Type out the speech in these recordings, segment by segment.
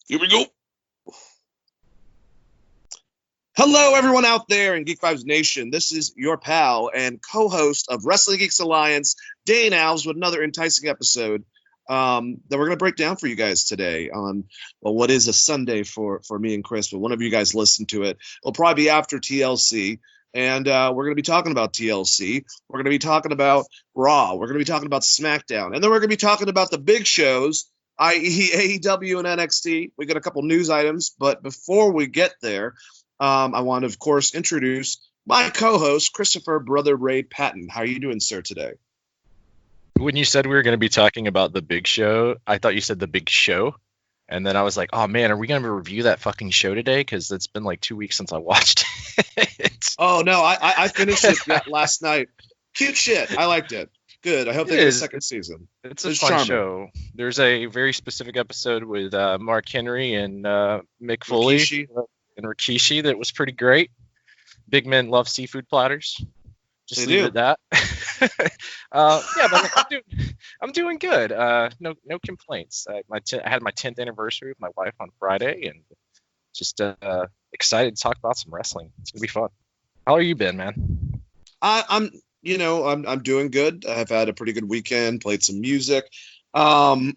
Here we go. Hello, everyone out there in Geek Vibes Nation. This is your pal and co-host of Wrestling Geeks Alliance, Dane Alves, with another enticing episode that we're going to break down for you guys today on, well, what is a Sunday for me and Chris, but whenever you guys listen to it, it'll probably be after TLC. And we're going to be talking about TLC. We're going to be talking about Raw. We're going to be talking about SmackDown. And then we're going to be talking about the big shows, i.e. AEW and NXT. We got a couple news items, but before we get there, I want to, of course, introduce my co-host, Christopher Brother Ray Patton. How are you doing, sir, today? When you said we were going to be talking about the big show, I thought you said the big show. And then I was like, oh, man, are we going to review that fucking show today? Because it's been like 2 weeks since I watched it. Oh, no, I finished it last night. Cute shit. I liked it. Good. I hope they get a second season. It's a fun show. There's a very specific episode with Mark Henry and Mick Foley and Rikishi that was pretty great. Big men love seafood platters. Just leave it at that. Yeah, but I'm doing good. No complaints. I had my 10th anniversary with my wife on Friday, and just excited to talk about some wrestling. It's gonna be fun. How have you been, man? I'm doing good. I've had a pretty good weekend. Played some music, and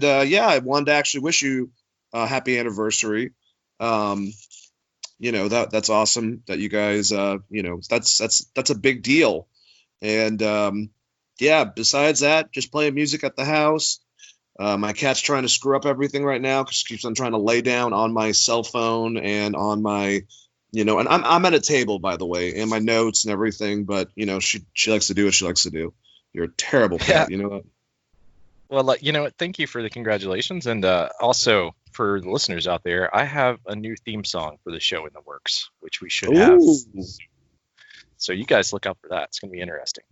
I wanted to actually wish you happy anniversary. That's awesome that you guys, that's a big deal. And besides that, just playing music at the house. My cat's trying to screw up everything right now because she keeps on trying to lay down on my cell phone and on my, and I'm at a table, by the way, and my notes and everything. But she likes to do what she likes to do. You're a terrible cat. You know that. Well, thank you for the congratulations, and also for the listeners out there, I have a new theme song for the show in the works, which we should have. So you guys look out for that. It's going to be interesting.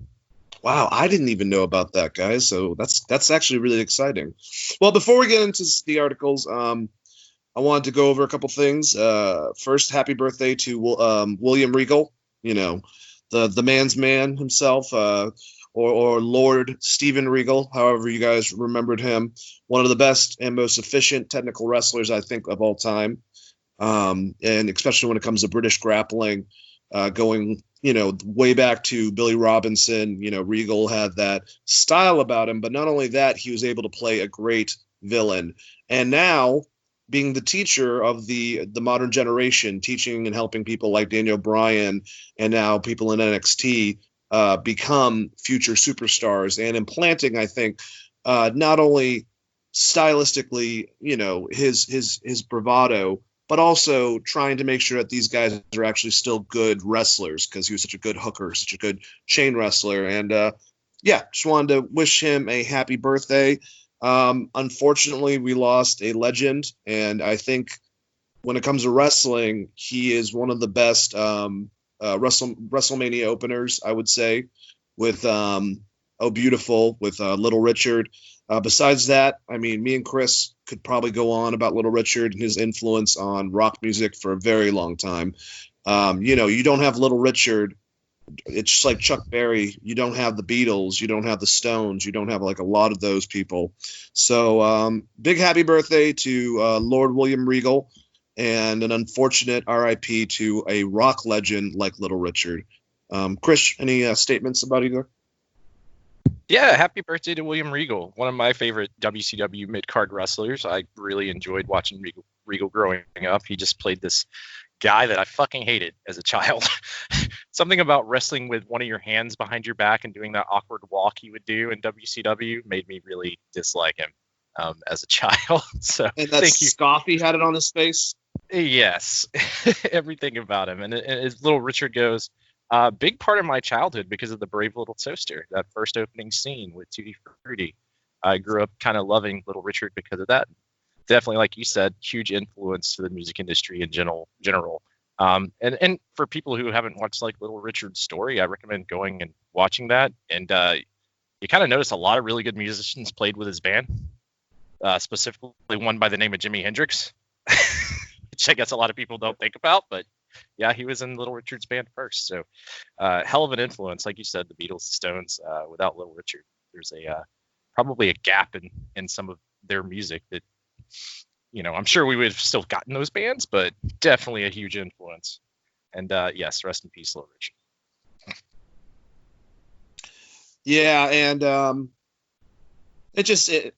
Wow, I didn't even know about that, guys. So that's actually really exciting. Well, before we get into the articles, I wanted to go over a couple things. First, happy birthday to William Regal. The man's man himself. Or Lord Steven Regal, however you guys remembered him. One of the best and most efficient technical wrestlers, I think, of all time. And especially when it comes to British grappling, going, way back to Billy Robinson, Regal had that style about him. But not only that, he was able to play a great villain. And now, being the teacher of the modern generation, teaching and helping people like Daniel Bryan and now people in NXT, become future superstars, and implanting, I think, not only stylistically, his bravado, but also trying to make sure that these guys are actually still good wrestlers, because he was such a good hooker, such a good chain wrestler. And just wanted to wish him a happy birthday. Unfortunately, we lost a legend, and I think when it comes to wrestling, he is one of the best WrestleMania openers, I would say, with Oh Beautiful, with Little Richard. Besides that, I mean, me and Chris could probably go on about Little Richard and his influence on rock music for a very long time. You don't have Little Richard, it's just like Chuck Berry. You don't have the Beatles, you don't have the Stones, you don't have like a lot of those people. So big happy birthday to Lord William Regal. And an unfortunate RIP to a rock legend like Little Richard. Chris, any statements about either? Yeah, happy birthday to William Regal, one of my favorite WCW mid-card wrestlers. I really enjoyed watching Regal growing up. He just played this guy that I fucking hated as a child. Something about wrestling with one of your hands behind your back and doing that awkward walk he would do in WCW made me really dislike him as a child. So and that scoff he had it on his face. Yes, everything about him. And as Little Richard goes, big part of my childhood because of the Brave Little Toaster, that first opening scene with Tutti Frutti. I grew up kind of loving Little Richard because of that. Definitely, like you said, huge influence to the music industry in general. And for people who haven't watched like Little Richard's story, I recommend going and watching that. And you kind of notice a lot of really good musicians played with his band, specifically one by the name of Jimi Hendrix, which I guess a lot of people don't think about, but yeah, he was in Little Richard's band first. So hell of an influence, like you said, the Beatles, the Stones. Without Little Richard, there's a probably a gap in some of their music that, I'm sure we would have still gotten those bands, but definitely a huge influence. And yes, rest in peace, Little Richard. Yeah, and I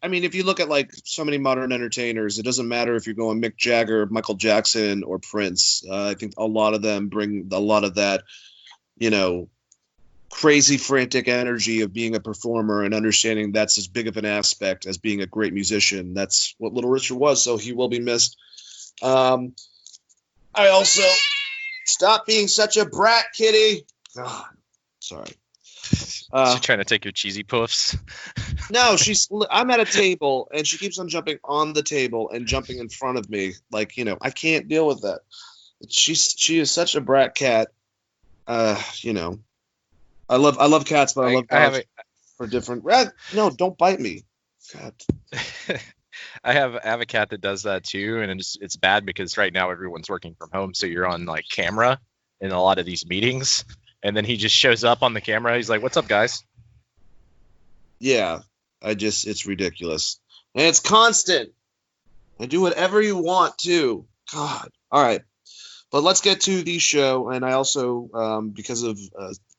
mean, if you look at like so many modern entertainers, it doesn't matter if you're going Mick Jagger, Michael Jackson, or Prince. I think a lot of them bring a lot of that, crazy, frantic energy of being a performer and understanding that's as big of an aspect as being a great musician. That's what Little Richard was, so he will be missed. I also stop being such a brat, Kitty. God, sorry. She's trying to take your cheesy puffs. No, I'm at a table and she keeps on jumping on the table and jumping in front of me. Like, I can't deal with that. She is such a brat cat. I love cats, but I love dogs for different. No, don't bite me. God. I have a cat that does that too, and it's bad because right now everyone's working from home, so you're on like camera in a lot of these meetings, and then he just shows up on the camera. He's like, "What's up, guys?" Yeah, it's ridiculous, and it's constant. And do whatever you want to. God. All right, but let's get to the show. And I also, because of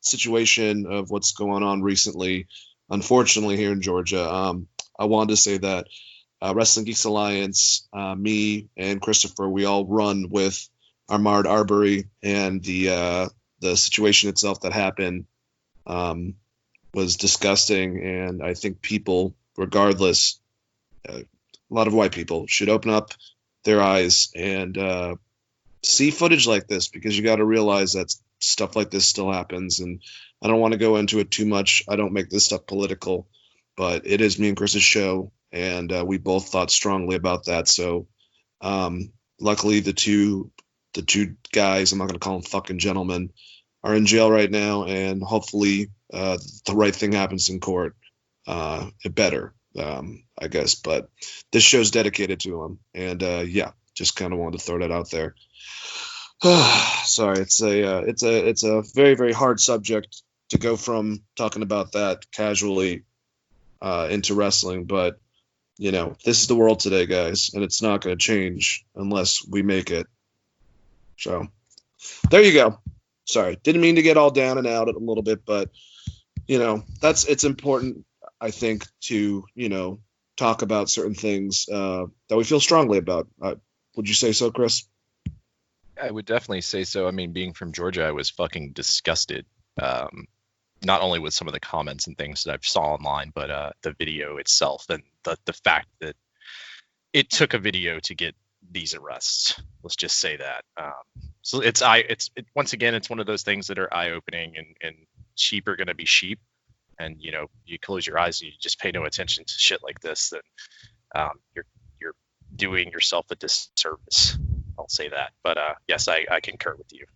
situation of what's going on recently, unfortunately here in Georgia, I wanted to say that Wrestling Geeks Alliance, me and Christopher, we all run with Armand Arbery, and the situation itself that happened was disgusting, and I think people, regardless, a lot of white people should open up their eyes and see footage like this, because you got to realize that stuff like this still happens. And I don't want to go into it too much. I don't make this stuff political, but it is me and Chris's show, and we both thought strongly about that. So luckily the two guys, I'm not going to call them fucking gentlemen, are in jail right now, and hopefully the right thing happens in court. It better, I guess, but this show's dedicated to him, and yeah, just kind of wanted to throw that out there. Sorry, it's a very, very hard subject to go from talking about that casually into wrestling, but this is the world today, guys, and it's not going to change unless we make it. So there you go. Sorry, didn't mean to get all down and out a little bit, but it's important, I think, to talk about certain things that we feel strongly about. Would you say so, Chris? I would definitely say so. I mean, being from Georgia, I was fucking disgusted. Not only with some of the comments and things that I saw online, but the video itself, and the fact that it took a video to get these arrests. Let's just say that. So once again, it's one of those things that are eye-opening, and sheep are going to be sheep. And you close your eyes and you just pay no attention to shit like this, then you're doing yourself a disservice. I'll say that. But yes, I concur with you.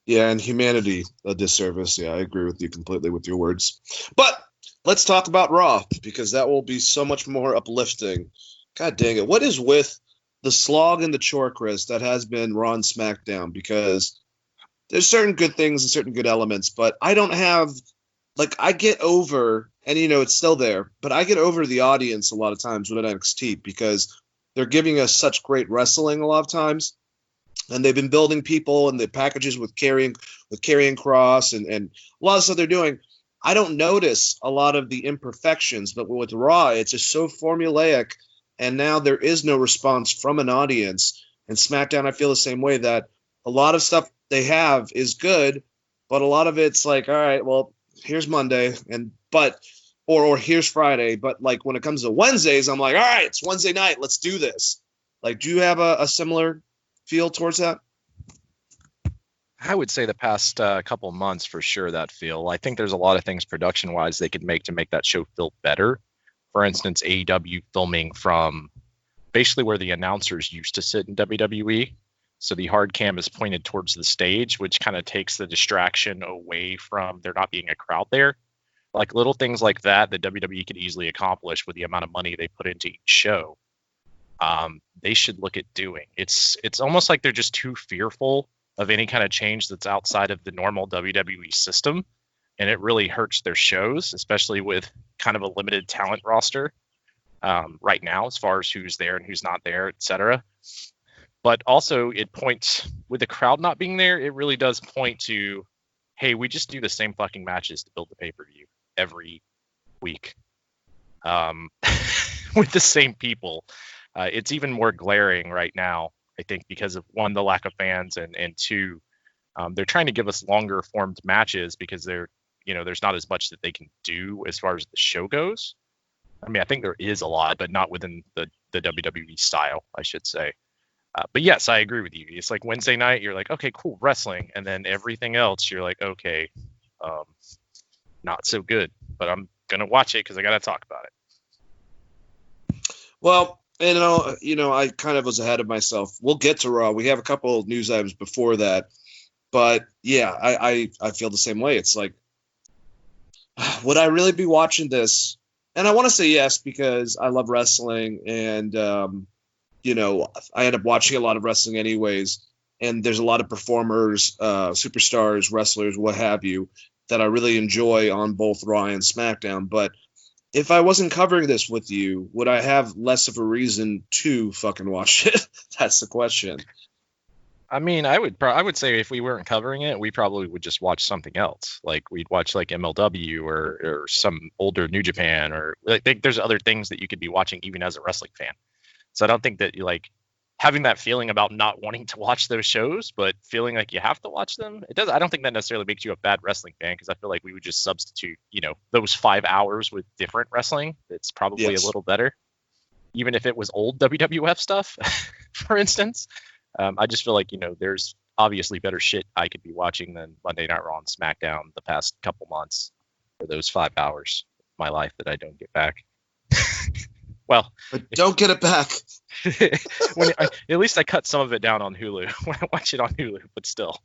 Yeah, and humanity a disservice. Yeah, I agree with you completely with your words. But let's talk about Raw, because that will be so much more uplifting. God dang it. What is with the slog and the chore, Chris, that has been Raw and SmackDown? Because there's certain good things and certain good elements, but I don't have, I get over, and it's still there, but I get over the audience a lot of times with NXT, because they're giving us such great wrestling a lot of times, and they've been building people and the packages with Karrion Kross and a lot of stuff they're doing. I don't notice a lot of the imperfections, but with Raw, it's just so formulaic, and now there is no response from an audience. And SmackDown, I feel the same way, that a lot of stuff they have is good, but a lot of it's like, all right, well, here's Monday, or here's Friday. But when it comes to Wednesdays, I'm like, all right, it's Wednesday night, let's do this. Like, do you have a similar feel towards that? I would say the past couple months for sure that feel. I think there's a lot of things production wise they could make to make that show feel better. For instance, AEW filming from basically where the announcers used to sit in WWE. So the hard cam is pointed towards the stage, which kind of takes the distraction away from there not being a crowd there. Like little things like that WWE could easily accomplish with the amount of money they put into each show. They should look at doing. It's almost like they're just too fearful of any kind of change that's outside of the normal WWE system, and it really hurts their shows, especially with kind of a limited talent roster right now as far as who's there and who's not there, etc. But also it points, with the crowd not being there, it really does point to, hey, we just do the same fucking matches to build the pay-per-view every week with the same people. It's even more glaring right now, I think, because of one, the lack of fans, and two, they're trying to give us longer formed matches because there's not as much that they can do as far as the show goes. I mean, I think there is a lot, but not within the WWE style, I should say. But yes, I agree with you. It's like Wednesday night, you're like, okay, cool, wrestling, and then everything else, you're like, okay, not so good, but I'm gonna watch it because I gotta talk about it. Well, and I kind of was ahead of myself. We'll get to Raw. We have a couple of news items before that, but yeah, I feel the same way. It's like, would I really be watching this? And I want to say yes because I love wrestling, and I end up watching a lot of wrestling anyways. And there's a lot of performers, superstars, wrestlers, what have you, that I really enjoy on both Raw and SmackDown. But if I wasn't covering this with you, would I have less of a reason to fucking watch it? That's the question. I mean, I would say if we weren't covering it, we probably would just watch something else. Like we'd watch like MLW or some older New Japan, or I think there's other things that you could be watching even as a wrestling fan. So I don't think that you like having that feeling about not wanting to watch those shows, but feeling like you have to watch them. I don't think that necessarily makes you a bad wrestling fan, because I feel like we would just substitute, those 5 hours with different wrestling. It's probably a little better, even if it was old WWF stuff, for instance. I just feel like, there's obviously better shit I could be watching than Monday Night Raw and SmackDown the past couple months for those 5 hours of my life that I don't get back. Well, but don't get it back. At least I cut some of it down on Hulu when I watch it on Hulu, but still.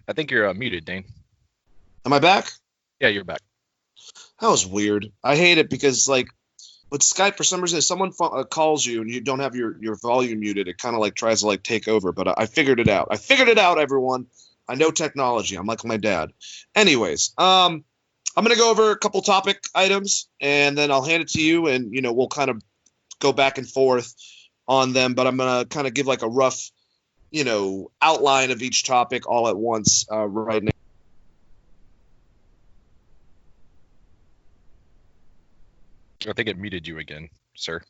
I think you're muted, Dane. Am I back? Yeah, you're back. That was weird. I hate it because, like, with Skype, for some reason, if someone calls you and you don't have your volume muted, it kind of like tries to like take over. But I figured it out. Everyone. I know technology. I'm like my dad. Anyways, I'm gonna go over a couple topic items and then I'll hand it to you, and we'll kind of go back and forth on them. But I'm gonna kind of give like a rough, outline of each topic all at once right now. I think it muted you again, sir.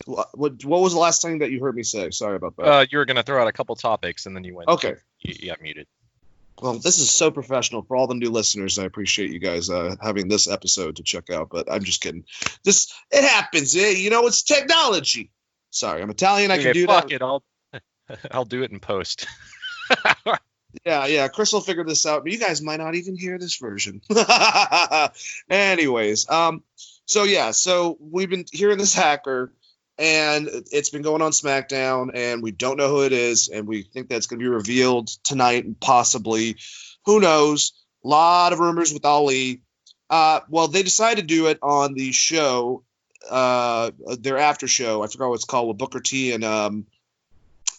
What was the last thing that you heard me say? Sorry about that. You were going to throw out a couple topics, and then you went. Okay. You got muted. Well, this is so professional for all the new listeners. I appreciate you guys having this episode to check out, but I'm just kidding. It happens. It's technology. Sorry, I'm Italian. I can do that. It. I'll do it in post. Yeah. Chris will figure this out, but you guys might not even hear this version. Anyways, so we've been hearing this hacker, and it's been going on SmackDown, and we don't know who it is, and we think that's going to be revealed tonight, possibly. Who knows? A lot of rumors with Ali. Well, they decided to do it on the show, their after show. I forgot what it's called, with Booker T and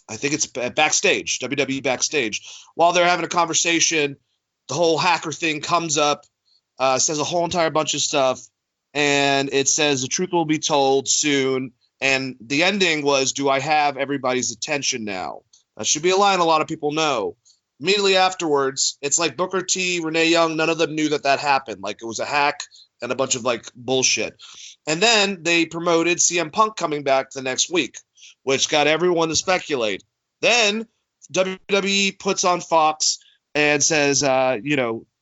I think it's backstage, WWE backstage. While they're having a conversation, the whole hacker thing comes up, says a whole entire bunch of stuff, and it says the truth will be told soon. And the ending was, do I have everybody's attention now? That should be a line a lot of people know. Immediately afterwards, it's like Booker T, Renee Young, none of them knew that happened. Like, it was a hack and a bunch of, like, bullshit. And then they promoted CM Punk coming back the next week, which got everyone to speculate. Then WWE puts on Fox and says,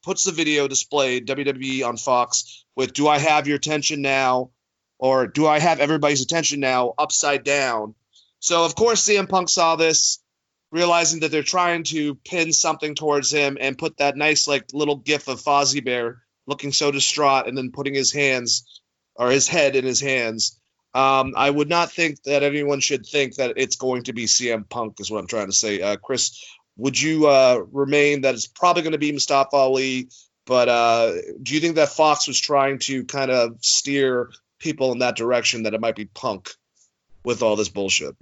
puts the video display WWE on Fox with, do I have your attention now? Or do I have everybody's attention now upside down? So, of course, CM Punk saw this, realizing that they're trying to pin something towards him, and put that nice, like, little gif of Fozzie Bear looking so distraught and then putting his hands or his head in his hands. I would not think that anyone should think that it's going to be CM Punk is what I'm trying to say. Chris, would you remain that it's probably going to be Mustafa Ali, but do you think that Fox was trying to kind of steer people in that direction, that it might be Punk with all this bullshit?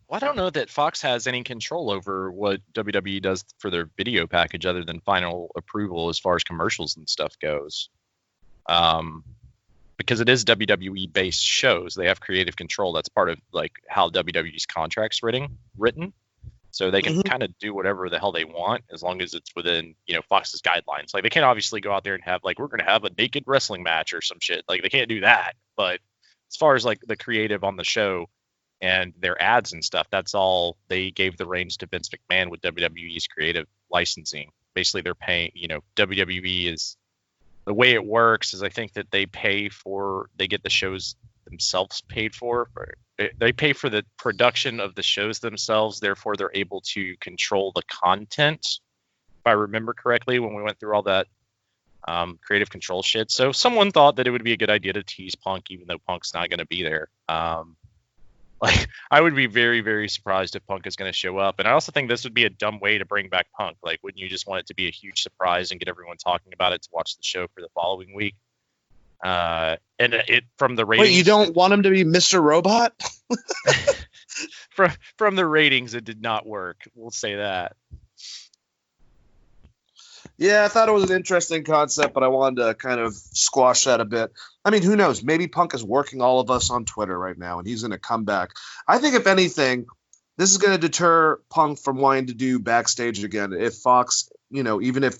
Well, I don't know that Fox has any control over what WWE does for their video package other than final approval as far as commercials and stuff goes. Because it is WWE based shows, they have creative control. That's part of like how WWE's contracts written. So they can kind of do whatever the hell they want as long as it's within, Fox's guidelines. Like they can't obviously go out there and have like, we're going to have a naked wrestling match or some shit. Like they can't do that. But as far as like the creative on the show and their ads and stuff, that's all they gave the reins to Vince McMahon with WWE's creative licensing. Basically they're paying, WWE is, the way it works is I think that they get the shows themselves paid for. They pay for the production of the shows themselves. Therefore, they're able to control the content. If I remember correctly, when we went through all that creative control shit. So someone thought that it would be a good idea to tease Punk, even though Punk's not going to be there. Like, I would be very, very surprised if Punk is going to show up. And I also think this would be a dumb way to bring back Punk. Like, wouldn't you just want it to be a huge surprise and get everyone talking about it to watch the show for the following week? And it from the ratings. Wait, you don't want him to be Mr. Robot? from the ratings, it did not work. We'll say that. Yeah, I thought it was an interesting concept, but I wanted to kind of squash that a bit. I mean, who knows? Maybe Punk is working all of us on Twitter right now, and he's going to come back. I think, if anything, this is going to deter Punk from wanting to do backstage again. If Fox, even if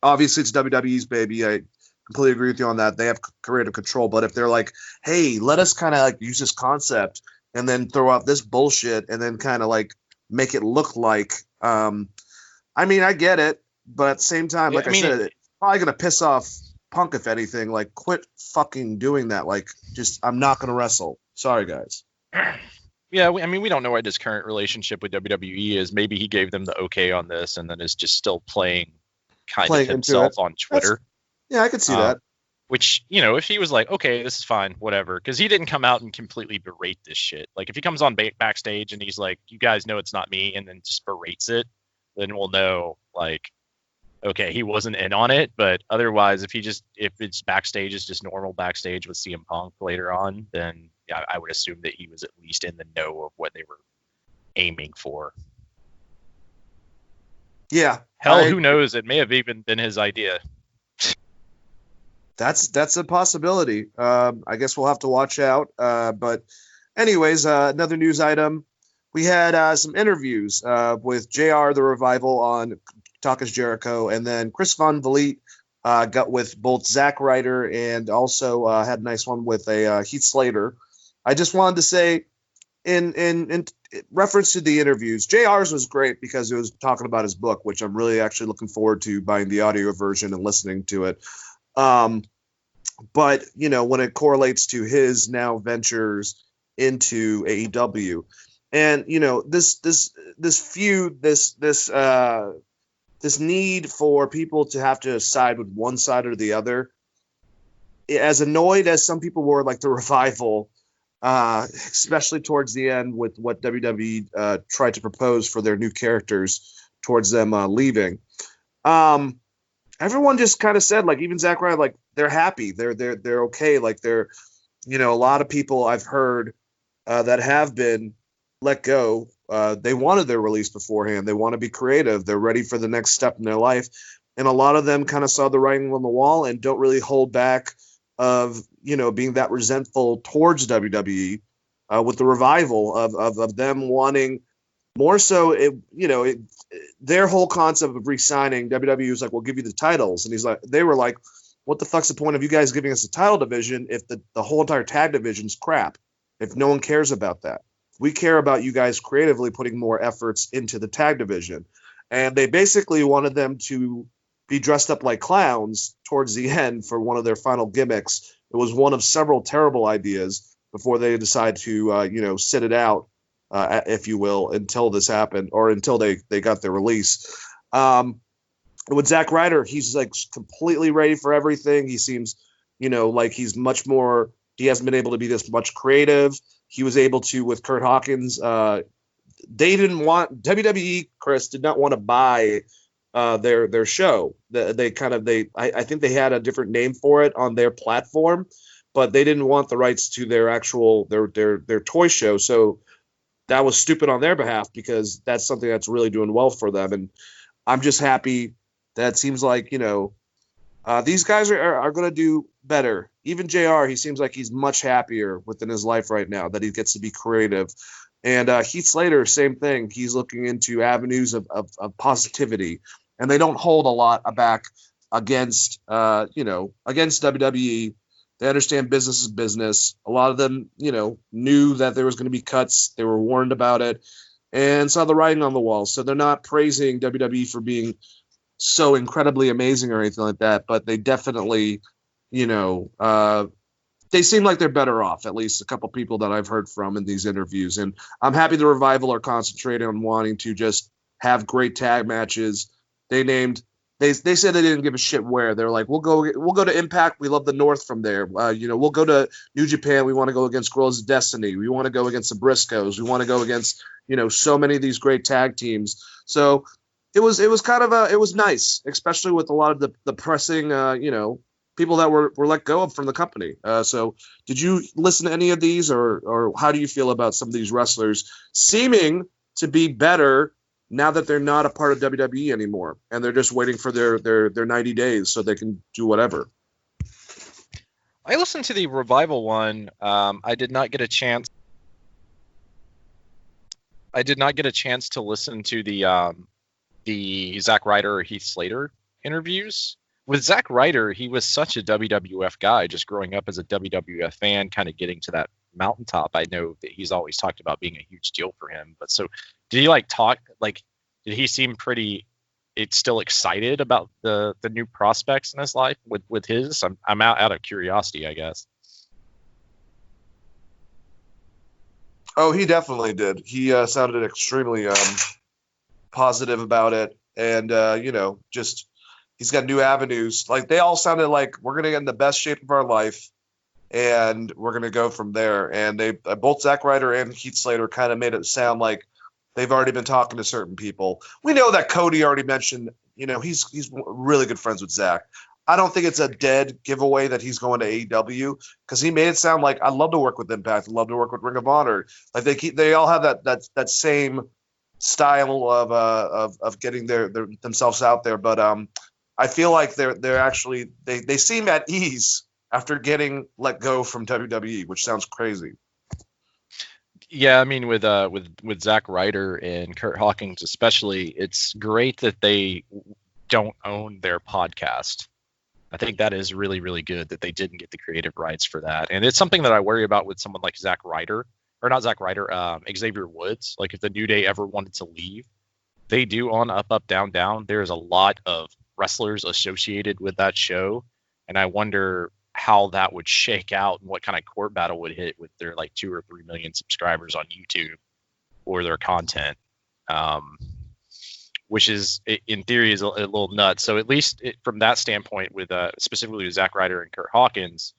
obviously it's WWE's baby, I completely agree with you on that. They have creative control, but if they're like, hey, let us kind of like use this concept and then throw out this bullshit and then kind of like make it look like, I mean, I get it. But at the same time, like I said, it's probably going to piss off Punk, if anything. Like, quit fucking doing that. Like, just, I'm not going to wrestle. Sorry, guys. Yeah, we don't know what his current relationship with WWE is. Maybe he gave them the okay on this and then is just still playing of himself on Twitter. Yeah, I could see that. Which, if he was like, okay, this is fine, whatever. Because he didn't come out and completely berate this shit. Like, if he comes on backstage and he's like, you guys know it's not me, and then just berates it, then we'll know, like, okay, he wasn't in on it. But otherwise, if it's backstage, is just normal backstage with CM Punk later on, then yeah, I would assume that he was at least in the know of what they were aiming for. Yeah. Hell, who knows? It may have even been his idea. That's a possibility. I guess we'll have to watch out. But anyways, another news item. We had some interviews with JR the Revival on Talk is Jericho, and then Chris Von Vliet got with both Zack Ryder and also had a nice one with Heath Slater. I just wanted to say, in reference to the interviews, JR's was great because it was talking about his book, which I'm really actually looking forward to buying the audio version and listening to it. But when it correlates to his now ventures into AEW, and this feud, this need for people to have to side with one side or the other, as annoyed as some people were, like the Revival, especially towards the end with what WWE tried to propose for their new characters towards them leaving. Everyone just kind of said, like, even Zack Ryder, like, they're happy, they're okay, like they're, a lot of people I've heard that have been let go. They wanted their release beforehand. They want to be creative. They're ready for the next step in their life. And a lot of them kind of saw the writing on the wall and don't really hold back of, being that resentful towards WWE with the Revival of them wanting more so, their whole concept of re-signing. WWE was like, we'll give you the titles. And they were like, what the fuck's the point of you guys giving us the title division if the whole entire tag division's crap, if no one cares about that? we care about you guys creatively putting more efforts into the tag division. And they basically wanted them to be dressed up like clowns towards the end for one of their final gimmicks. It was one of several terrible ideas before they decide to, sit it out, if you will, until this happened or until they got their release. With Zack Ryder, he's like completely ready for everything. He seems, like he's much more. He hasn't been able to be this much creative. He was able to with Kurt Hawkins. They didn't want WWE. Chris did not want to buy their show. I think they had a different name for it on their platform, but they didn't want the rights to their actual their toy show. So that was stupid on their behalf because that's something that's really doing well for them. And I'm just happy that it seems like these guys are going to do better. Even JR, he seems like he's much happier within his life right now that he gets to be creative. And Heath Slater, same thing. He's looking into avenues of positivity, and they don't hold a lot back against WWE. They understand business is business. A lot of them, knew that there was going to be cuts. They were warned about it and saw the writing on the wall. So they're not praising WWE for being so incredibly amazing or anything like that, but they definitely, they seem like they're better off, at least a couple people that I've heard from in these interviews. And I'm happy the Revival are concentrating on wanting to just have great tag matches. They said they didn't give a shit where. They're like, we'll go to Impact. We love the North from there. We'll go to New Japan. We want to go against Girls of Destiny. We want to go against the Briscoes. We want to go against, so many of these great tag teams. So it was kind of it was nice, especially with a lot of the pressing, people that were let go of from the company. So did you listen to any of these or how do you feel about some of these wrestlers seeming to be better now that they're not a part of WWE anymore and they're just waiting for their 90 days so they can do whatever? I listened to the Revival one. I did not get a chance to listen to the Zack Ryder or Heath Slater interviews. With Zack Ryder, he was such a WWF guy, just growing up as a WWF fan, kind of getting to that mountaintop. I know that he's always talked about being a huge deal for him. But so did he did he seem still excited about the new prospects in his life with his? I'm out of curiosity, I guess. Oh, he definitely did. He sounded extremely positive about it. And, just he's got new avenues. Like they all sounded like we're going to get in the best shape of our life and we're going to go from there. And they both Zack Ryder and Heath Slater kind of made it sound like they've already been talking to certain people. We know that Cody already mentioned, he's really good friends with Zack. I don't think it's a dead giveaway that he's going to AEW because he made it sound like I'd love to work with Impact. I'd love to work with Ring of Honor. Like they all have that same style of getting themselves out there. But I feel like they're actually they seem at ease after getting let go from WWE, which sounds crazy. Yeah, I mean with Zack Ryder and Kurt Hawkins especially, it's great that they don't own their podcast. I think that is really, really good that they didn't get the creative rights for that. And it's something that I worry about with someone like Zack Ryder, or not Zack Ryder, Xavier Woods. Like if the New Day ever wanted to leave, they do on Up, Up, Down, Down. There's a lot of wrestlers associated with that show. And I wonder how that would shake out and what kind of court battle would hit with their 2 or 3 million subscribers on YouTube or their content. Which is in theory is a little nuts. So at least from that standpoint, with specifically with Zack Ryder and Kurt Hawkins,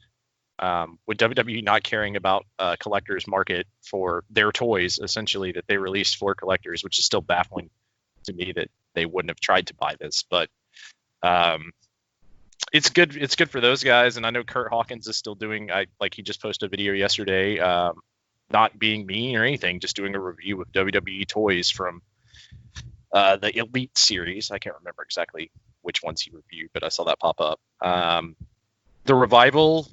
with WWE not caring about collectors market for their toys, essentially that they released for collectors, which is still baffling to me that they wouldn't have tried to buy this. But it's good. It's good for those guys. And I know Kurt Hawkins is still doing. He just posted a video yesterday, not being mean or anything, just doing a review of WWE toys from the Elite series. I can't remember exactly which ones he reviewed, but I saw that pop up. The Revival,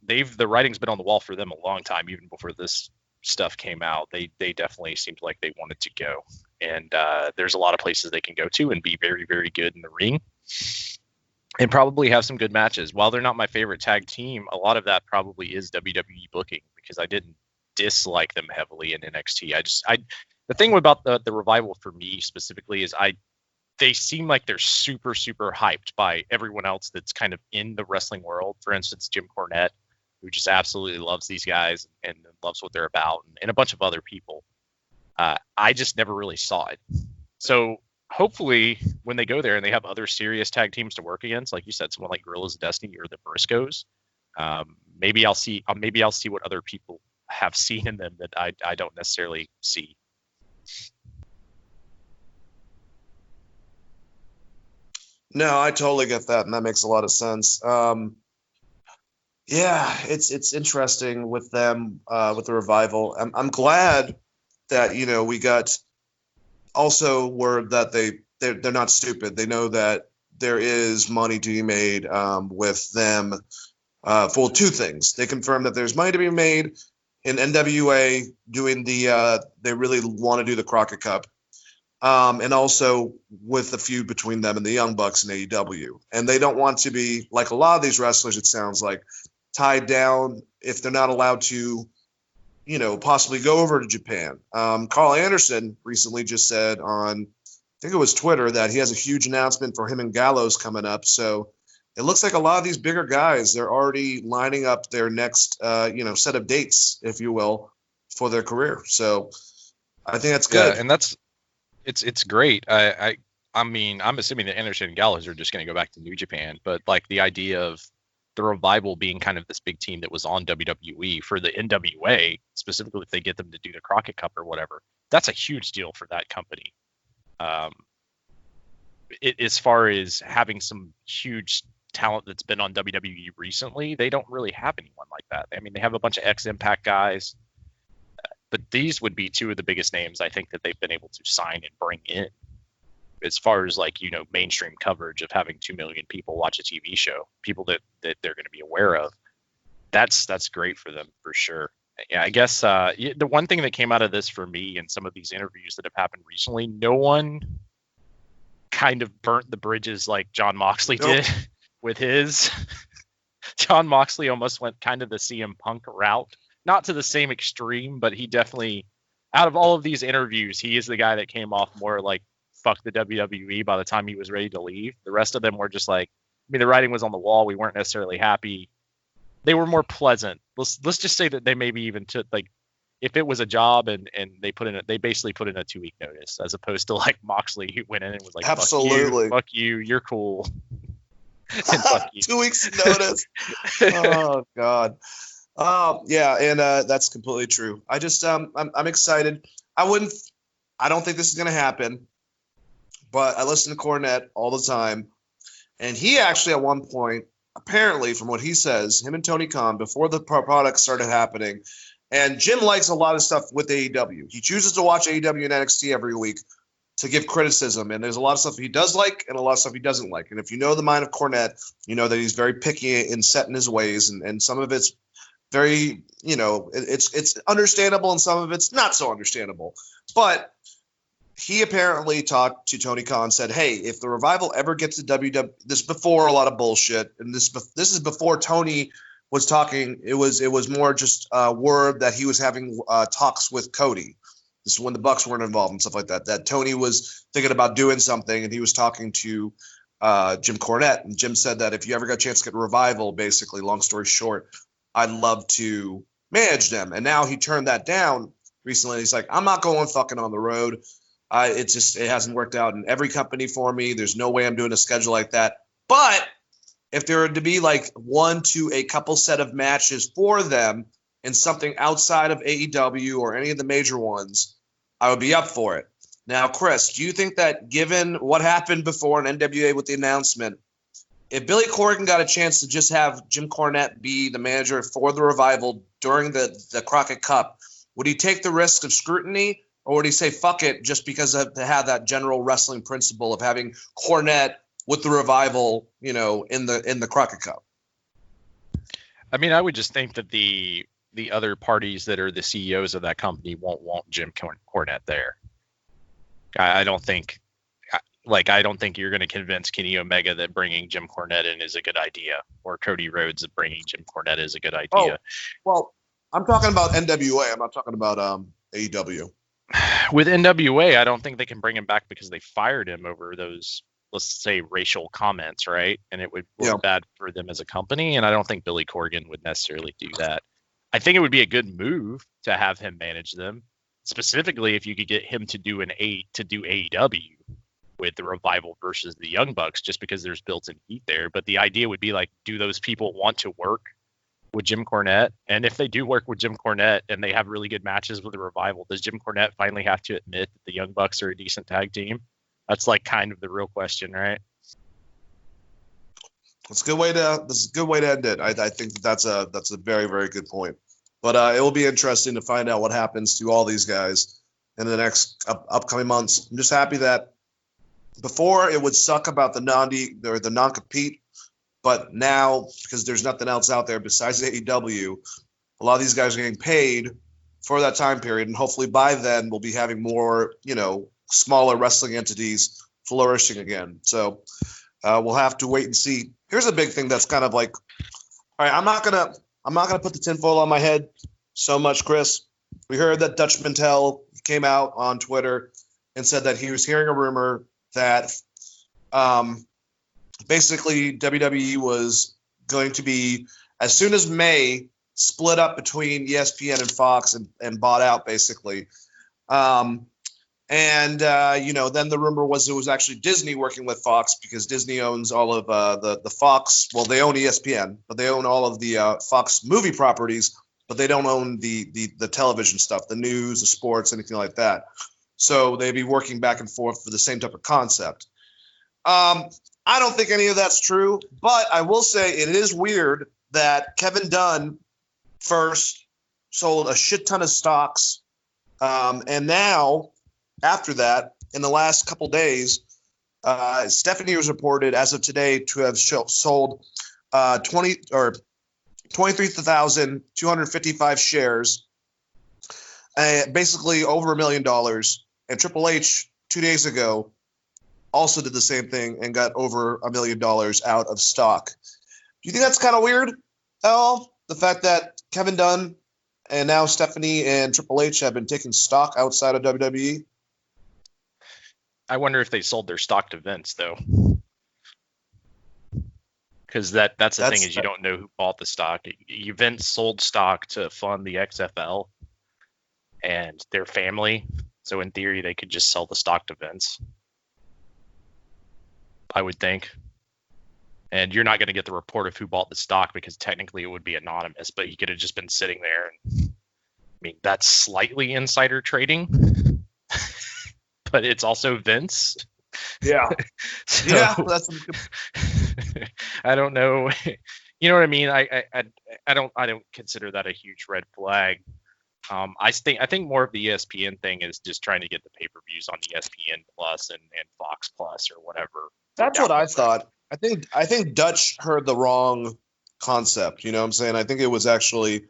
the writing's been on the wall for them a long time, even before this stuff came out. They definitely seemed like they wanted to go, and there's a lot of places they can go to and be very, very good in the ring, and probably have some good matches. While they're not my favorite tag team, a lot of that probably is WWE booking, because I didn't dislike them heavily in NXT. The thing about the Revival for me specifically is they seem like they're super, super hyped by everyone else that's kind of in the wrestling world. For instance, Jim Cornette, who just absolutely loves these guys and loves what they're about, and a bunch of other people. I just never really saw it. So hopefully when they go there and they have other serious tag teams to work against, like you said, someone like Gorillas of Destiny or the Briscoes, maybe I'll see what other people have seen in them that I don't necessarily see. No, I totally get that, and that makes a lot of sense. Yeah, it's interesting with them, with the Revival. I'm glad that we got also word that they're not stupid. They know that there is money to be made with them for two things. They confirm that there's money to be made in NWA doing they really want to do the Crockett Cup. And also with the feud between them and the Young Bucks and AEW. And they don't want to be, like a lot of these wrestlers, it sounds like, tied down if they're not allowed to, possibly go over to Japan. Carl Anderson recently just said on, I think it was Twitter, that he has a huge announcement for him and Gallows coming up. So it looks like a lot of these bigger guys, they're already lining up their next, set of dates, if you will, for their career. So I think that's good. Yeah, and it's great. I mean, I'm assuming that Anderson and Gallows are just going to go back to New Japan, but like the idea of the Revival being kind of this big team that was on WWE for the NWA, specifically if they get them to do the Crockett Cup or whatever, that's a huge deal for that company. As far as having some huge talent that's been on WWE recently, they don't really have anyone like that. I mean, they have a bunch of ex-Impact guys, but these would be two of the biggest names I think that they've been able to sign and bring in as far as like, mainstream coverage of having 2 million people watch a TV show, people that they're going to be aware of. That's great for them for sure. Yeah, I guess the one thing that came out of this for me in some of these interviews that have happened recently, no one kind of burnt the bridges like Jon Moxley did with his. Jon Moxley almost went kind of the CM Punk route. Not to the same extreme, but he definitely, out of all of these interviews, he is the guy that came off more like fuck the WWE by the time he was ready to leave. The rest of them were just like, the writing was on the wall. We weren't necessarily happy. They were more pleasant. Let's just say that they maybe even took, like, if it was a job and they basically put in a 2-week notice, as opposed to like Moxley, who went in and was like, absolutely, fuck you, you're cool. And fuck you. 2 weeks notice. Oh God. Yeah, and that's completely true. I just I'm excited. I don't think this is gonna happen, but I listen to Cornette all the time, and he actually at one point, apparently from what he says, him and Tony Khan, before the product started happening, and Jim likes a lot of stuff with AEW. He chooses to watch AEW and NXT every week to give criticism, and there's a lot of stuff he does like and a lot of stuff he doesn't like. And if you know the mind of Cornette, you know that he's very picky and set in his ways, and some of it's very, it's understandable and some of it's not so understandable. But he apparently talked to Tony Khan, said, hey, if the Revival ever gets to WWE, this is before a lot of bullshit, and this is before Tony was talking. It was more just word that he was having talks with Cody. This is when the Bucks weren't involved and stuff like that. That Tony was thinking about doing something, and he was talking to Jim Cornette, and Jim said that if you ever got a chance to get a Revival, basically, long story short, I'd love to manage them. And now he turned that down recently. He's like, I'm not going fucking on the road. It hasn't worked out in every company for me. There's no way I'm doing a schedule like that. But if there were to be like 1 to a couple set of matches for them and something outside of AEW or any of the major ones, I would be up for it. Now, Chris, do you think that given what happened before in NWA with the announcement, if Billy Corgan got a chance to just have Jim Cornette be the manager for the Revival during the Crockett Cup, would he take the risk of scrutiny, or would he say fuck it just because to have that general wrestling principle of having Cornette with the Revival, in the Crockett Cup? I mean, I would just think that the other parties that are the CEOs of that company won't want Jim Cornette there. I don't think you're going to convince Kenny Omega that bringing Jim Cornette in is a good idea, or Cody Rhodes that bringing Jim Cornette is a good idea. Oh, well, I'm talking about NWA. I'm not talking about AEW. With NWA, I don't think they can bring him back because they fired him over those, let's say, racial comments, right? And it would look bad for them as a company. And I don't think Billy Corgan would necessarily do that. I think it would be a good move to have him manage them, specifically if you could get him to do AEW with the Revival versus the Young Bucks, just because there's built-in heat there. But the idea would be like, do those people want to work with Jim Cornette? And if they do work with Jim Cornette and they have really good matches with the Revival, does Jim Cornette finally have to admit that the Young Bucks are a decent tag team? That's like kind of the real question, right? That's a good way to end it. I think that's a very, very good point. But it will be interesting to find out what happens to all these guys in the next upcoming months. I'm just happy that before it would suck about the non-compete, but now, because there's nothing else out there besides AEW, a lot of these guys are getting paid for that time period, and hopefully by then we'll be having more, smaller wrestling entities flourishing again. So we'll have to wait and see. Here's a big thing that's kind of like, all right, I'm not gonna put the tinfoil on my head so much, Chris. We heard that Dutch Mantel came out on Twitter and said that he was hearing a rumor that basically WWE was going to be, as soon as May, split up between ESPN and Fox and bought out basically. Then the rumor was it was actually Disney working with Fox, because Disney owns all of the Fox. Well, they own ESPN, but they own all of the Fox movie properties, but they don't own the television stuff, the news, the sports, anything like that. So they'd be working back and forth for the same type of concept. I don't think any of that's true, but I will say it is weird that Kevin Dunn first sold a shit ton of stocks, and now, after that, in the last couple days, Stephanie was reported as of today to have sold 23,255 shares, basically over $1 million. And Triple H 2 days ago also did the same thing and got over $1 million out of stock. Do you think that's kind of weird at all? The fact that Kevin Dunn and now Stephanie and Triple H have been taking stock outside of WWE? I wonder if they sold their stock to Vince, though. Because that's the thing, is you don't know who bought the stock. Vince sold stock to fund the XFL and their family. So in theory, they could just sell the stock to Vince, I would think. And you're not going to get the report of who bought the stock because technically it would be anonymous, but he could have just been sitting there. I mean, that's slightly insider trading, but it's also Vince. Yeah. So, yeah. That's I don't know. You know what I mean? I don't consider that a huge red flag. I think more of the ESPN thing is just trying to get the pay-per-views on ESPN Plus and Fox Plus or whatever. That's what I thought. I think Dutch heard the wrong concept. You know what I'm saying? I think it was actually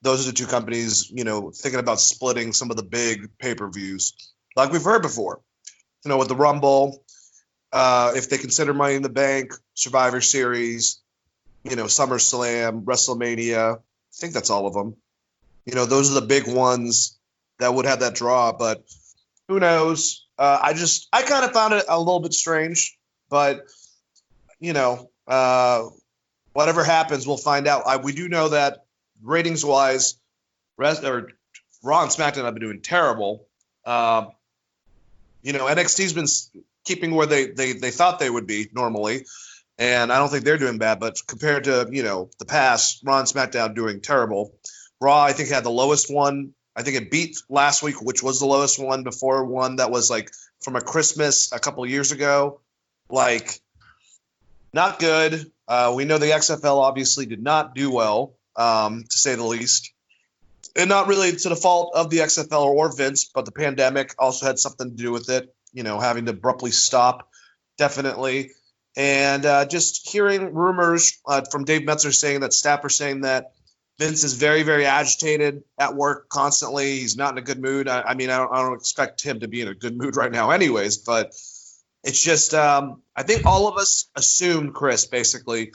those are the two companies, thinking about splitting some of the big pay-per-views like we've heard before. With the Rumble, if they consider Money in the Bank, Survivor Series, SummerSlam, WrestleMania, I think that's all of them. Those are the big ones that would have that draw, but who knows? I kind of found it a little bit strange, but whatever happens, we'll find out. We do know that ratings-wise, Raw and SmackDown have been doing terrible. NXT's been keeping where they thought they would be normally, and I don't think they're doing bad. But compared to the past, Raw and SmackDown doing terrible. Raw, I think, had the lowest one. I think it beat last week, which was the lowest one before one that was like from a Christmas a couple of years ago. Like, not good. We know the XFL obviously did not do well, to say the least. And not really to the fault of the XFL or Vince, but the pandemic also had something to do with it, having to abruptly stop, definitely. And just hearing rumors from Dave Metzer saying that staff are saying that Vince is very, very agitated at work constantly. He's not in a good mood. I don't expect him to be in a good mood right now anyways, but it's just I think all of us assumed, Chris, basically,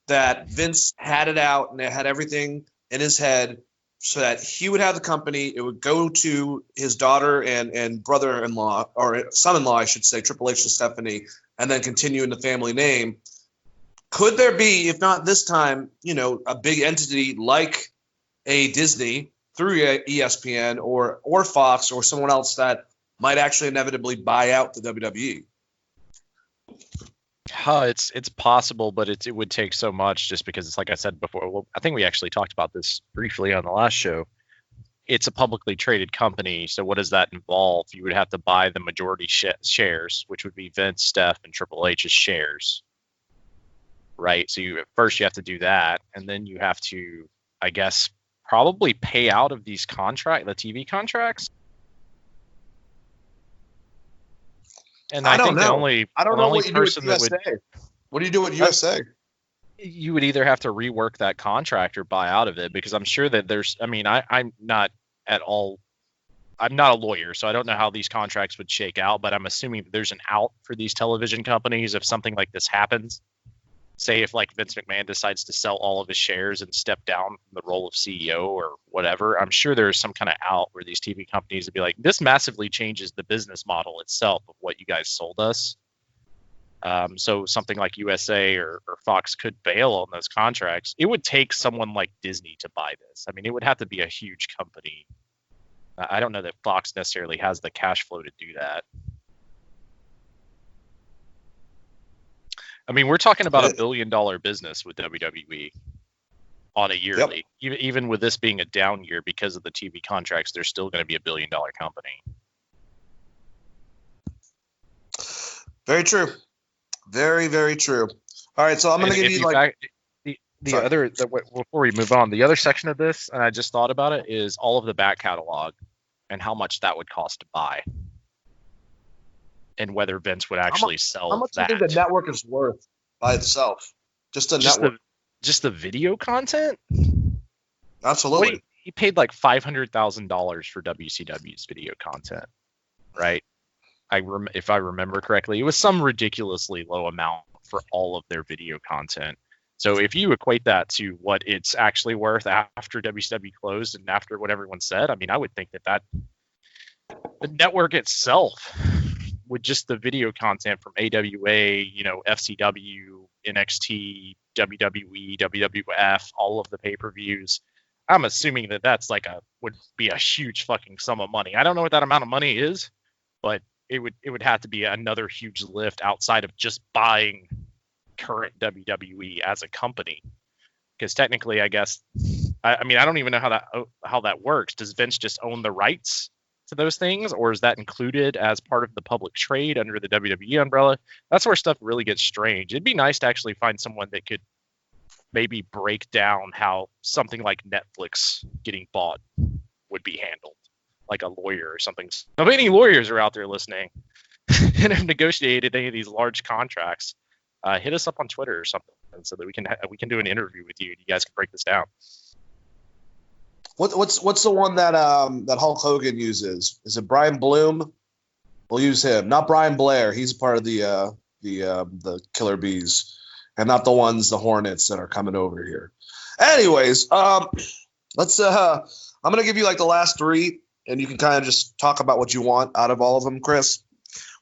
that Vince had it out and had everything in his head so that he would have the company. It would go to his daughter and brother-in-law, or son-in-law, I should say, Triple H to Stephanie, and then continue in the family name. Could there be, if not this time, a big entity like a Disney through ESPN or Fox or someone else that might actually inevitably buy out the WWE? It's possible, but it would take so much, just because it's like I said before. Well, I think we actually talked about this briefly on the last show. It's a publicly traded company, so what does that involve? You would have to buy the majority shares, which would be Vince, Steph, and Triple H's shares, right? So first you have to do that, and then you have to, I guess, probably pay out of these the TV contracts. And I think know. I don't know what you do with USA. What do you do with USA? You would either have to rework that contract or buy out of it, because I'm sure that I'm not a lawyer, so I don't know how these contracts would shake out, but I'm assuming that there's an out for these television companies if something like this happens. Say if like Vince McMahon decides to sell all of his shares and step down from the role of CEO or whatever, I'm sure there's some kind of out where these TV companies would be like, this massively changes the business model itself of what you guys sold us. So something like USA or Fox could bail on those contracts. It would take someone like Disney to buy this. I mean, it would have to be a huge company. I don't know that Fox necessarily has the cash flow to do that. I mean, we're talking about $1 billion business with WWE on a yearly. Yep. Even with this being a down year because of the TV contracts, they're still going to be $1 billion company. Very true. Very, very true. All right, so I'm going to give you like before we move on, the other section of this, and I just thought about it, is all of the back catalog and how much that would cost to buy. And whether Vince would actually sell that. How much do you think the network is worth by itself? Just network. Just the video content? Absolutely. He paid like $500,000 for WCW's video content, right? If I remember correctly, it was some ridiculously low amount for all of their video content. So if you equate that to what it's actually worth after WCW closed and after what everyone said, I mean, I would think that the network itself, with just the video content from AWA, FCW, NXT, WWE, WWF, all of the pay-per-views, I'm assuming that's would be a huge fucking sum of money. I don't know what that amount of money is, but it would have to be another huge lift outside of just buying current WWE as a company. Because technically, I guess, I don't even know how that works. Does Vince just own the rights to those things, or is that included as part of the public trade under the WWE umbrella? That's where stuff really gets strange. It'd be nice to actually find someone that could maybe break down how something like Netflix getting bought would be handled, like a lawyer or something. If any lawyers are out there listening and have negotiated any of these large contracts, hit us up on Twitter or something so that we can do an interview with you and you guys can break this down. What's the one that Hulk Hogan uses? Is it Brian Bloom? We'll use him, not Brian Blair. He's part of the Killer Bees, and not the Hornets that are coming over here. Anyways, let's. I'm gonna give you like the last three, and you can kind of just talk about what you want out of all of them, Chris.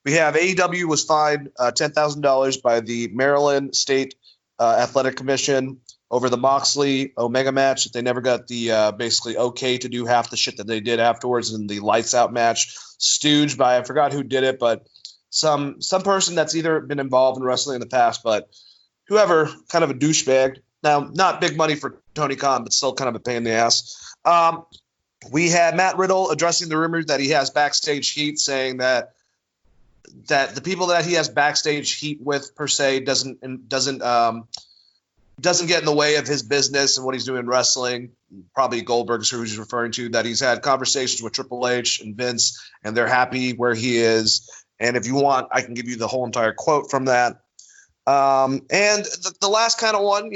We have AEW was fined $10,000 by the Maryland State Athletic Commission over the Moxley Omega match that they never got the basically okay to do half the shit that they did afterwards in the lights out match, stooged by, I forgot who did it, but some person that's either been involved in wrestling in the past, but whoever, kind of a douchebag. Now, not big money for Tony Khan, but still kind of a pain in the ass. We had Matt Riddle addressing the rumors that he has backstage heat, saying that the people that he has backstage heat with per se doesn't get in the way of his business and what he's doing in wrestling. Probably Goldberg is who he's referring to, that he's had conversations with Triple H and Vince, and they're happy where he is. And if you want, I can give you the whole entire quote from that. And the last kind of one,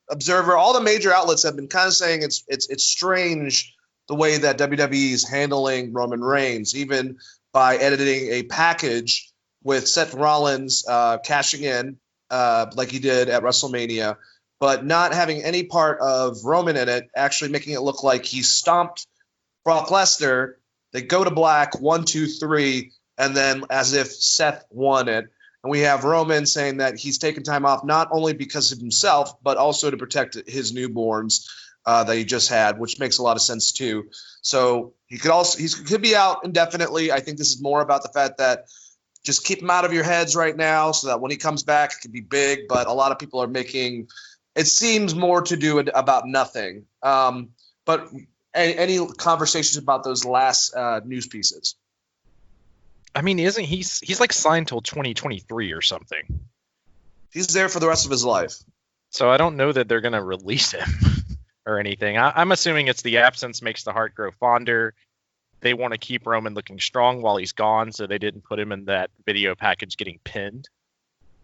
Observer, all the major outlets have been kind of saying it's strange the way that WWE is handling Roman Reigns, even by editing a package with Seth Rollins cashing in like he did at WrestleMania, but not having any part of Roman in it, actually making it look like he stomped Brock Lesnar. They go to black, 1, 2, 3, and then as if Seth won it. And we have Roman saying that he's taken time off not only because of himself, but also to protect his newborns that he just had, which makes a lot of sense too. So he could be out indefinitely. I think this is more about the fact that just keep him out of your heads right now so that when he comes back, it could be big. But a lot of people are making it seems more to do about nothing. But any conversations about those last news pieces? I mean, isn't he's like signed till 2023 or something? He's there for the rest of his life. So I don't know that they're going to release him or anything. I'm assuming it's the absence makes the heart grow fonder. They want to keep Roman looking strong while he's gone, so they didn't put him in that video package getting pinned.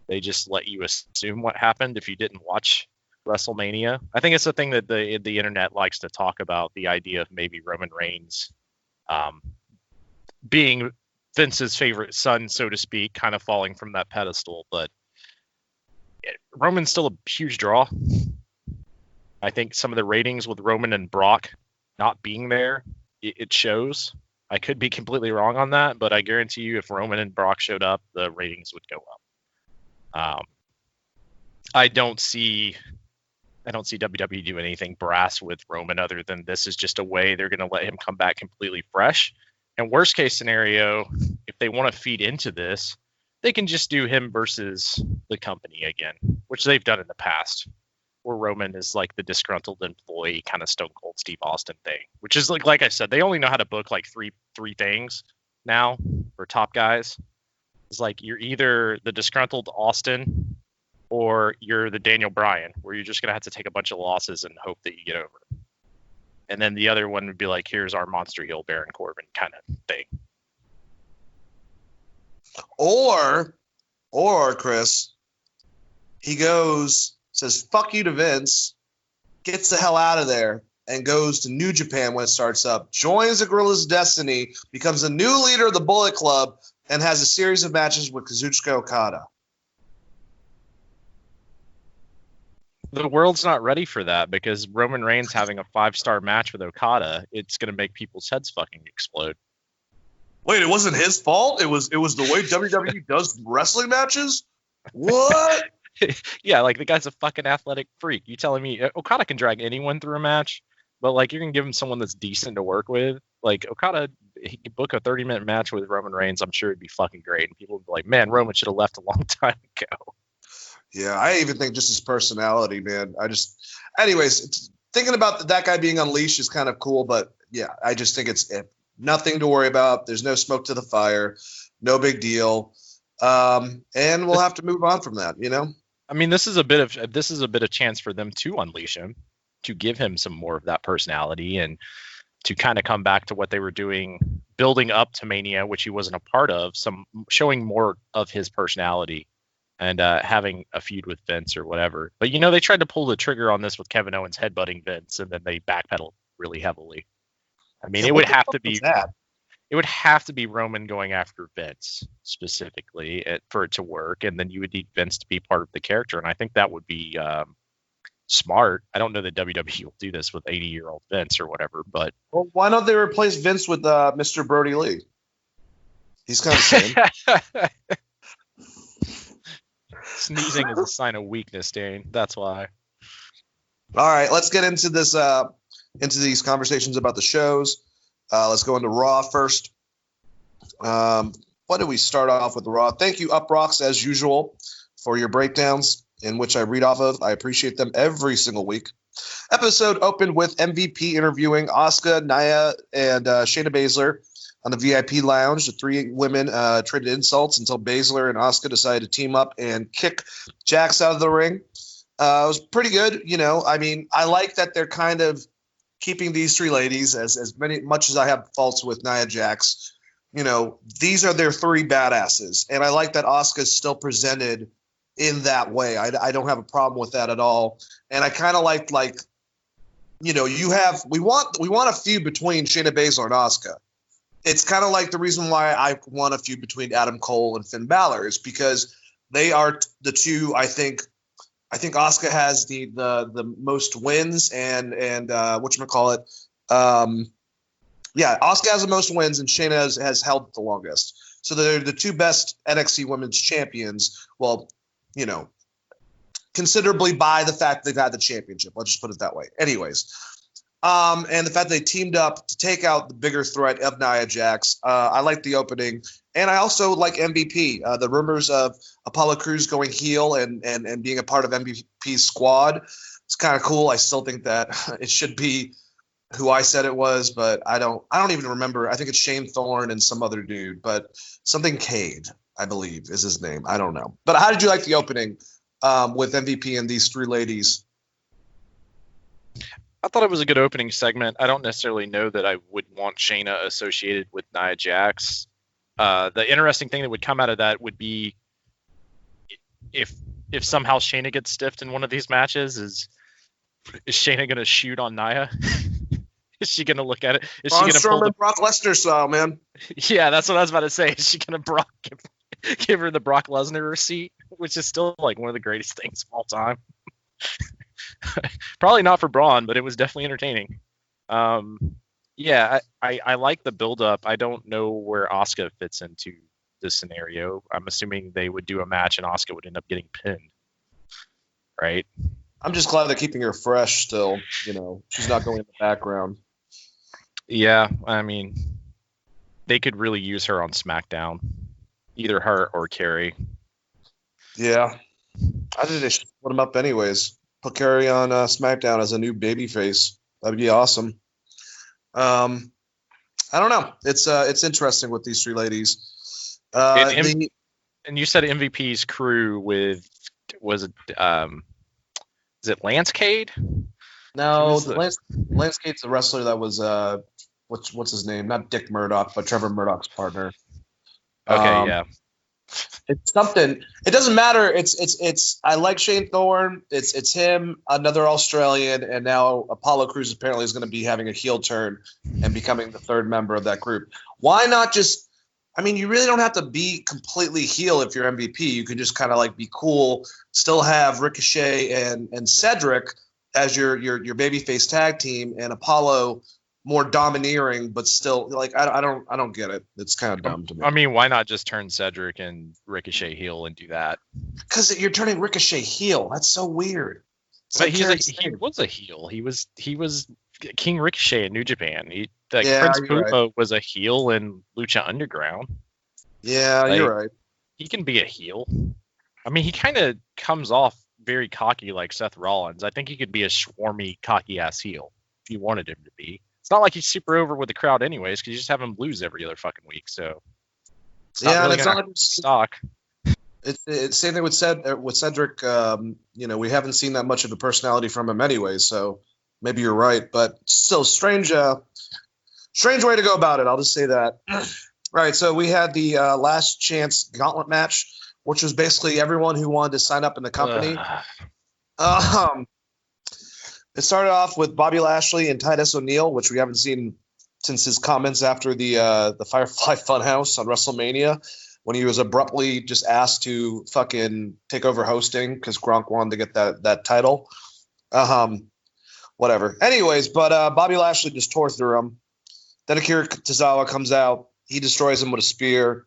They just let you assume what happened if you didn't watch WrestleMania. I think it's the thing that the internet likes to talk about, the idea of maybe Roman Reigns being Vince's favorite son, so to speak, kind of falling from that pedestal. But Roman's still a huge draw. I think some of the ratings with Roman and Brock not being there, it shows. I could be completely wrong on that, but I guarantee you if Roman and Brock showed up, the ratings would go up. I don't see WWE do anything brass with Roman other than this is just a way they're going to let him come back completely fresh. And worst case scenario, if they want to feed into this, they can just do him versus the company again, which they've done in the past, where Roman is like the disgruntled employee, kind of Stone Cold Steve Austin thing, which is like I said, they only know how to book like three things now for top guys. It's like you're either the disgruntled Austin or you're the Daniel Bryan, where you're just going to have to take a bunch of losses and hope that you get over it. And then the other one would be like, here's our monster heel Baron Corbin kind of thing. Or Chris, he says, fuck you to Vince, gets the hell out of there, and goes to New Japan when it starts up, joins the Guerrillas of Destiny, becomes the new leader of the Bullet Club, and has a series of matches with Kazuchika Okada. The world's not ready for that because Roman Reigns having a 5-star match with Okada, it's going to make people's heads fucking explode. Wait, it wasn't his fault? It was the way WWE does wrestling matches? What? Yeah, like the guy's a fucking athletic freak. You telling me Okada can drag anyone through a match, but like you're going to give him someone that's decent to work with? Like Okada, he could book a 30-minute match with Roman Reigns. I'm sure it'd be fucking great. And people would be like, man, Roman should have left a long time ago. Yeah, I even think just his personality, man. Anyways, thinking about that guy being unleashed is kind of cool, but yeah, I just think it's nothing to worry about. There's no smoke to the fire, no big deal, and we'll have to move on from that. You know, I mean, this is a bit of chance for them to unleash him, to give him some more of that personality, and to kind of come back to what they were doing, building up to Mania, which he wasn't a part of, showing more of his personality. And having a feud with Vince or whatever. But, they tried to pull the trigger on this with Kevin Owens headbutting Vince, and then they backpedaled really heavily. I mean, it would have to be Roman going after Vince specifically for it to work, and then you would need Vince to be part of the character, and I think that would be smart. I don't know that WWE will do this with 80-year-old Vince or whatever, but... Well, why don't they replace Vince with Mr. Brody Lee? He's kind of same. Sneezing is a sign of weakness, Dane. That's why. All right, let's get into this. Into these conversations about the shows. Let's go into Raw first. What do we start off with Raw? Thank you, Uprocks, as usual, for your breakdowns in which I read off of. I appreciate them every single week. Episode opened with MVP interviewing Asuka, Nia, and Shayna Baszler on the VIP lounge. The three women traded insults until Baszler and Asuka decided to team up and kick Jax out of the ring. It was pretty good. I mean, I like that they're kind of keeping these three ladies as much as I have faults with Nia Jax. These are their three badasses. And I like that Asuka's still presented in that way. I don't have a problem with that at all. And I kind of like, we want a feud between Shayna Baszler and Asuka. It's kind of like the reason why I want a feud between Adam Cole and Finn Balor is because they are the two, I think, I think Asuka has the most wins and whatchamacallit. Yeah, Asuka has the most wins and Shayna has held it the longest. So they're the two best NXT Women's Champions. Well, considerably by the fact they've had the championship. Let's just put it that way. Anyways, and the fact they teamed up to take out the bigger threat of Nia Jax. I like the opening. And I also like MVP. The rumors of Apollo Crews going heel and being a part of MVP's squad. It's kind of cool. I still think that it should be who I said it was, but I don't even remember. I think it's Shane Thorne and some other dude, but something Cade, I believe, is his name. I don't know. But how did you like the opening with MVP and these three ladies? I thought it was a good opening segment. I don't necessarily know that I would want Shayna associated with Nia Jax. The interesting thing that would come out of that would be if somehow Shayna gets stiffed in one of these matches, is Shayna going to shoot on Nia? Is she going to look at it? Is she going to pull the Brock Lesnar style, man? Yeah, that's what I was about to say. Is she going to give her the Brock Lesnar receipt, which is still like one of the greatest things of all time? Probably not for Braun, but it was definitely entertaining. Yeah, I like the build-up. I don't know where Asuka fits into this scenario. I'm assuming they would do a match and Asuka would end up getting pinned, right? I'm just glad they're keeping her fresh still. She's not going in the background. Yeah, I mean, they could really use her on SmackDown, either her or Carrie. Yeah, I think they should put them up anyways. Put Carrie on SmackDown as a new babyface. That'd be awesome. I don't know. It's interesting with these three ladies. And you said MVP's crew with is it Lance Cade? No, Lance Cade's the wrestler that was what's his name? Not Dick Murdoch, but Trevor Murdoch's partner. Okay, yeah. It's something. It doesn't matter. It's. I like Shane Thorne. It's him, another Australian, and now Apollo Crews apparently is going to be having a heel turn and becoming the third member of that group. Why not just? I mean, you really don't have to be completely heel if you're MVP. You can just kind of like be cool, still have Ricochet and Cedric as your babyface tag team, and Apollo more domineering, but still like I don't get it. It's kind of dumb to me. I mean, why not just turn Cedric and Ricochet heel and do that? Because you're turning Ricochet heel. That's so weird. But he was a heel. He was King Ricochet in New Japan. Prince Puma was a heel in Lucha Underground. Yeah, you're right. He can be a heel. I mean, he kind of comes off very cocky like Seth Rollins. I think he could be a swarmy, cocky-ass heel if you wanted him to be. It's not like he's super over with the crowd anyways, because you just have him lose every other fucking week. So it's not like stock. It's same thing with Cedric. We haven't seen that much of a personality from him anyway, so maybe you're right. But still, strange way to go about it. I'll just say that. All right, so we had the last chance gauntlet match, which was basically everyone who wanted to sign up in the company. It started off with Bobby Lashley and Titus O'Neil, which we haven't seen since his comments after the Firefly Funhouse on WrestleMania, when he was abruptly just asked to fucking take over hosting because Gronk wanted to get that title. Whatever. Anyways, but Bobby Lashley just tore through him. Then Akira Tozawa comes out. He destroys him with a spear.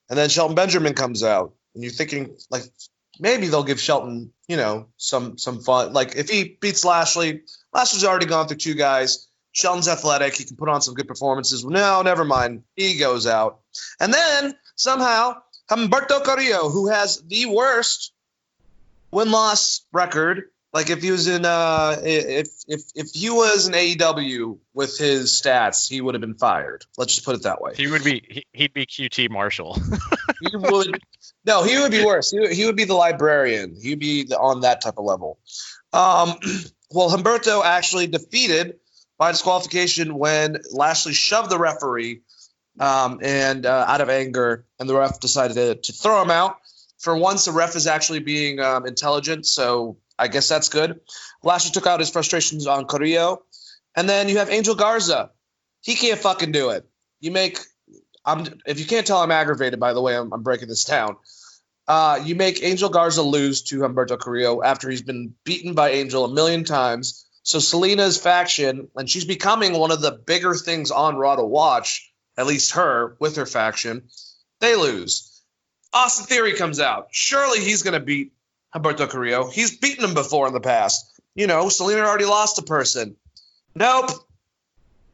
And then Shelton Benjamin comes out. And you're thinking, like, maybe they'll give Shelton, some fun. Like, if he beats Lashley's already gone through two guys. Shelton's athletic. He can put on some good performances. No, never mind. He goes out. And then, somehow, Humberto Carrillo, who has the worst win-loss record. Like, if he was in if he was in AEW with his stats, he would have been fired. Let's just put it that way. He'd be QT Marshall. He would be worse. He would be the librarian. He'd be on that type of level. Well, Humberto actually defeated by disqualification when Lashley shoved the referee and out of anger, and the ref decided to throw him out. For once, the ref is actually being intelligent, so I guess that's good. Lashley took out his frustrations on Carrillo. And then you have Angel Garza. He can't fucking do it. If you can't tell I'm aggravated, by the way, I'm breaking this down. You make Angel Garza lose to Humberto Carrillo after he's been beaten by Angel a million times. So Selena's faction, and she's becoming one of the bigger things on Raw to watch, at least her, with her faction, they lose. Austin Theory comes out. Surely he's going to beat Humberto Carrillo. He's beaten him before in the past. Selena already lost a person. Nope.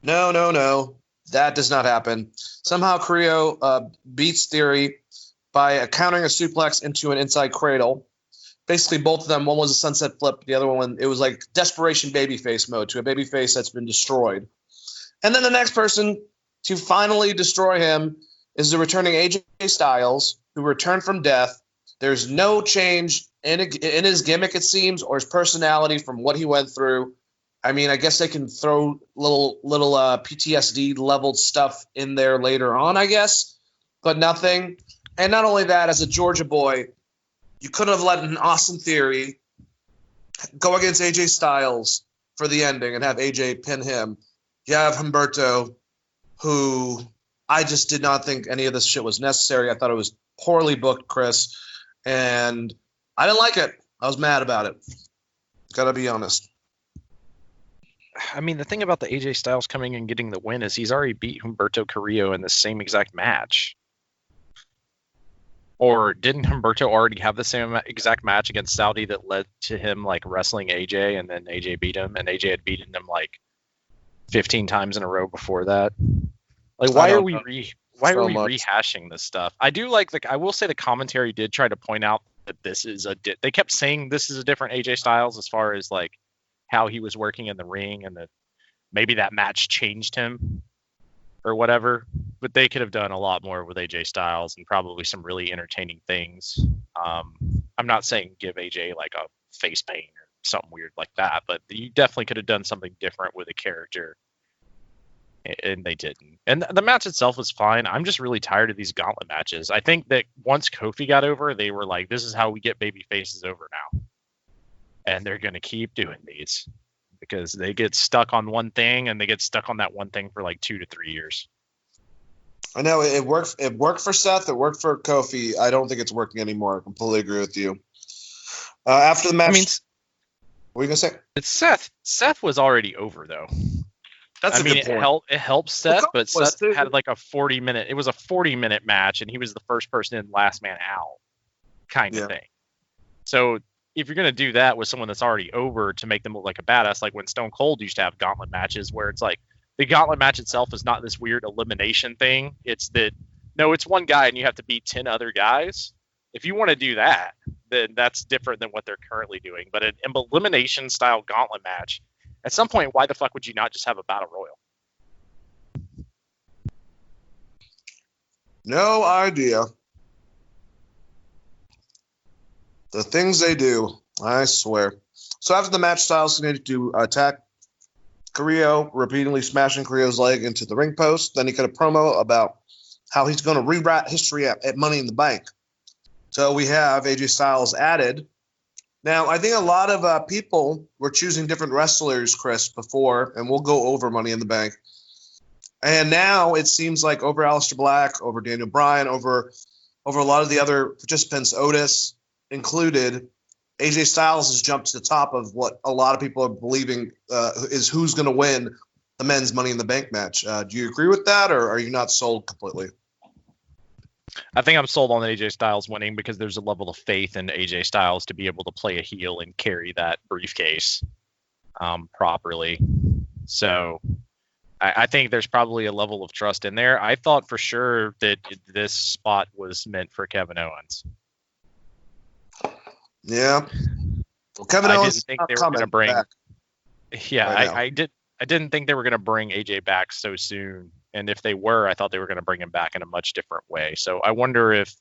No. That does not happen. Somehow Carrillo beats Theory by countering a suplex into an inside cradle. Basically, both of them, one was a sunset flip, the other one, it was like desperation babyface mode to a babyface that's been destroyed. And then the next person to finally destroy him is the returning AJ Styles, who returned from death. There's no change in his gimmick, it seems, or his personality from what he went through. I mean, I guess they can throw little PTSD leveled stuff in there later on, I guess, but nothing. And not only that, as a Georgia boy, you couldn't have let an Austin Theory go against AJ Styles for the ending and have AJ pin him. You have Humberto, who I just did not think any of this shit was necessary. I thought it was poorly booked, Chris, and I didn't like it. I was mad about it. Gotta be honest. I mean, the thing about the AJ Styles coming and getting the win is he's already beat Humberto Carrillo in the same exact match. Or didn't Humberto already have the same exact match against Saudi that led to him like wrestling AJ, and then AJ beat him, and AJ had beaten him like 15 times in a row before that? Like, why are we rehashing this stuff? I do like I will say the commentary did try to point out that this is they kept saying this is a different AJ Styles as far as like how he was working in the ring, and that maybe that match changed him or whatever, but they could have done a lot more with AJ Styles and probably some really entertaining things. I'm not saying give AJ like a face paint or something weird like that, but you definitely could have done something different with a character, and they didn't. And the match itself was fine. I'm just really tired of these gauntlet matches. I think that once Kofi got over, they were like, this is how we get baby faces over now. And they're going to keep doing these because they get stuck on one thing, and they get stuck on that one thing for like 2 to 3 years. I know it worked. It worked for Seth. It worked for Kofi. I don't think it's working anymore. I completely agree with you. After the match, what are you gonna say? It's Seth. Seth was already over though. That's a good point. It helped Seth, but Seth had like a 40-minute. It was a 40-minute match, and he was the first person in, last man out, kind of thing. So if you're gonna do that with someone that's already over to make them look like a badass, like when Stone Cold used to have gauntlet matches, where it's like the gauntlet match itself is not this weird elimination thing. It's that it's one guy and you have to beat 10 other guys. If you want to do that, then that's different than what they're currently doing. But an elimination style gauntlet match, at some point, why the fuck would you not just have a battle royal? No idea. The things they do, I swear. So after the match, Styles continued to attack Carrillo, repeatedly smashing Carrillo's leg into the ring post. Then he cut a promo about how he's going to rewrite history at Money in the Bank. So we have AJ Styles added. Now, I think a lot of people were choosing different wrestlers, Chris, before, and we'll go over Money in the Bank. And now it seems like over Aleister Black, over Daniel Bryan, over a lot of the other participants, Otis included, AJ Styles has jumped to the top of what a lot of people are believing is who's going to win the men's Money in the Bank match. Do you agree with that, or are you not sold completely? I think I'm sold on AJ Styles winning because there's a level of faith in AJ Styles to be able to play a heel and carry that briefcase properly. So I think there's probably a level of trust in there. I thought for sure that this spot was meant for Kevin Owens. Yeah. Well, Kevin Owens didn't think they were going to bring. Yeah, right I didn't think they were going to bring AJ back so soon. And if they were, I thought they were going to bring him back in a much different way. So I wonder if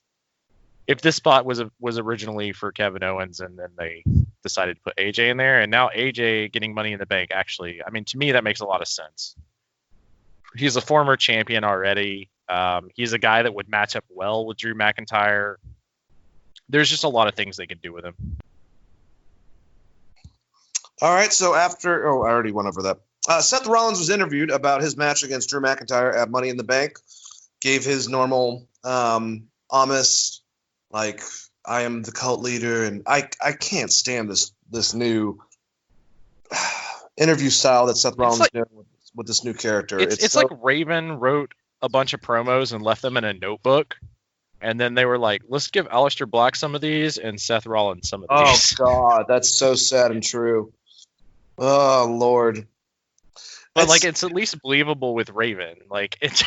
this spot was originally for Kevin Owens, and then they decided to put AJ in there, and now AJ getting Money in the Bank. Actually, I mean, to me that makes a lot of sense. He's a former champion already. He's a guy that would match up well with Drew McIntyre. There's just a lot of things they can do with him. All right, so after... Oh, I already went over that. Seth Rollins was interviewed about his match against Drew McIntyre at Money in the Bank. Gave his normal, Amos, like, I am the cult leader, and I can't stand this new interview style that Seth Rollins is doing with this new character. It's like Raven wrote a bunch of promos and left them in a notebook, and then they were like, let's give Aleister Black some of these and Seth Rollins some of these. Oh God, that's so sad and true. Oh Lord. But like, it's at least believable with Raven. Like, it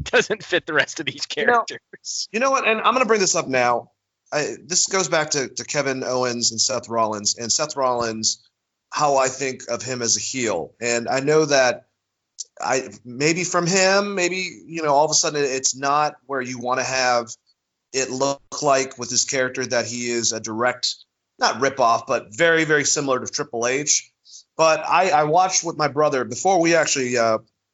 doesn't fit the rest of these characters. You know what? And I'm going to bring this up now. This goes back to Kevin Owens and Seth Rollins. And Seth Rollins, how I think of him as a heel. And I know that maybe from him, maybe, all of a sudden it's not where you want to have it look like with his character that he is a direct, not ripoff, but very, very similar to Triple H. But I watched with my brother before we actually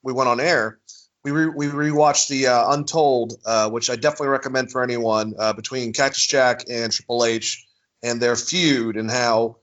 we went on air. We rewatched the Untold, which I definitely recommend for anyone, between Cactus Jack and Triple H and their feud, and how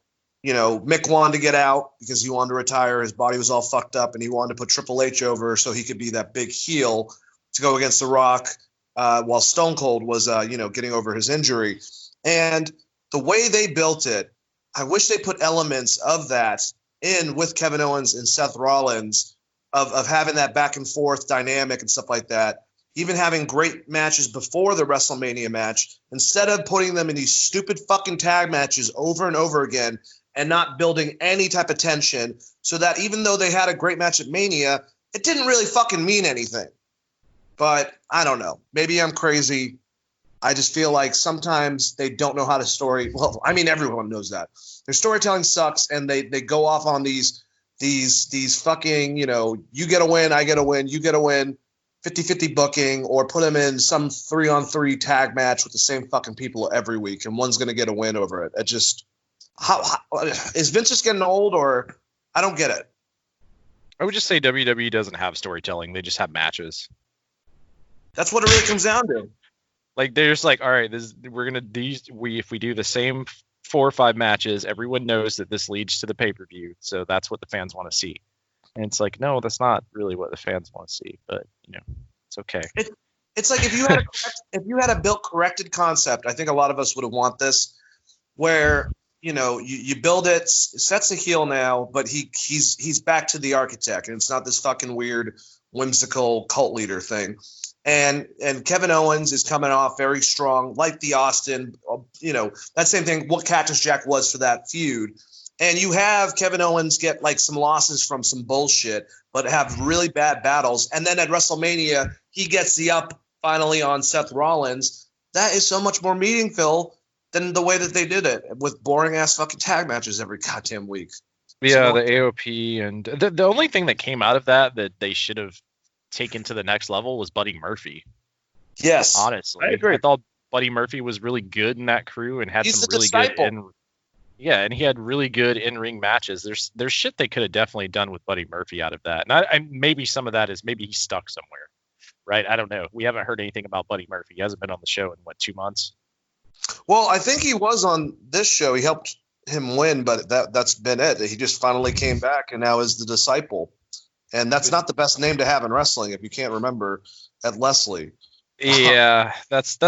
Mick wanted to get out because he wanted to retire. His body was all fucked up, and he wanted to put Triple H over so he could be that big heel to go against The Rock, while Stone Cold was getting over his injury. And the way they built it, I wish they put elements of that in with Kevin Owens and Seth Rollins, of having that back and forth dynamic and stuff like that, even having great matches before the WrestleMania match, instead of putting them in these stupid fucking tag matches over and over again and not building any type of tension, so that even though they had a great match at Mania, it didn't really fucking mean anything. But I don't know. Maybe I'm crazy. I just feel like sometimes they don't know how to story. Well, I mean, everyone knows that. Their storytelling sucks, and they go off on these fucking, you get a win, I get a win, you get a win, 50-50 booking, or put them in some 3-on-3 tag match with the same fucking people every week, and one's going to get a win over it. It just, how is Vince just getting old, or I don't get it. I would just say WWE doesn't have storytelling. They just have matches. That's what it really comes down to. Like, they're just like, all right, if we do the same 4 or 5 matches, everyone knows that this leads to the pay-per-view, so that's what the fans want to see. And it's like, no, that's not really what the fans want to see, but it's okay. It's like if you had a built corrected concept, I think a lot of us would have want this, where you build it, Seth's a heel now, but he's back to the architect, and it's not this fucking weird whimsical cult leader thing. And Kevin Owens is coming off very strong, like the Austin, that same thing, what Cactus Jack was for that feud. And you have Kevin Owens get like some losses from some bullshit, but have really bad battles. And then at WrestleMania, he gets the up finally on Seth Rollins. That is so much more meaningful than the way that they did it with boring ass fucking tag matches every goddamn week. Yeah, the AOP, and the only thing that came out of that they should have taken to the next level was Buddy Murphy. Yes, honestly, I agree. I thought Buddy Murphy was really good in that crew and had some really good and he had really good in-ring matches. There's shit they could have definitely done with Buddy Murphy out of that, and maybe some of that is maybe he's stuck somewhere, right? I don't know. We haven't heard anything about Buddy Murphy. He hasn't been on the show in 2 months. Well, I think he was on this show. He helped him win, but that's been it. He just finally came back and now is the disciple. And that's not the best name to have in wrestling if you can't remember at Leslie. Yeah, that's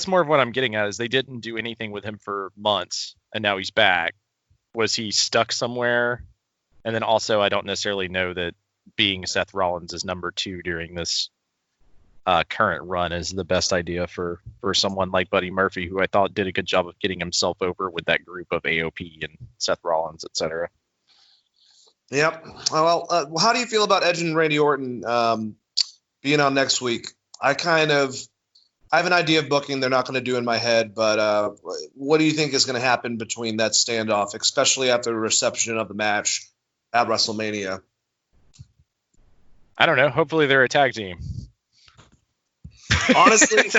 more of what I'm getting at, is they didn't do anything with him for months and now he's back. Was he stuck somewhere? And then also, I don't necessarily know that being Seth Rollins is number 2 during this current run is the best idea for someone like Buddy Murphy, who I thought did a good job of getting himself over with that group of AOP and Seth Rollins, etc. Yep. Well, how do you feel about Edge and Randy Orton being on next week? I have an idea of booking they're not going to do in my head, but what do you think is going to happen between that standoff, especially after the reception of the match at WrestleMania? I don't know. Hopefully they're a tag team. Honestly,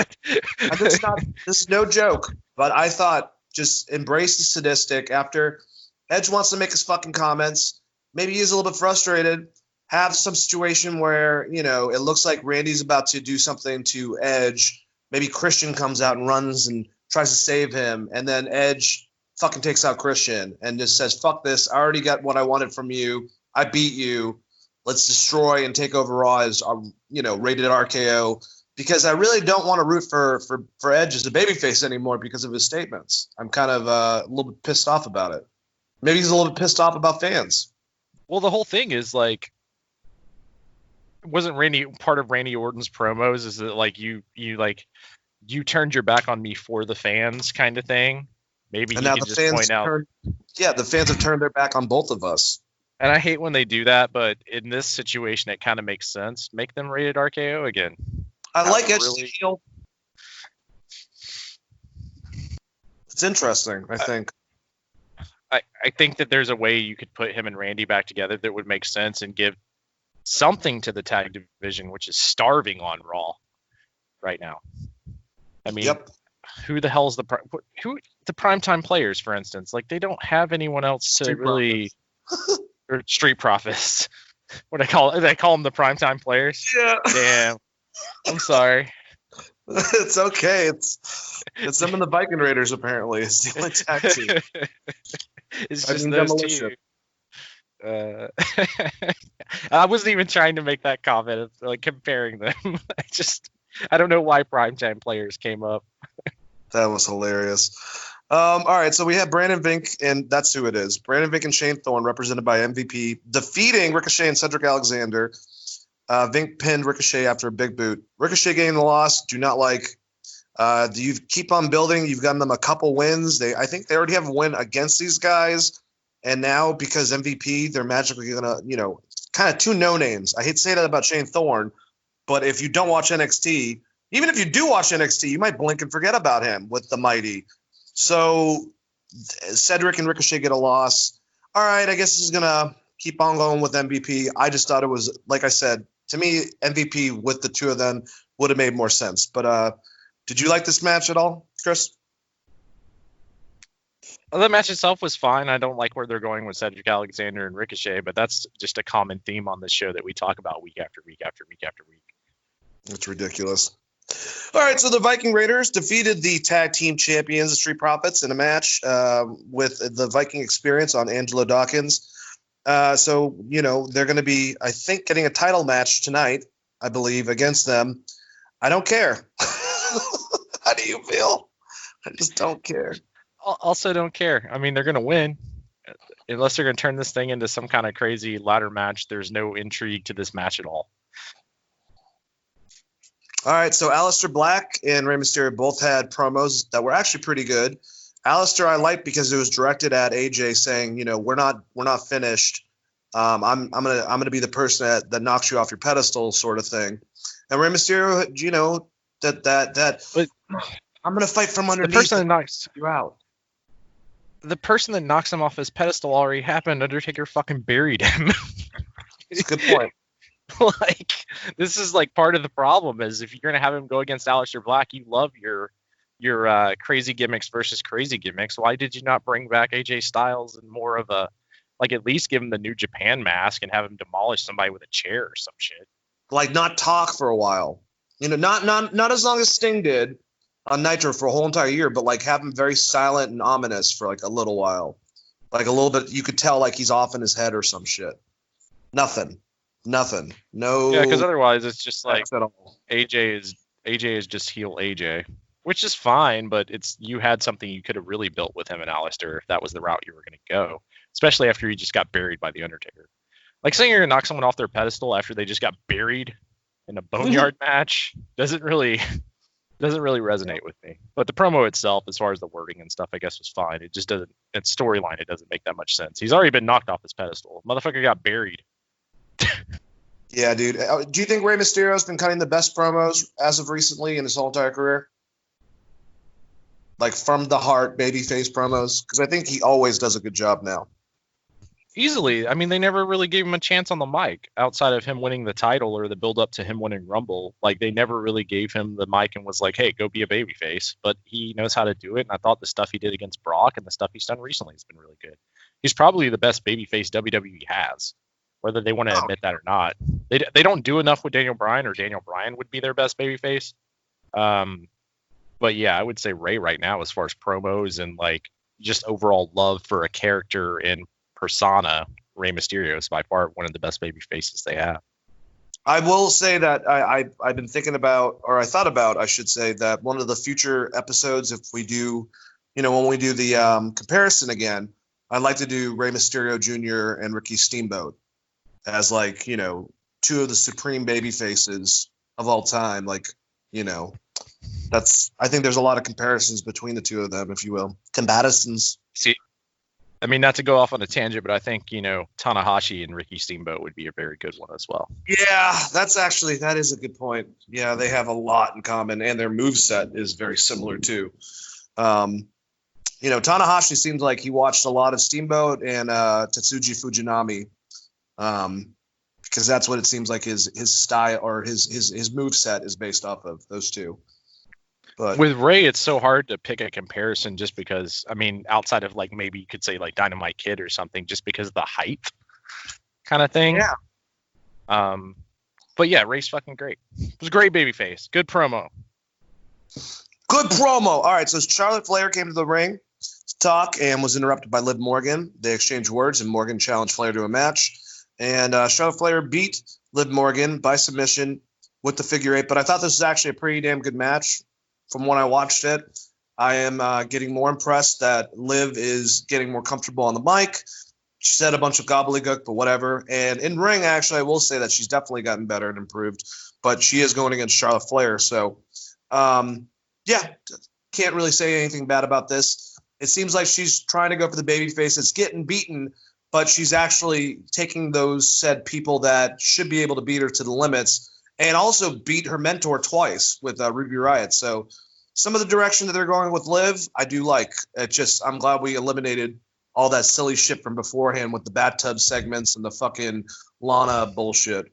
this is no joke, but I thought just embrace the sadistic. After Edge wants to make his fucking comments, maybe he's a little bit frustrated. Have some situation where, it looks like Randy's about to do something to Edge. Maybe Christian comes out and runs and tries to save him. And then Edge fucking takes out Christian and just says, fuck this. I already got what I wanted from you. I beat you. Let's destroy and take over Raw as, rated RKO. because I really don't want to root for Edge as a babyface anymore because of his statements. I'm kind of a little bit pissed off about it. Maybe he's a little bit pissed off about fans. Well, the whole thing is like, wasn't Randy part of Randy Orton's promos? Is it like you turned your back on me for the fans kind of thing? Maybe and he now can the just point out. The fans have turned their back on both of us. And I hate when they do that, but in this situation, it kind of makes sense. Make them rated RKO again. I like Edge really... heel. It's interesting, I think. I think that there's a way you could put him and Randy back together that would make sense and give something to the tag division, which is starving on Raw right now. I mean, who the hell is the primetime players, for instance? Like, they don't have anyone else to really or Street Profits. What I call them the primetime players. Yeah. Damn. I'm sorry. It's okay. It's them and the Viking Raiders apparently. It's the only tag team. It's just those two. I wasn't even trying to make that comment, like comparing them. I don't know why primetime players came up. That was hilarious. All right, so we have Brandon Vink, and that's who it is. Brandon Vink and Shane Thorne, represented by MVP, defeating Ricochet and Cedric Alexander. Vink pinned Ricochet after a big boot. Ricochet getting the loss. Do not like. Do you keep on building? You've gotten them a couple wins. I think they already have a win against these guys. And now, because MVP, they're magically going to, kind of two no-names. I hate to say that about Shane Thorne, but if you don't watch NXT, even if you do watch NXT, you might blink and forget about him with the Mighty. So Cedric and Ricochet get a loss. All right, I guess this is going to keep on going with MVP. I just thought it was, like I said, to me, MVP with the two of them would have made more sense. But did you like this match at all, Chris? Well, the match itself was fine. I don't like where they're going with Cedric Alexander and Ricochet, but that's just a common theme on this show that we talk about week after week after week after week. It's ridiculous. All right, so the Viking Raiders defeated the tag team champions, the Street Profits, in a match with the Viking Experience on Angelo Dawkins. So, they're going to be, I think, getting a title match tonight, I believe, against them. I don't care. How do you feel? I just don't care. Also don't care. I mean, they're going to win. Unless they're going to turn this thing into some kind of crazy ladder match, there's no intrigue to this match at all. All right, so Aleister Black and Rey Mysterio both had promos that were actually pretty good. Aleister I liked because it was directed at AJ saying, we're not finished. I'm gonna be the person that knocks you off your pedestal, sort of thing. And Rey Mysterio, that but I'm gonna fight from underneath. The person that knocks you out. The person that knocks him off his pedestal already happened. Undertaker fucking buried him. It's a good point. Like, this is like part of the problem is if you're gonna have him go against Aleister Black, you love your crazy gimmicks versus crazy gimmicks. Why did you not bring back AJ Styles and more of a, like, at least give him the New Japan mask and have him demolish somebody with a chair or some shit? Like, not talk for a while. Not as long as Sting did on Nitro for a whole entire year, but like have him very silent and ominous for like a little while. Like a little bit, you could tell like he's off in his head or some shit. Nothing. No. Yeah, because otherwise it's just like AJ is just heel AJ, which is fine, but you had something you could have really built with him and Aleister if that was the route you were going to go, especially after he just got buried by the Undertaker. Like, saying you're going to knock someone off their pedestal after they just got buried in a boneyard match doesn't really resonate with me. But the promo itself, as far as the wording and stuff, I guess was fine. It just doesn't, its storyline, it doesn't make that much sense. He's already been knocked off his pedestal. Motherfucker got buried. Yeah, dude. Do you think Rey Mysterio's been cutting the best promos as of recently in his whole entire career? Like, from the heart, babyface promos? Because I think he always does a good job now. Easily. I mean, they never really gave him a chance on the mic outside of him winning the title or the build up to him winning Rumble. Like, they never really gave him the mic and was like, hey, go be a babyface. But he knows how to do it. And I thought the stuff he did against Brock and the stuff he's done recently has been really good. He's probably the best babyface WWE has, whether they want to admit that or not. They don't do enough with Daniel Bryan, or Daniel Bryan would be their best babyface. But yeah, I would say Ray right now, as far as promos and like just overall love for a character and persona, Rey Mysterio is by far one of the best baby faces they have. I will say that I've been thinking about, or I thought about, I should say, that one of the future episodes, if we do, when we do the comparison again, I'd like to do Rey Mysterio Jr. and Ricky Steamboat as like, two of the supreme baby faces of all time. Like, I think there's a lot of comparisons between the two of them, if you will. Comparisons. See, I mean, not to go off on a tangent, but I think, Tanahashi and Ricky Steamboat would be a very good one as well. Yeah, that is a good point. Yeah, they have a lot in common, and their moveset is very similar too. Tanahashi seems like he watched a lot of Steamboat and Tetsuji Fujinami, because that's what it seems like his style or his moveset is based off of, those two. But with Ray, it's so hard to pick a comparison just because, I mean, outside of like maybe you could say like Dynamite Kid or something, just because of the height kind of thing. Yeah. But yeah, Ray's fucking great. It was a great babyface. Good promo. Good promo. All right, so Charlotte Flair came to the ring to talk and was interrupted by Liv Morgan. They exchanged words, and Morgan challenged Flair to a match. And Charlotte Flair beat Liv Morgan by submission with the figure eight. But I thought this was actually a pretty damn good match. From when I watched it, I am getting more impressed that Liv is getting more comfortable on the mic. She said a bunch of gobbledygook, but whatever. And in ring, actually, I will say that she's definitely gotten better and improved. But she is going against Charlotte Flair. So, yeah, can't really say anything bad about this. It seems like she's trying to go for the babyface. It's getting beaten, but she's actually taking those said people that should be able to beat her to the limits. And also beat her mentor twice with Ruby Riott. So some of the direction that they're going with Liv, I do like. I'm glad we eliminated all that silly shit from beforehand with the bathtub segments and the fucking Lana bullshit.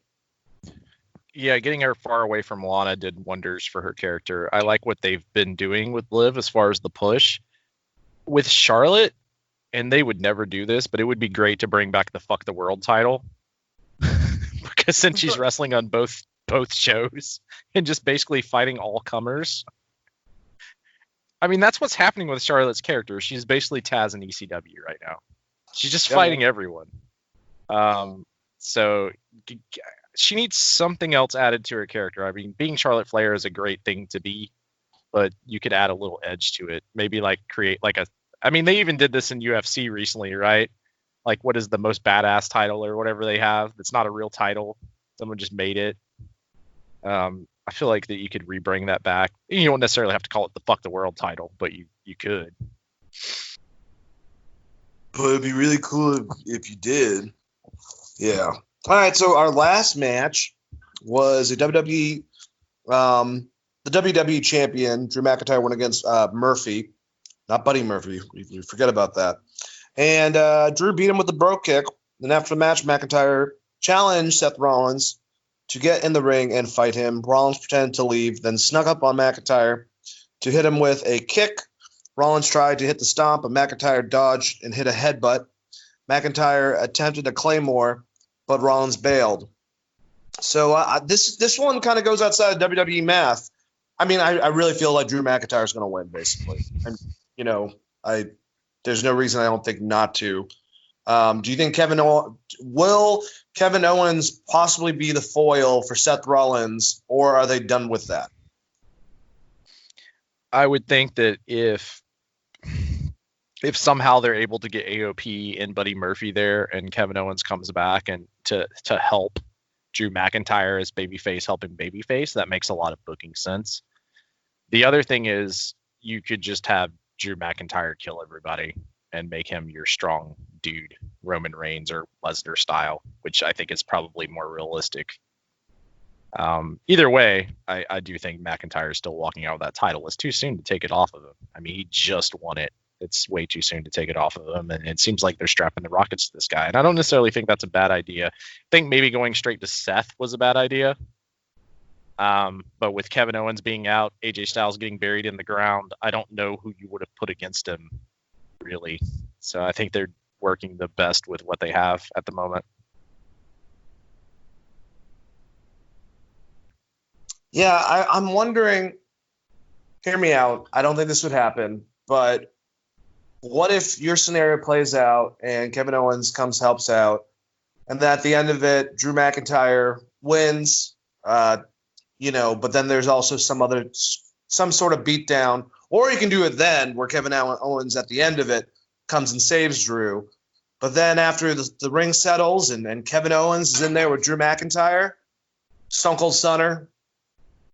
Yeah, getting her far away from Lana did wonders for her character. I like what they've been doing with Liv as far as the push. With Charlotte, and they would never do this, but it would be great to bring back the Fuck the World title. Because since she's wrestling on both shows and just basically fighting all comers. I mean, that's what's happening with Charlotte's character. She's basically Taz in ECW right now. She's just fighting everyone. So she needs something else added to her character. I mean, being Charlotte Flair is a great thing to be, but you could add a little edge to it. Maybe like create like I mean, they even did this in UFC recently, right? Like, what is the most badass title or whatever they have? It's not a real title. Someone just made it. I feel like that you could rebring that back. You don't necessarily have to call it the Fuck the World title, but you could. But it'd be really cool if you did. Yeah. All right. So our last match was a WWE, the WWE champion Drew McIntyre went against Murphy, not Buddy Murphy. We forget about that. And Drew beat him with the bro kick. And after the match, McIntyre challenged Seth Rollins to get in the ring and fight him. Rollins pretended to leave, then snuck up on McIntyre to hit him with a kick. Rollins tried to hit the stomp, but McIntyre dodged and hit a headbutt. McIntyre attempted a Claymore, but Rollins bailed. So this one kind of goes outside of WWE math. I mean, I really feel like Drew McIntyre is going to win, basically. And, there's no reason I don't think not to. Do you think will Kevin Owens possibly be the foil for Seth Rollins, or are they done with that? I would think that if somehow they're able to get AOP and Buddy Murphy there, and Kevin Owens comes back and to help Drew McIntyre as babyface helping babyface, that makes a lot of booking sense. The other thing is you could just have Drew McIntyre kill everybody and make him your strong dude, Roman Reigns or Lesnar style, which I think is probably more realistic. Either way, I do think McIntyre is still walking out with that title. It's too soon to take it off of him. I mean, he just won it. It's way too soon to take it off of him, and it seems like they're strapping the rockets to this guy. And I don't necessarily think that's a bad idea. I think maybe going straight to Seth was a bad idea. But with Kevin Owens being out, AJ Styles getting buried in the ground, I don't know who you would have put against him, really. So I think they're working the best with what they have at the moment. Yeah, I'm wondering, hear me out. I don't think this would happen, but what if your scenario plays out and Kevin Owens helps out, And then at the end of it, Drew McIntyre wins. But then there's also some sort of beatdown, or you can do it then where Kevin Owens at the end of it comes and saves Drew. But then after the ring settles and Kevin Owens is in there with Drew McIntyre, Stone Cold Stunner,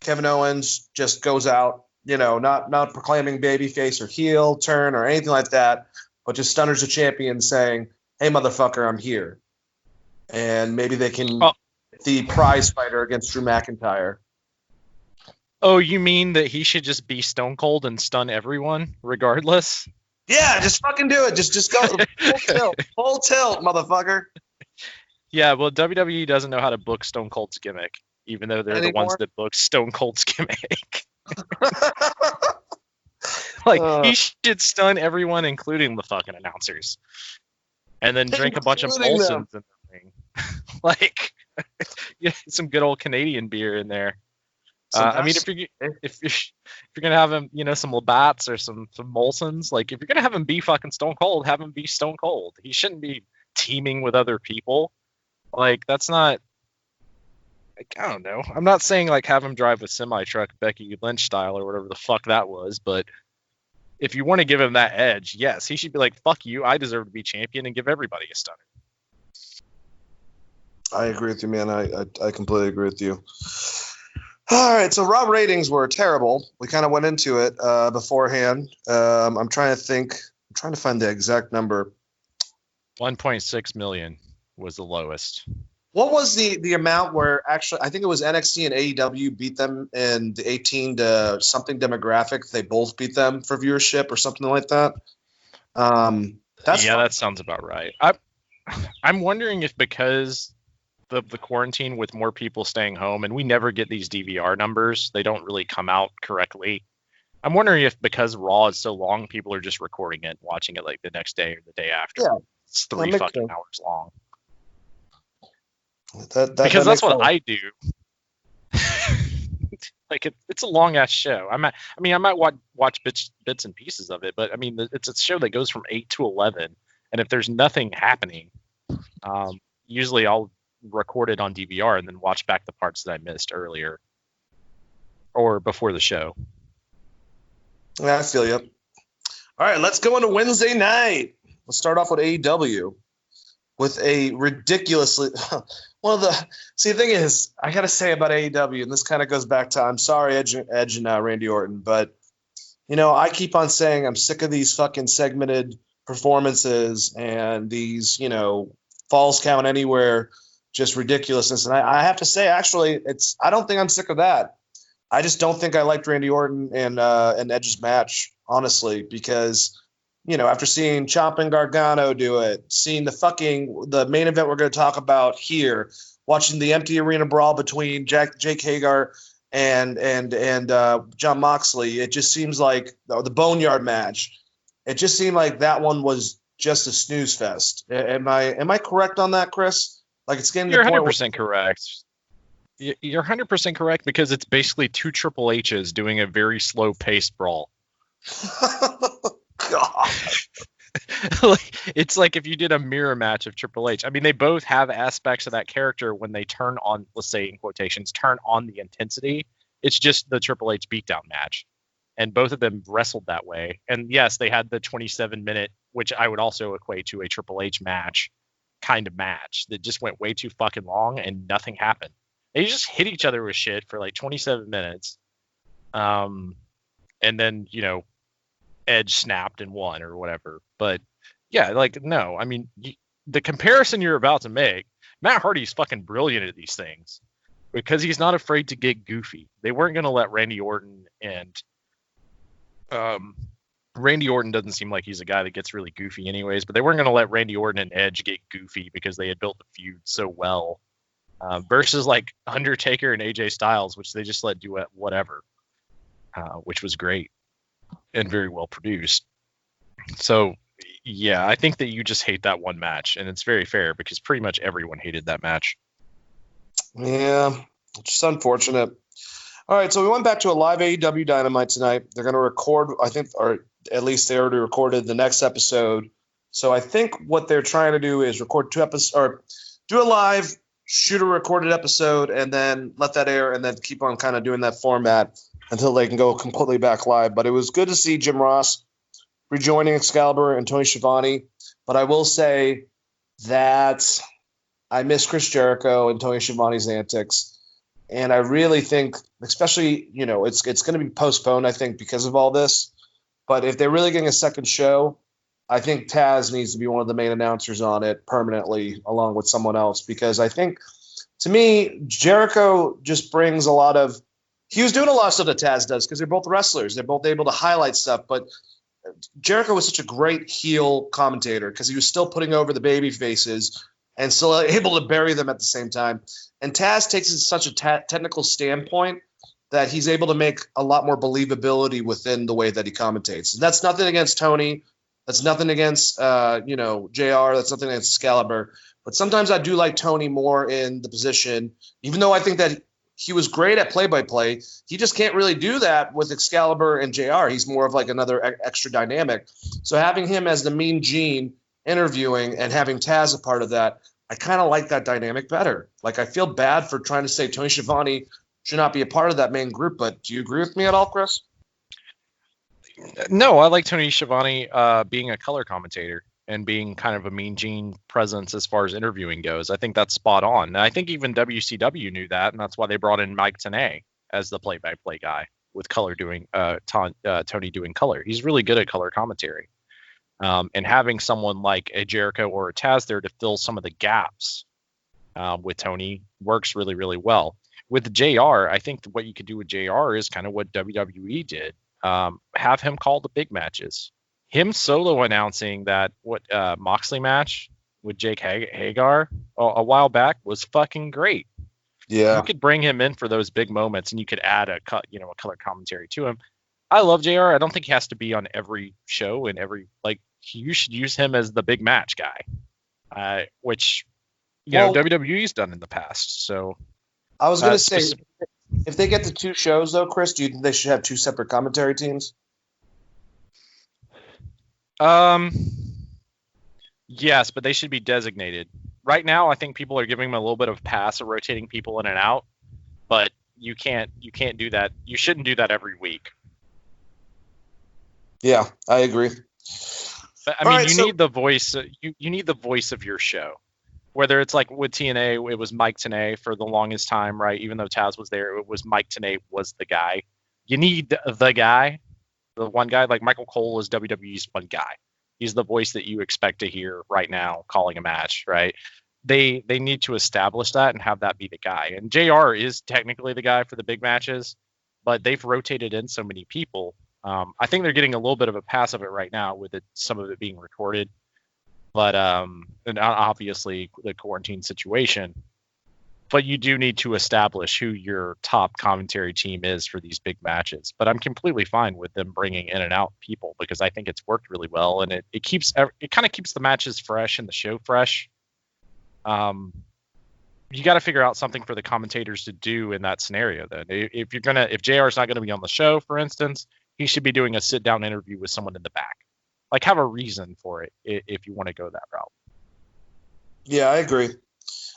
Kevin Owens just goes out, not proclaiming babyface or heel turn or anything like that, but just Stunner's the champion saying, hey, motherfucker, I'm here. And maybe they can the prize fighter against Drew McIntyre. Oh, you mean that he should just be Stone Cold and stun everyone regardless? Yeah, just fucking do it. Just go full tilt, motherfucker. Yeah, well, WWE doesn't know how to book Stone Cold's gimmick, even though they're the ones that book Stone Cold's gimmick. He should stun everyone, including the fucking announcers, and then drink a bunch of Molsons in the ring. Some good old Canadian beer in there. I mean, if you're gonna have him, some Labatt's or some Molsons, if you're gonna have him be fucking Stone Cold, have him be Stone Cold. He shouldn't be teaming with other people. That's not. I don't know. I'm not saying have him drive a semi truck Becky Lynch style or whatever the fuck that was, but if you want to give him that edge, yes, he should be like, fuck you, I deserve to be champion, and give everybody a stunner. I agree with you, man. I completely agree with you. All right, so Raw ratings were terrible. We kind of went into it beforehand. I'm trying to find the exact number. 1.6 million was the lowest. What was the amount where actually I think it was NXT and AEW beat them in the 18 to something demographic? They both beat them for viewership or something like that. That sounds about right. I'm wondering if because the quarantine with more people staying home, and we never get these DVR numbers, they don't really come out correctly. I'm wondering if because Raw is so long, people are just recording it, watching it the next day or the day after. Yeah, it's 3 fucking hours long. Because that's what I do. It's a long ass show. I might watch bits and pieces of it, but it's a show that goes from 8 to 11, and if there's nothing happening, usually I'll record it on DVR and then watch back the parts that I missed earlier or before the show. Yeah, I feel you. All right, let's go into Wednesday night. Let's start off with AEW with a ridiculously the thing is, I gotta say about AEW, and this kind of goes back to I'm sorry, Edge and Randy Orton, but I keep on saying I'm sick of these fucking segmented performances and these falls count anywhere, just ridiculousness. And I have to say, actually, I don't think I'm sick of that. I just don't think I liked Randy Orton and Edge's match, honestly, because after seeing Ciampa and Gargano do it, seeing the main event we're going to talk about here, watching the empty arena brawl between Jake Hager and Jon Moxley, it just seems like the Boneyard match. It just seemed like that one was just a snooze fest. Am I correct on that, Chris? It's getting. You're 100% correct. You're 100% correct because it's basically two Triple H's doing a very slow paced brawl. God. It's like if you did a mirror match of Triple H. They both have aspects of that character when they turn on, let's say in quotations, turn on the intensity. It's just the Triple H beatdown match. And both of them wrestled that way. And yes, they had the 27-minute, which I would also equate to a Triple H match kind of match that just went way too fucking long and nothing happened. They just hit each other with shit for 27 minutes. And then, Edge snapped and won or whatever. But yeah, no, the comparison you're about to make, Matt Hardy's fucking brilliant at these things because he's not afraid to get goofy. They weren't going to let Randy Orton and Randy Orton doesn't seem like he's a guy that gets really goofy anyways, but they weren't going to let Randy Orton and Edge get goofy because they had built the feud so well versus Undertaker and AJ Styles, which they just let do whatever, which was great and very well produced. So yeah, I think that you just hate that one match, and it's very fair because pretty much everyone hated that match. Yeah, it's just unfortunate. All right, so we went back to a live AEW Dynamite tonight. They're going to record, I think, or at least they already recorded the next episode. So I think what they're trying to do is record 2 episodes, or do it live, shoot a recorded episode, and then let that air, and then keep on kind of doing that format until they can go completely back live. But it was good to see Jim Ross rejoining Excalibur and Tony Schiavone. But I will say that I miss Chris Jericho and Tony Schiavone's antics. And I really think, especially, it's going to be postponed, I think, because of all this. But if they're really getting a second show, I think Taz needs to be one of the main announcers on it permanently, along with someone else. Because I think, to me, Jericho just brings a lot of – he was doing a lot of stuff that Taz does because they're both wrestlers. They're both able to highlight stuff. But Jericho was such a great heel commentator because he was still putting over the baby faces and still able to bury them at the same time. And Taz takes it such a technical standpoint that he's able to make a lot more believability within the way that he commentates. And that's nothing against Tony. That's nothing against, JR. That's nothing against Excalibur. But sometimes I do like Tony more in the position, even though I think that he was great at play-by-play. He just can't really do that with Excalibur and JR. He's more of like another extra dynamic. So having him as the Mean Gene interviewing and having Taz a part of that, I kind of like that dynamic better. Like, I feel bad for trying to say Tony Schiavone should not be a part of that main group, but do you agree with me at all, Chris? No, I like Tony Schiavone being a color commentator and being kind of a Mean Gene presence as far as interviewing goes. I think that's spot on. And I think even WCW knew that, and that's why they brought in Mike Tenay as the play-by-play guy with color doing Tony doing color. He's really good at color commentary. And having someone like a Jericho or a Taz there to fill some of the gaps with Tony works really, really well. With JR, I think what you could do with JR is kind of what WWE did. Have him call the big matches. Him solo announcing that Moxley match with Jake Hagar a while back was fucking great. Yeah, you could bring him in for those big moments, and you could add a color commentary to him. I love JR. I don't think he has to be on every show and you should use him as the big match guy, which WWE's done in the past. So I was going to say, if they get the two shows though, Chris, do you think they should have two separate commentary teams? Yes, but they should be designated. Right now, I think people are giving them a little bit of pass of rotating people in and out, but you can't do that. You shouldn't do that every week. Yeah, I agree. But, you need the voice. You need the voice of your show. Whether it's like with TNA, it was Mike Tenay for the longest time, right? Even though Taz was there, it was Mike Tenay was the guy. You need the guy, the one guy. Like Michael Cole is WWE's one guy. He's the voice that you expect to hear right now calling a match, right? They need to establish that and have that be the guy. And JR is technically the guy for the big matches, but they've rotated in so many people. I think they're getting a little bit of a pass of it right now with some of it being recorded. But and obviously the quarantine situation. But you do need to establish who your top commentary team is for these big matches. But I'm completely fine with them bringing in and out people because I think it's worked really well, and it kind of keeps the matches fresh and the show fresh. You got to figure out something for the commentators to do in that scenario. Then, if JR is not going to be on the show, for instance, he should be doing a sit down interview with someone in the back. Like, have a reason for it if you want to go that route. Yeah, I agree.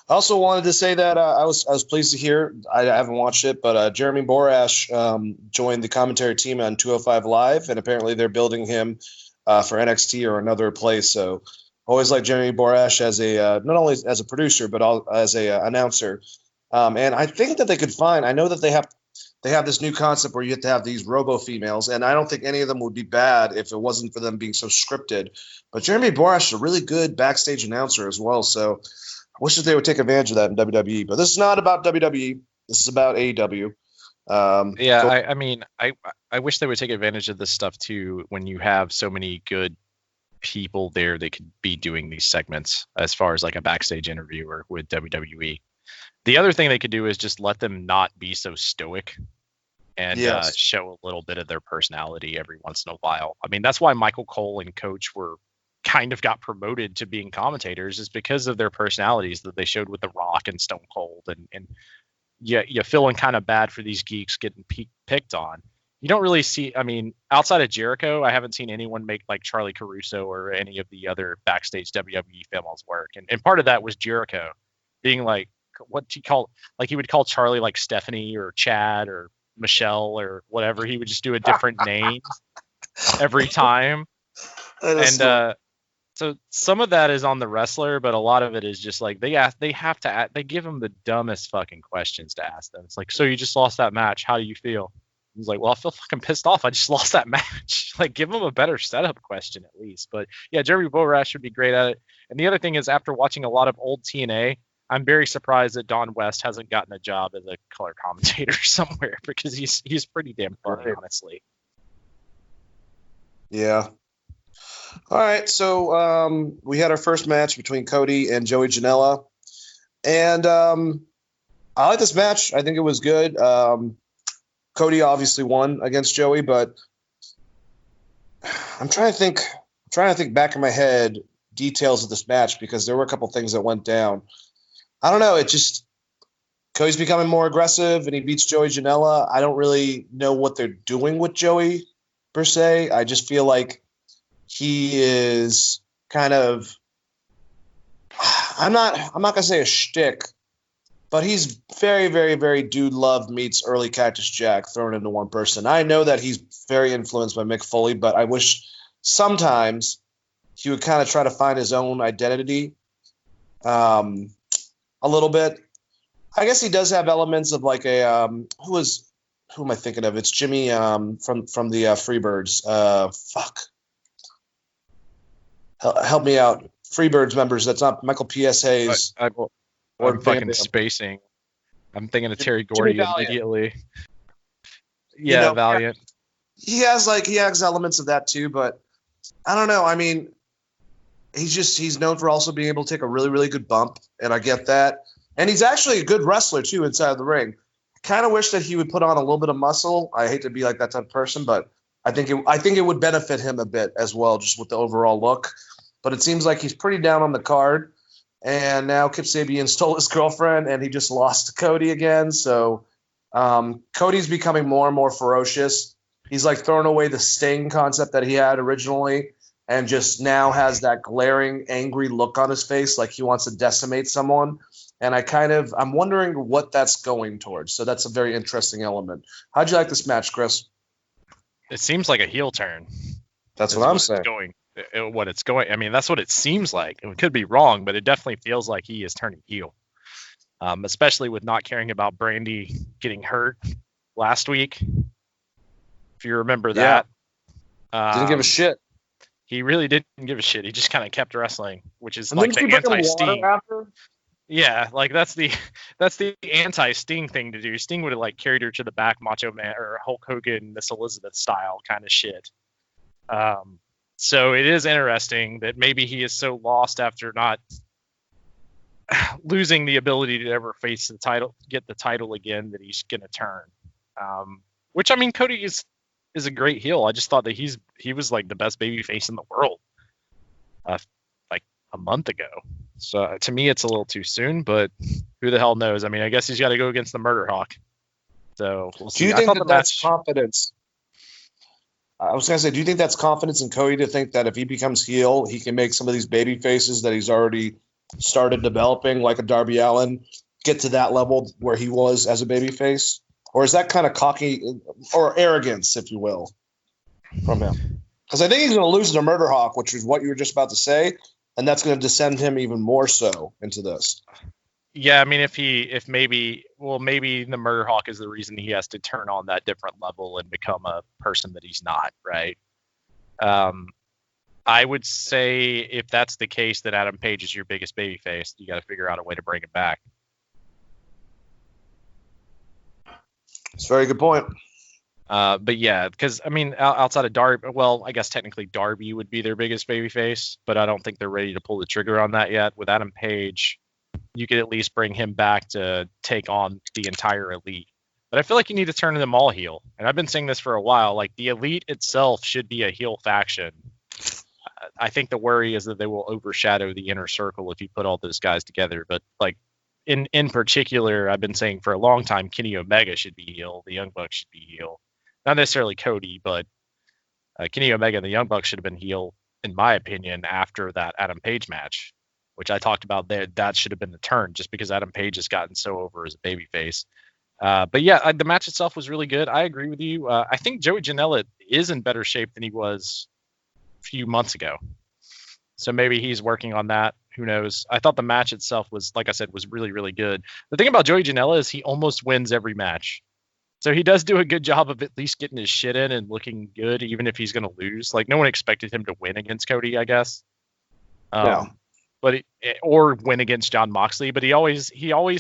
I also wanted to say that I was pleased to hear, I haven't watched it, but Jeremy Borash joined the commentary team on 205 Live, and apparently they're building him for NXT or another place. So always like Jeremy Borash as not only as a producer, but as a announcer. And I think that they could find, I know that they have this new concept where you have to have these robo-females, and I don't think any of them would be bad if it wasn't for them being so scripted. But Jeremy Borash is a really good backstage announcer as well, so I wish that they would take advantage of that in WWE. But this is not about WWE. This is about AEW. I wish they would take advantage of this stuff too when you have so many good people there that could be doing these segments as far as like a backstage interviewer with WWE. The other thing they could do is just let them not be so stoic and show a little bit of their personality every once in a while. I mean, that's why Michael Cole and Coach were kind of got promoted to being commentators, is because of their personalities that they showed with The Rock and Stone Cold. And you're feeling kind of bad for these geeks getting picked on. You don't really see, I mean, outside of Jericho, I haven't seen anyone make like Charlie Caruso or any of the other backstage WWE females work. And part of that was Jericho being like, what he call, like he would call Charlie like Stephanie or Chad or Michelle or whatever. He would just do a different name every time. And so some of that is on the wrestler, but a lot of it is just like they give him the dumbest fucking questions to ask them. It's like, so you just lost that match. How do you feel? He's like, well, I feel fucking pissed off. I just lost that match. Like, give him a better setup question at least. But yeah, Jeremy Borash would be great at it. And the other thing is, after watching a lot of old TNA, I'm very surprised that Don West hasn't gotten a job as a color commentator somewhere, because he's pretty damn funny, honestly. Yeah. All right, so we had our first match between Cody and Joey Janela, and I like this match. I think it was good. Cody obviously won against Joey, but I'm trying to think back in my head details of this match, because there were a couple things that went down. I don't know. Cody's becoming more aggressive, and he beats Joey Janela. I don't really know what they're doing with Joey per se. I just feel like he is kind of, I'm not gonna say a shtick, but he's very, very, very dude love meets early Cactus Jack thrown into one person. I know that he's very influenced by Mick Foley, but I wish sometimes he would kind of try to find his own identity a little bit. I guess he does have elements of like a who am I thinking of? It's Jimmy from the Freebirds. Help me out. Freebirds members. That's not Michael P.S.A.'s. I'm fucking spacing. I'm thinking of Terry Gordy immediately. Yeah, Valiant. He has elements of that too, but I don't know. I mean, he's known for also being able to take a really, really good bump, and I get that. And he's actually a good wrestler too inside of the ring. I kind of wish that he would put on a little bit of muscle. I hate to be like that type of person, but I think it would benefit him a bit as well, just with the overall look. But it seems like he's pretty down on the card. And now Kip Sabian stole his girlfriend, and he just lost to Cody again. So Cody's becoming more and more ferocious. He's like throwing away the Sting concept that he had originally, and just now has that glaring, angry look on his face, like he wants to decimate someone. And I'm wondering what that's going towards. So that's a very interesting element. How'd you like this match, Chris? It seems like a heel turn. That's what I'm saying. What it's going. I mean, that's what it seems like. It could be wrong, but it definitely feels like he is turning heel. Especially with not caring about Brandy getting hurt last week. If you remember that. Didn't give a shit. He really didn't give a shit. He just kind of kept wrestling, which is like the anti-Sting. Yeah, like that's the anti-Sting thing to do. Sting would have like carried her to the back, Macho Man or Hulk Hogan, Miss Elizabeth style kind of shit. So it is interesting that maybe he is so lost after not losing the ability to ever face the title, get the title again, that he's gonna turn. Which, I mean, Cody is a great heel. I just thought that he was like the best babyface in the world, like a month ago. So to me, it's a little too soon, but who the hell knows? I mean, I guess he's got to go against the Murder Hawk. So we'll see. Do you think that's confidence? I was going to say, do you think that's confidence in Cody to think that if he becomes heel, he can make some of these baby faces that he's already started developing, like a Darby Allin, get to that level where he was as a baby face? Or is that kind of cocky or arrogance, if you will, from him? Because I think he's going to lose to Murder Hawk, which is what you were just about to say. And that's going to descend him even more so into this. Yeah, I mean, if maybe the Murder Hawk is the reason he has to turn on that different level and become a person that he's not, right? I would say if that's the case, that Adam Page is your biggest babyface. You got to figure out a way to bring it back. It's a very good point. But yeah, because I mean, outside of Darby, well, I guess technically Darby would be their biggest babyface, but I don't think they're ready to pull the trigger on that yet. With Adam Page, you could at least bring him back to take on the entire Elite. But I feel like you need to turn them all heel. And I've been saying this for a while. Like, the Elite itself should be a heel faction. I think the worry is that they will overshadow the Inner Circle if you put all those guys together. But like in particular, I've been saying for a long time, Kenny Omega should be heel. The Young Bucks should be heel. Not necessarily Cody, but Kenny Omega and the Young Bucks should have been heel, in my opinion, after that Adam Page match. which I talked about there. That should have been the turn, just because Adam Page has gotten so over as a babyface. But yeah, the match itself was really good. I agree with you. I think Joey Janela is in better shape than he was a few months ago. So maybe he's working on that. Who knows? I thought the match itself was, like I said, was really, really good. The thing about Joey Janela is he almost wins every match. So he does do a good job of at least getting his shit in and looking good, even if he's going to lose. Like, no one expected him to win against Cody, I guess. Yeah. Or win against Jon Moxley, but he always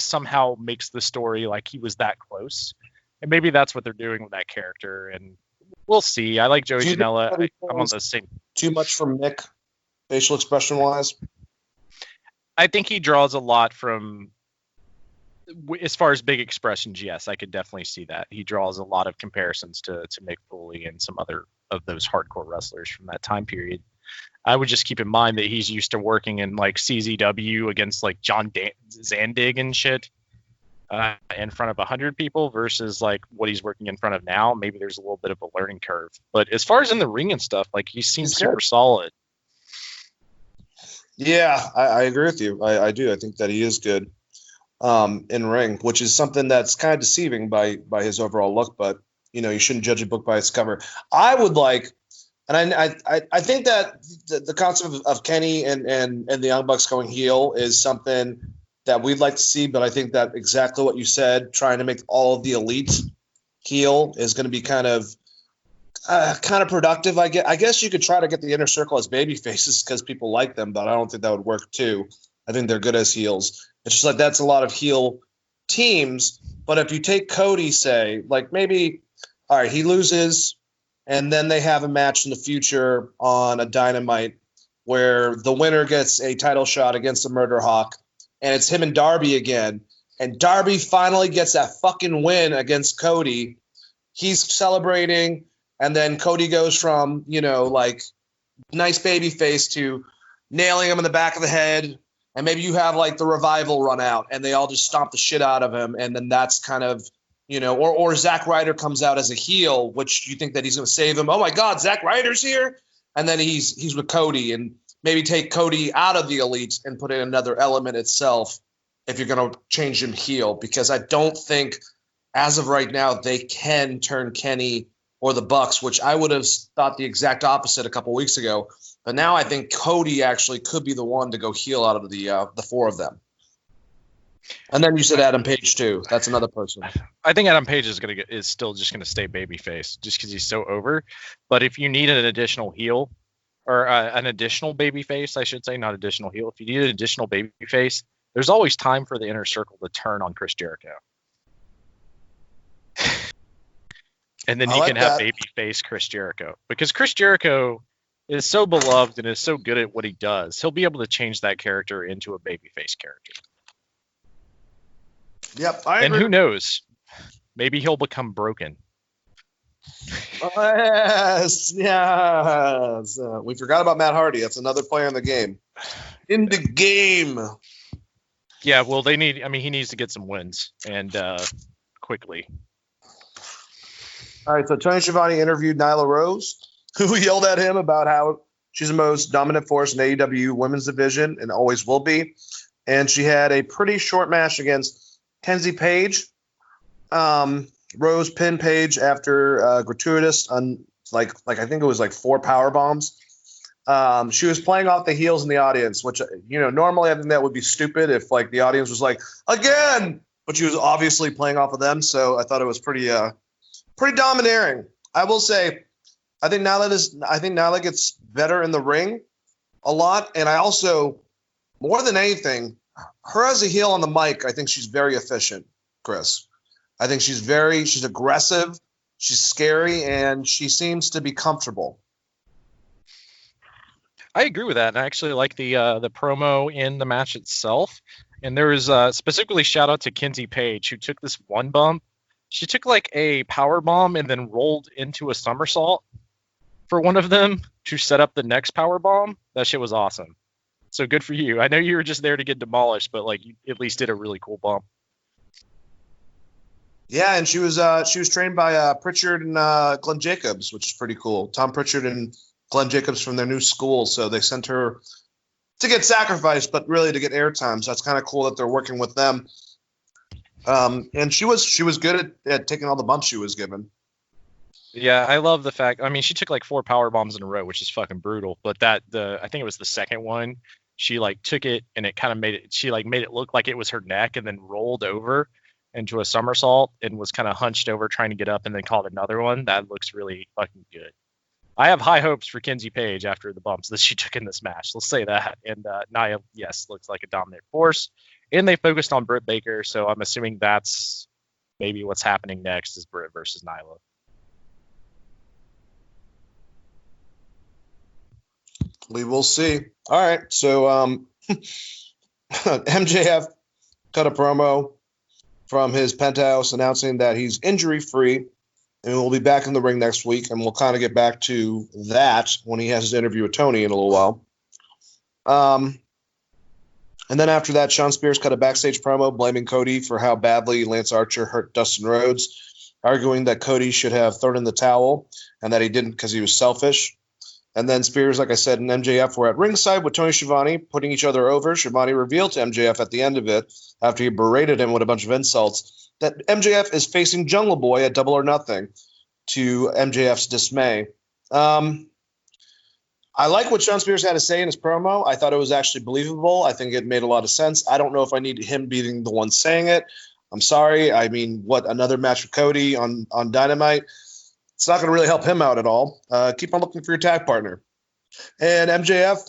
somehow makes the story like he was that close. And maybe that's what they're doing with that character. And we'll see. I like Joey Janela. I'm on the same. Too much from Mick, facial expression wise. I think he draws a lot from, as far as big expressions, yes, I could definitely see that. He draws a lot of comparisons to Mick Foley and some other of those hardcore wrestlers from that time period. I would just keep in mind that he's used to working in like CZW against like John Zandig and shit in front of 100 people versus like what he's working in front of now. Maybe there's a little bit of a learning curve. But as far as in the ring and stuff, like he seems super solid. Yeah, I agree with you. I do. I think that he is good in ring, which is something that's kind of deceiving by his overall look. But, you know, you shouldn't judge a book by its cover. I would like, and I think that the concept of Kenny and the Young Bucks going heel is something that we'd like to see. But I think that exactly what you said, trying to make all of the elite heel is going to be kind of productive. I guess you could try to get the Inner Circle as baby faces because people like them, but I don't think that would work too. I think they're good as heels. It's just like that's a lot of heel teams. But if you take Cody, say, like maybe, all right, he loses, and then they have a match in the future on a Dynamite where the winner gets a title shot against the Murder Hawk, and it's him and Darby again, and Darby finally gets that fucking win against Cody. He's celebrating. And then Cody goes from, you know, like nice baby face to nailing him in the back of the head. And maybe you have like the Revival run out and they all just stomp the shit out of him. And then that's kind of, you know, or Zack Ryder comes out as a heel, which you think that he's going to save him. Oh my God, Zack Ryder's here. And then he's with Cody, and maybe take Cody out of the Elite and put in another element itself if you're going to change him heel, because I don't think as of right now they can turn Kenny or the Bucks, which I would have thought the exact opposite a couple weeks ago. But now I think Cody actually could be the one to go heel out of the four of them. And then you said Adam Page too. That's another person. I think Adam Page is still just gonna stay babyface just because he's so over. But if you need an additional heel or an additional babyface, I should say, not additional heel. If you need an additional babyface, there's always time for the Inner Circle to turn on Chris Jericho. And then you can have babyface Chris Jericho, because Chris Jericho is so beloved and is so good at what he does. He'll be able to change that character into a babyface character. Yep, and who knows? Maybe he'll become broken. Yes. We forgot about Matt Hardy. That's another player in the game. In the game. Yeah, well, he needs to get some wins, and quickly. All right, so Tony Schiavone interviewed Nyla Rose, who yelled at him about how she's the most dominant force in AEW women's division and always will be. And she had a pretty short match against Kenzie Page. Rose pinned Page after gratuitous, like I think it was like 4 power bombs. She was playing off the heels in the audience, which, you know, normally I think that would be stupid if like the audience was like, again, but she was obviously playing off of them. So I thought it was pretty domineering. I will say, I think Nyla gets better in the ring a lot. And I also, more than anything, her as a heel on the mic, I think she's very efficient, Chris. I think she's aggressive, she's scary, and she seems to be comfortable. I agree with that. And I actually like the promo in the match itself. And there was specifically shout out to Kenzie Page, who took this one bump. She took like a power bomb and then rolled into a somersault for one of them to set up the next power bomb. That shit was awesome. So good for you. I know you were just there to get demolished, but like you at least did a really cool bump. Yeah, and she was trained by Pritchard and Glenn Jacobs, which is pretty cool. Tom Pritchard and Glenn Jacobs from their new school, so they sent her to get sacrificed, but really to get airtime. So that's kind of cool that they're working with them. And she was good at taking all the bumps she was given. Yeah, I love the fact. I mean, she took like 4 power bombs in a row, which is fucking brutal. But I think it was the second one. She like took it and it kind of made it. She like made it look like it was her neck, and then rolled over into a somersault and was kind of hunched over trying to get up, and then called another one. That looks really fucking good. I have high hopes for Kenzie Page after the bumps that she took in this match. Let's say that. And Nia, yes, looks like a dominant force. And they focused on Britt Baker, so I'm assuming that's maybe what's happening next is Britt versus Nyla. We will see. All right, so MJF cut a promo from his penthouse announcing that he's injury-free and will be back in the ring next week, and we'll kind of get back to that when he has his interview with Tony in a little while. And then after that, Sean Spears cut a backstage promo blaming Cody for how badly Lance Archer hurt Dustin Rhodes, arguing that Cody should have thrown in the towel and that he didn't because he was selfish. And then Spears, like I said, and MJF were at ringside with Tony Schiavone, putting each other over. Schiavone revealed to MJF at the end of it, after he berated him with a bunch of insults, that MJF is facing Jungle Boy at Double or Nothing, to MJF's dismay. I like what Sean Spears had to say in his promo. I thought it was actually believable. I think it made a lot of sense. I don't know if I need him being the one saying it. I'm sorry. I mean, what, another match with Cody on Dynamite? It's not going to really help him out at all. Keep on looking for your tag partner. And MJF,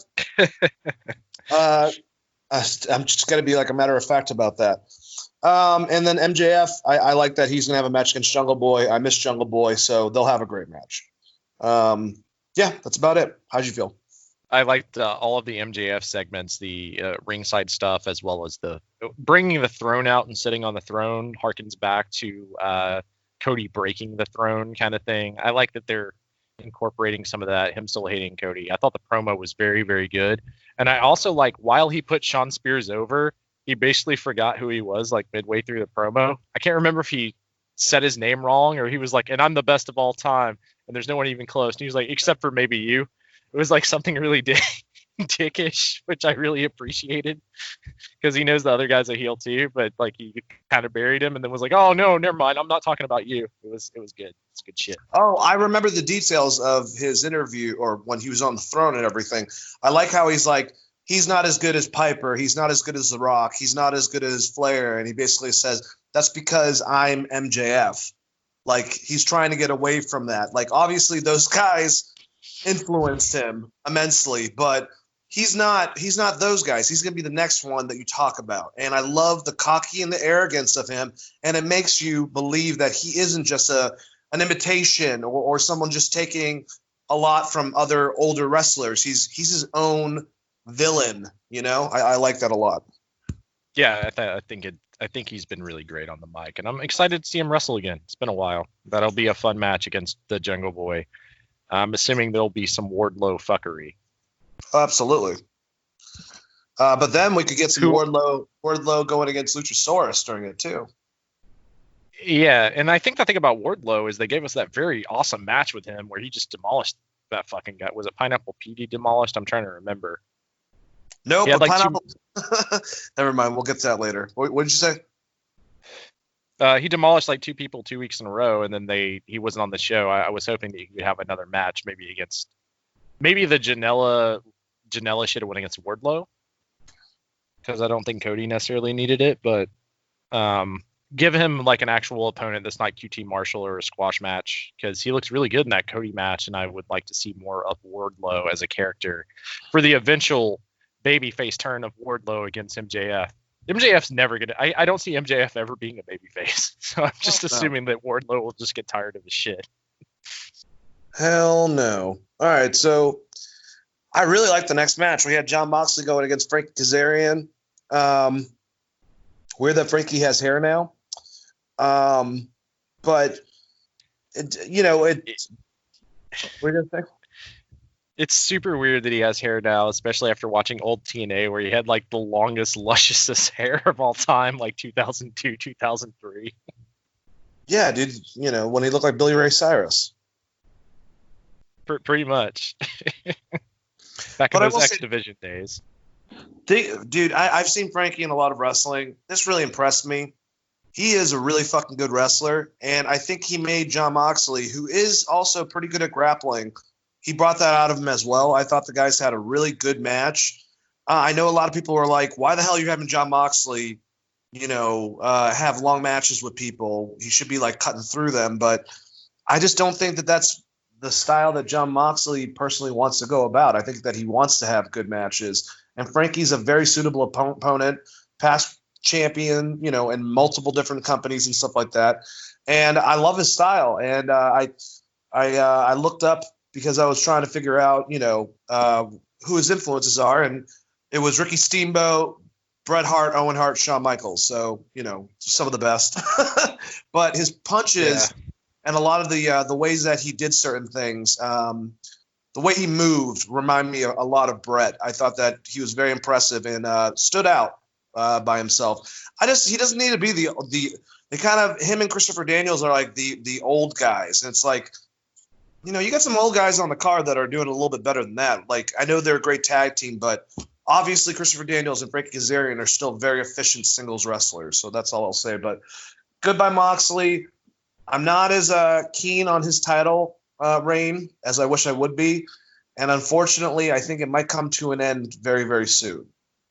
I'm just going to be like a matter of fact about that. And then MJF, I like that he's going to have a match against Jungle Boy. I miss Jungle Boy, so they'll have a great match. Yeah, that's about it. How'd you feel? I liked all of the MJF segments, the ringside stuff, as well as the bringing the throne out and sitting on the throne harkens back to Cody breaking the throne kind of thing. I like that they're incorporating some of that, him still hating Cody. I thought the promo was very, very good. And I also like, while he put Sean Spears over, he basically forgot who he was like midway through the promo. I can't remember if he said his name wrong or he was like, and I'm the best of all time. And there's no one even close. And he was like, except for maybe you. It was like something really dickish, which I really appreciated because he knows the other guy's a heel too, but like he kind of buried him and then was like, oh no, never mind. I'm not talking about you. It was good. It's good shit. Oh, I remember the details of his interview or when he was on the throne and everything. I like how he's like, he's not as good as Piper. He's not as good as The Rock. He's not as good as Flair. And he basically says, that's because I'm MJF. Like he's trying to get away from that. Like obviously those guys influenced him immensely, but he's not those guys. He's going to be the next one that you talk about. And I love the cocky and the arrogance of him. And it makes you believe that he isn't just an imitation or someone just taking a lot from other older wrestlers. He's his own villain, you know? I like that a lot. Yeah, I think he's been really great on the mic, and I'm excited to see him wrestle again. It's been a while. That'll be a fun match against the Jungle Boy. I'm assuming there'll be some Wardlow fuckery. Absolutely. But then we could get some Wardlow going against Luchasaurus during it too. Yeah, and I think the thing about Wardlow is they gave us that very awesome match with him where he just demolished that fucking guy. Was it Pineapple Pete he demolished? I'm trying to remember. No, but like Pineapple. Never mind. We'll get to that later. What did you say? He demolished like 2 people 2 weeks in a row, and then he wasn't on the show. I was hoping that he could have another match, maybe the Janela should have went against Wardlow, because I don't think Cody necessarily needed it, but give him like an actual opponent that's not QT Marshall or a squash match, because he looks really good in that Cody match, and I would like to see more of Wardlow as a character for the eventual babyface turn of Wardlow against MJF. MJF's never gonna. I don't see MJF ever being a babyface, so I'm just assuming that Wardlow will just get tired of his shit. Hell no. All right, so I really like the next match. We had Jon Moxley going against Frankie Kazarian. Weird that Frankie has hair now, but we're gonna say. It's super weird that he has hair now, especially after watching old TNA where he had like the longest, lusciousest hair of all time, like 2002, 2003. Yeah, dude. When he looked like Billy Ray Cyrus. Pretty much. Back in those X Division days. Dude, I've seen Frankie in a lot of wrestling. This really impressed me. He is a really fucking good wrestler, and I think he made Jon Moxley, who is also pretty good at grappling, he brought that out of him as well. I thought the guys had a really good match. I know a lot of people were like, why the hell are you having Jon Moxley, have long matches with people? He should be like cutting through them, but I just don't think that that's the style that Jon Moxley personally wants to go about. I think that he wants to have good matches, and Frankie's a very suitable opponent, past champion, in multiple different companies and stuff like that. And I love his style. And I looked up because I was trying to figure out, who his influences are, and it was Ricky Steamboat, Bret Hart, Owen Hart, Shawn Michaels. So, some of the best. But his punches and a lot of the ways that he did certain things, the way he moved remind me a lot of Bret. I thought that he was very impressive and stood out by himself. He doesn't need to be the kind of, him and Christopher Daniels are like the old guys. And it's like, you got some old guys on the card that are doing a little bit better than that. Like, I know they're a great tag team, but obviously Christopher Daniels and Frankie Kazarian are still very efficient singles wrestlers. So that's all I'll say. But goodbye, Moxley. I'm not as keen on his title reign as I wish I would be. And unfortunately, I think it might come to an end very, very soon.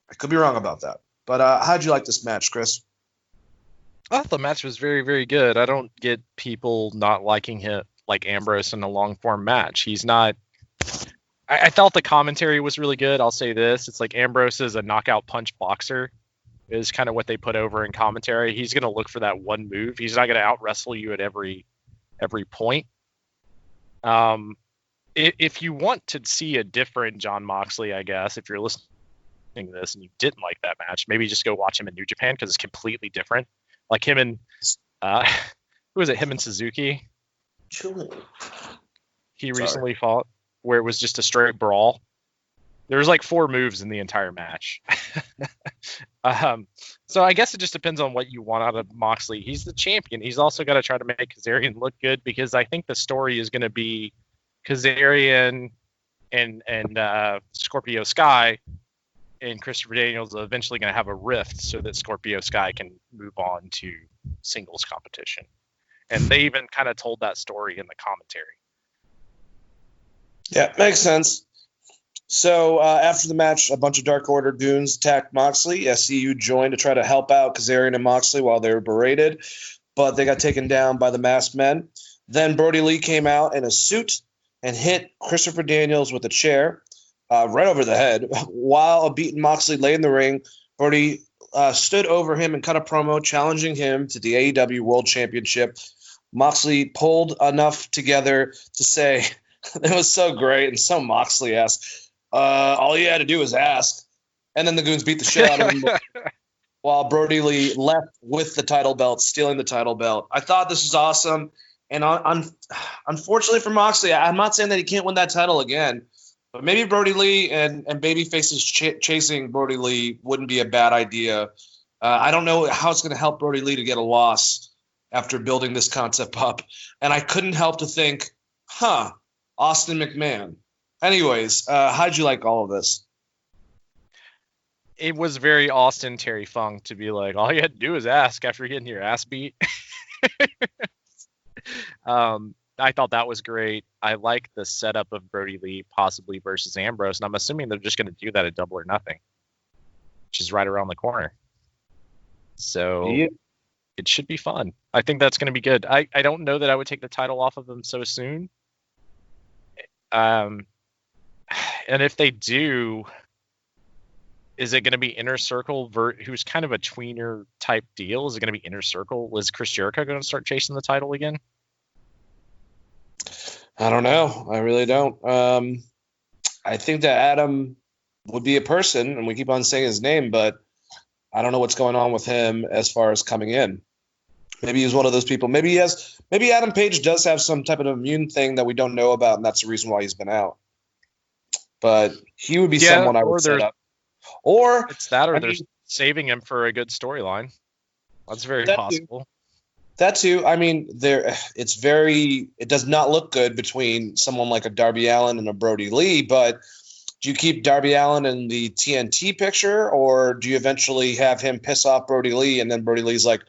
I could be wrong about that. But how'd you like this match, Chris? I thought the match was very, very good. I don't get people not liking him, like Ambrose, in a long-form match. He's not... I thought the commentary was really good. I'll say this. It's like Ambrose is a knockout punch boxer is kind of what they put over in commentary. He's going to look for that one move. He's not going to out-wrestle you at every point. If you want to see a different Jon Moxley, I guess, if you're listening to this and you didn't like that match, maybe just go watch him in New Japan because it's completely different. Like him and who was it? Him and Suzuki. He recently fought where it was just a straight brawl. There was like 4 moves in the entire match. So I guess it just depends on what you want out of Moxley. He's the champion. He's also got to try to make Kazarian look good because I think the story is going to be Kazarian and Scorpio Sky and Christopher Daniels are eventually going to have a rift so that Scorpio Sky can move on to singles competition. And they even kind of told that story in the commentary. Yeah, makes sense. So after the match, a bunch of Dark Order goons attacked Moxley. SCU joined to try to help out Kazarian and Moxley while they were berated, but they got taken down by the masked men. Then Brody Lee came out in a suit and hit Christopher Daniels with a chair right over the head. While a beaten Moxley lay in the ring, Brody stood over him and cut a promo challenging him to the AEW World Championship. Moxley pulled enough together to say, it was so great and so Moxley-esque, all you had to do was ask. And then the goons beat the shit out of him while Brody Lee left with the title belt, stealing the title belt. I thought this was awesome. And unfortunately for Moxley, I'm not saying that he can't win that title again, but maybe Brody Lee and babyfaces chasing Brody Lee wouldn't be a bad idea. I don't know how it's going to help Brody Lee to get a loss after building this concept up. And I couldn't help to think, Austin McMahon. Anyways, how'd you like all of this? It was very Austin Terry Funk to be like, all you had to do is ask after getting your ass beat. I thought that was great. I like the setup of Brody Lee possibly versus Ambrose, and I'm assuming they're just going to do that at Double or Nothing, which is right around the corner. So It should be fun. I think that's going to be good. I don't know that I would take the title off of them so soon. And if they do, is it going to be Inner Circle, who's kind of a tweener type deal? Is it going to be Inner Circle? Was Chris Jericho going to start chasing the title again? I don't know. I really don't. I think that Adam would be a person, and we keep on saying his name, but I don't know what's going on with him as far as coming in. Maybe he's one of those people. Maybe Adam Page does have some type of immune thing that we don't know about, and that's the reason why he's been out. But he would be someone I would set up. Or it's that, or they're saving him for a good storyline. That's very possible. That too. I mean, it does not look good between someone like a Darby Allin and a Brody Lee, but do you keep Darby Allin in the TNT picture, or do you eventually have him piss off Brody Lee, and then Brody Lee's like,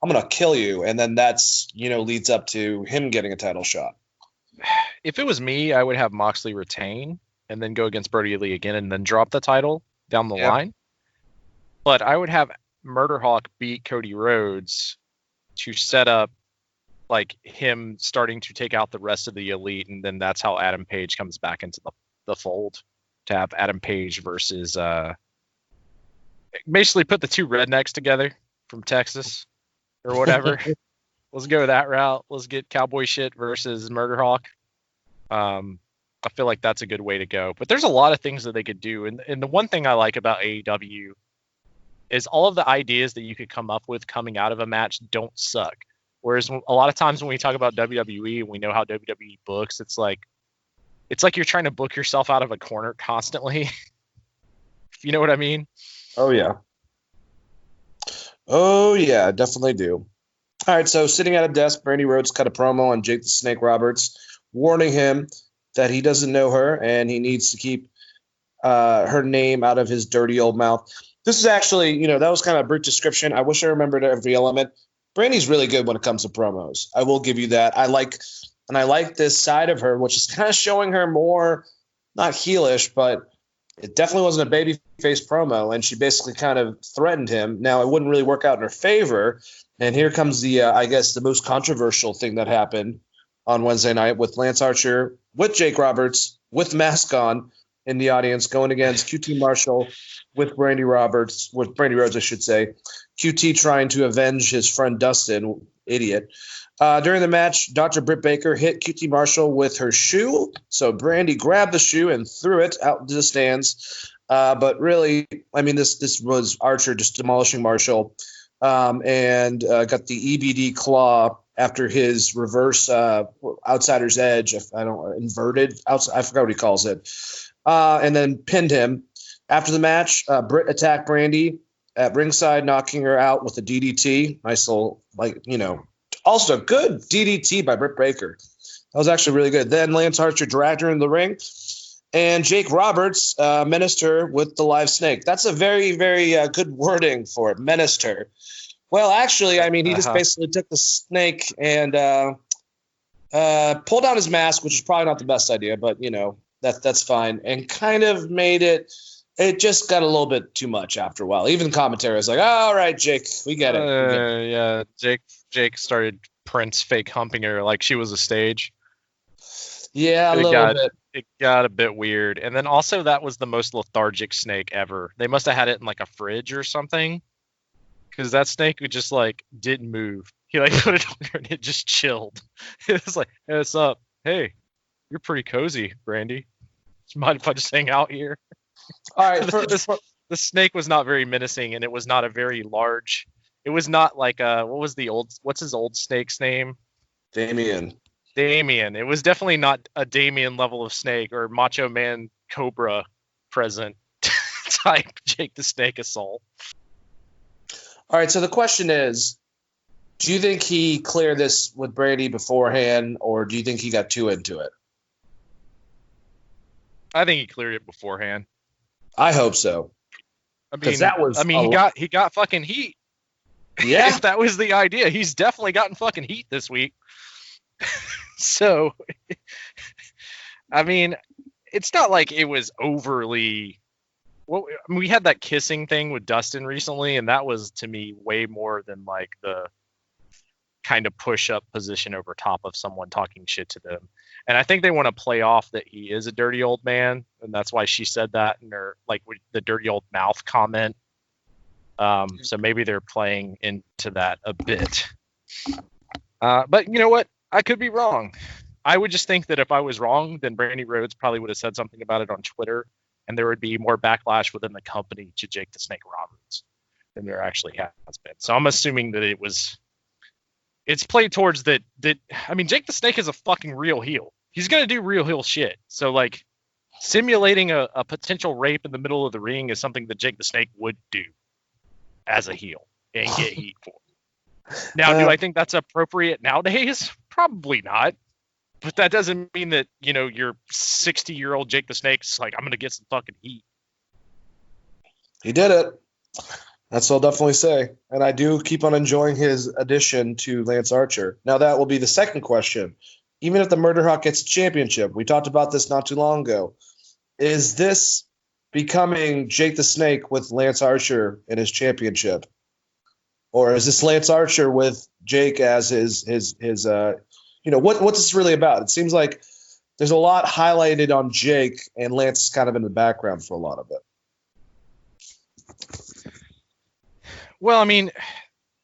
I'm going to kill you, and then that's, leads up to him getting a title shot? If it was me, I would have Moxley retain and then go against Brody Lee again and then drop the title down the line. But I would have Murder Hawk beat Cody Rhodes to set up like him starting to take out the rest of the Elite, and then that's how Adam Page comes back into the fold, to have Adam Page versus basically put the two rednecks together from Texas or whatever. Let's go that route. Let's get Cowboy Shit versus Murder Hawk. I feel like that's a good way to go. But there's a lot of things that they could do. And the one thing I like about AEW is all of the ideas that you could come up with coming out of a match don't suck. Whereas a lot of times when we talk about WWE and we know how WWE books, it's like you're trying to book yourself out of a corner constantly. If you know what I mean? Oh, yeah. Oh, yeah, definitely do. All right, so sitting at a desk, Brandy Rhodes cut a promo on Jake the Snake Roberts, warning him that he doesn't know her and he needs to keep her name out of his dirty old mouth. This is actually, that was kind of a brief description. I wish I remembered every element. Brandy's really good when it comes to promos. I will give you that. I like this side of her, which is kind of showing her more, not heelish, but it definitely wasn't a babyface promo, and she basically kind of threatened him. Now, it wouldn't really work out in her favor, and here comes the, I guess, the most controversial thing that happened on Wednesday night with Lance Archer, with Jake Roberts, with mask on in the audience, going against QT Marshall with Brandy Rhodes, I should say. QT trying to avenge his friend Dustin, idiot. During the match, Dr. Britt Baker hit QT Marshall with her shoe. So Brandy grabbed the shoe and threw it out into the stands. But really, I mean, this was Archer just demolishing Marshall and got the EBD claw after his reverse outsider's edge. Inverted. I forgot what he calls it. And then pinned him. After the match, Britt attacked Brandy at ringside, knocking her out with a DDT. Nice little, also good DDT by Britt Baker. That was actually really good. Then Lance Archer dragged her in the ring, and Jake Roberts menaced her with the live snake. That's a very, very good wording for it, menaced her. Well, actually, I mean, he just basically took the snake and pulled out his mask, which is probably not the best idea, but, that's fine, and kind of made it. It just got a little bit too much after a while. Even the commentary was like, all right, Jake, we get it. Yeah, Jake started Prince fake humping her like she was a stage. Yeah, a little bit. It got a bit weird. And then also that was the most lethargic snake ever. They must have had it in like a fridge or something. Because that snake would just didn't move. He put it on her and it just chilled. It was like, hey, what's up? Hey, you're pretty cozy, Brandy. Do you mind if I just hang out here? All right. The snake was not very menacing, and it was not a very large. It was not like what's his old snake's name? Damien. It was definitely not a Damien level of snake or Macho Man Cobra present type Jake the Snake assault. All right. So the question is, do you think he cleared this with Brady beforehand, or do you think he got too into it? I think he cleared it beforehand. I hope so. He got fucking heat. Yeah. If that was the idea, he's definitely gotten fucking heat this week. So, I mean, it's not like it was overly. We had that kissing thing with Dustin recently, and that was to me way more than like the kind of push-up position over top of someone talking shit to them. And I think they want to play off that he is a dirty old man, and that's why she said that in her with the dirty old mouth comment. So maybe they're playing into that a bit. But you know what? I could be wrong. I would just think that if I was wrong, then Brandy Rhodes probably would have said something about it on Twitter, and there would be more backlash within the company to Jake the Snake Roberts than there actually has been. So I'm assuming that it's played towards that. I mean, Jake the Snake is a fucking real heel. He's going to do real heel shit. So, simulating a potential rape in the middle of the ring is something that Jake the Snake would do as a heel and get heat for. Now, do I think that's appropriate nowadays? Probably not. But that doesn't mean that, your 60-year-old Jake the Snake's like, I'm going to get some fucking heat. He did it. That's what I'll definitely say. And I do keep on enjoying his addition to Lance Archer. Now, that will be the second question. Even if the Murder Hawk gets a championship, we talked about this not too long ago. Is this becoming Jake the Snake with Lance Archer in his championship? Or is this Lance Archer with Jake as his what's this really about? It seems like there's a lot highlighted on Jake, and Lance is kind of in the background for a lot of it. Well, I mean,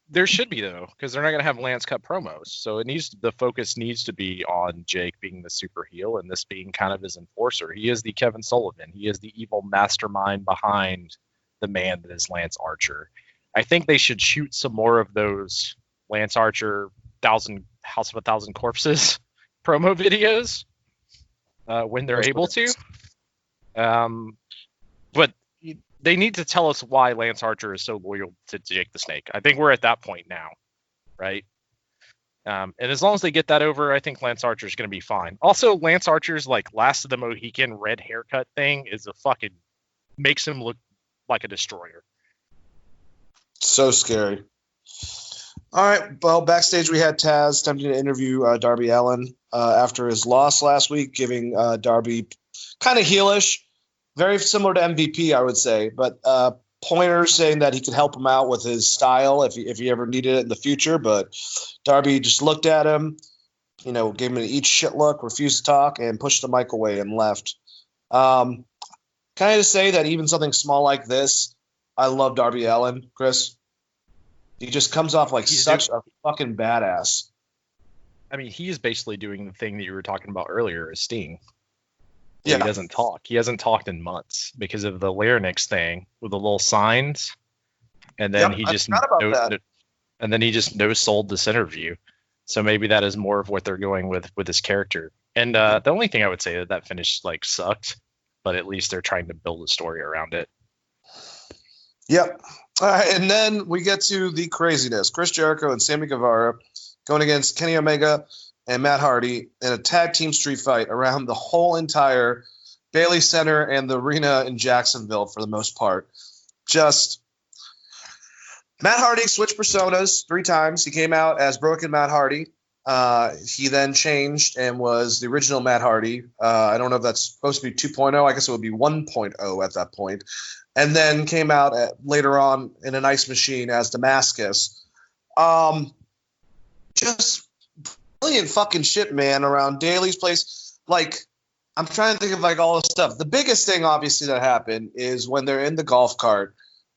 there should be, though, because they're not going to have Lance cut promos. So the focus needs to be on Jake being the super heel and this being kind of his enforcer. He is the Kevin Sullivan. He is the evil mastermind behind the man that is Lance Archer. I think they should shoot some more of those Lance Archer House of a Thousand Corpses promo videos when they're able to. But they need to tell us why Lance Archer is so loyal to Jake the Snake. I think we're at that point now, right? And as long as they get that over, I think Lance Archer is going to be fine. Also, Lance Archer's like Last of the Mohican red haircut thing makes him look like a destroyer. So scary. All right. Well, backstage we had Taz attempting to interview Darby Allin after his loss last week, giving Darby kind of heelish, very similar to MVP, I would say, but pointers saying that he could help him out with his style if he ever needed it in the future. But Darby just looked at him, gave him an eat shit look, refused to talk, and pushed the mic away and left. Can I just say that even something small like this, I love Darby Allin, Chris. He just comes off like such a fucking badass. I mean, he is basically doing the thing that you were talking about earlier as Sting. Yeah. He doesn't talk. He hasn't talked in months because of the larynx thing with the little signs. And then he just no-sold this interview. So maybe that is more of what they're going with his character. And the only thing I would say that finish sucked, but at least they're trying to build a story around it. Yep. All right, and then we get to the craziness. Chris Jericho and Sammy Guevara going against Kenny Omega and Matt Hardy in a tag team street fight around the whole entire Bailey Center and the arena in Jacksonville for the most part. Just Matt Hardy switched personas 3 times. He came out as Broken Matt Hardy. He then changed and was the original Matt Hardy. I don't know if that's supposed to be 2.0. I guess it would be 1.0 at that point. And then came out later on in an ice machine as Damascus. Just brilliant fucking shit, man, around Daly's place. I'm trying to think of all the stuff. The biggest thing, obviously, that happened is when they're in the golf cart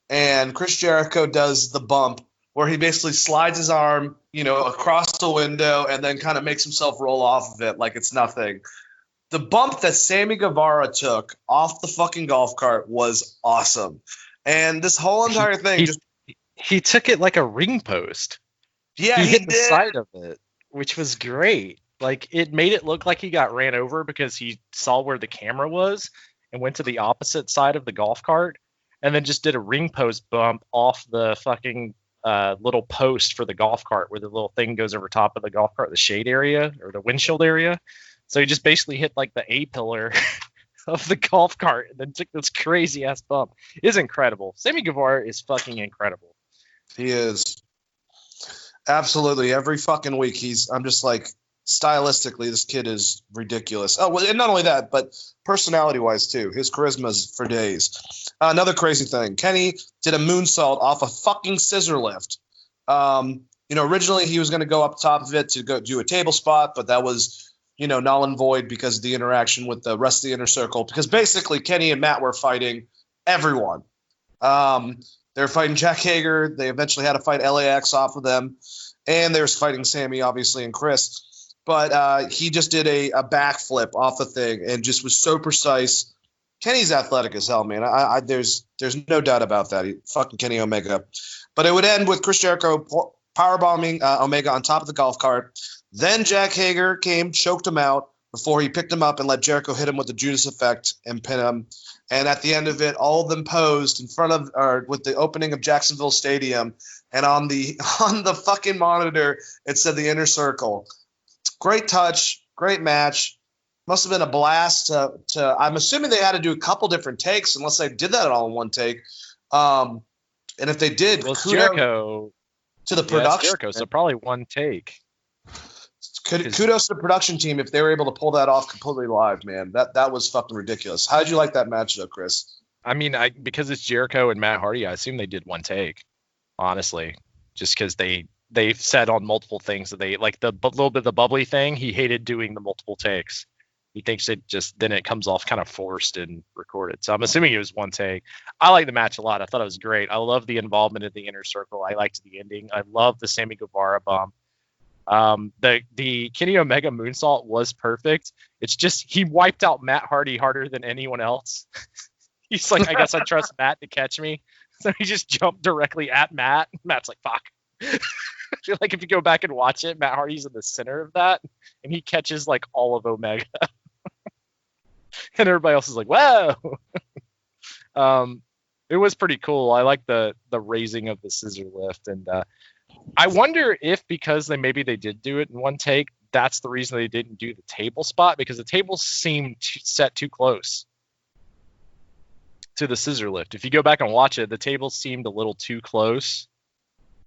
and Chris Jericho does the bump where he basically slides his arm, across the window and then kind of makes himself roll off of it like it's nothing. The bump that Sammy Guevara took off the fucking golf cart was awesome. And this whole entire thing he took it like a ring post. Yeah, he hit the side of it, which was great. It made it look like he got ran over because he saw where the camera was and went to the opposite side of the golf cart and then just did a ring post bump off the fucking little post for the golf cart where the little thing goes over top of the golf cart, the shade area or the windshield area. So he just basically hit the A pillar of the golf cart and then took this crazy ass bump. It is incredible. Sammy Guevara is fucking incredible. He is. Absolutely. Every fucking week I'm just stylistically, this kid is ridiculous. Oh, well, and not only that, but personality-wise too. His charisma's for days. Another crazy thing. Kenny did a moonsault off a fucking scissor lift. Originally he was going to go up top of it to go do a table spot, but that was null and void because of the interaction with the rest of the inner circle. Because basically Kenny and Matt were fighting everyone. They were fighting Jack Hager. They eventually had to fight LAX off of them. And they were fighting Sammy, obviously, and Chris. But he just did a backflip off the thing and just was so precise. Kenny's athletic as hell, man. There's no doubt about that. Fucking Kenny Omega. But it would end with Chris Jericho powerbombing Omega on top of the golf cart. Then Jack Hager came, choked him out before he picked him up and let Jericho hit him with the Judas effect and pin him. And at the end of it, all of them posed in front of with the opening of Jacksonville Stadium. And on the fucking monitor, it said the inner circle. Great touch. Great match. Must have been a blast. I'm assuming they had to do a couple different takes, unless they did that all in one take. And if they did, well, Jericho to the production. Jericho, so probably one take. Kudos to the production team if they were able to pull that off completely live, man. That was fucking ridiculous. How did you like that match, though, Chris? I mean, because it's Jericho and Matt Hardy, I assume they did one take. Honestly, just because they've said on multiple things that they like the little bit of the bubbly thing. He hated doing the multiple takes. He thinks then it comes off kind of forced and recorded. So I'm assuming it was one take. I like the match a lot. I thought it was great. I love the involvement of the Inner Circle. I liked the ending. I love the Sammy Guevara bomb. The Kenny Omega moonsault was perfect. It's just he wiped out Matt Hardy harder than anyone else. He's like, I guess I trust Matt to catch me. So he just jumped directly at Matt. Matt's like, fuck. I feel like if you go back and watch it, Matt Hardy's in the center of that, and he catches like all of Omega. And everybody else is like, whoa. It was pretty cool. I like the raising of the scissor lift, and I wonder if because they did do it in one take, that's the reason they didn't do the table spot, because the table seemed set too close to the scissor lift. If you go back and watch it, the table seemed a little too close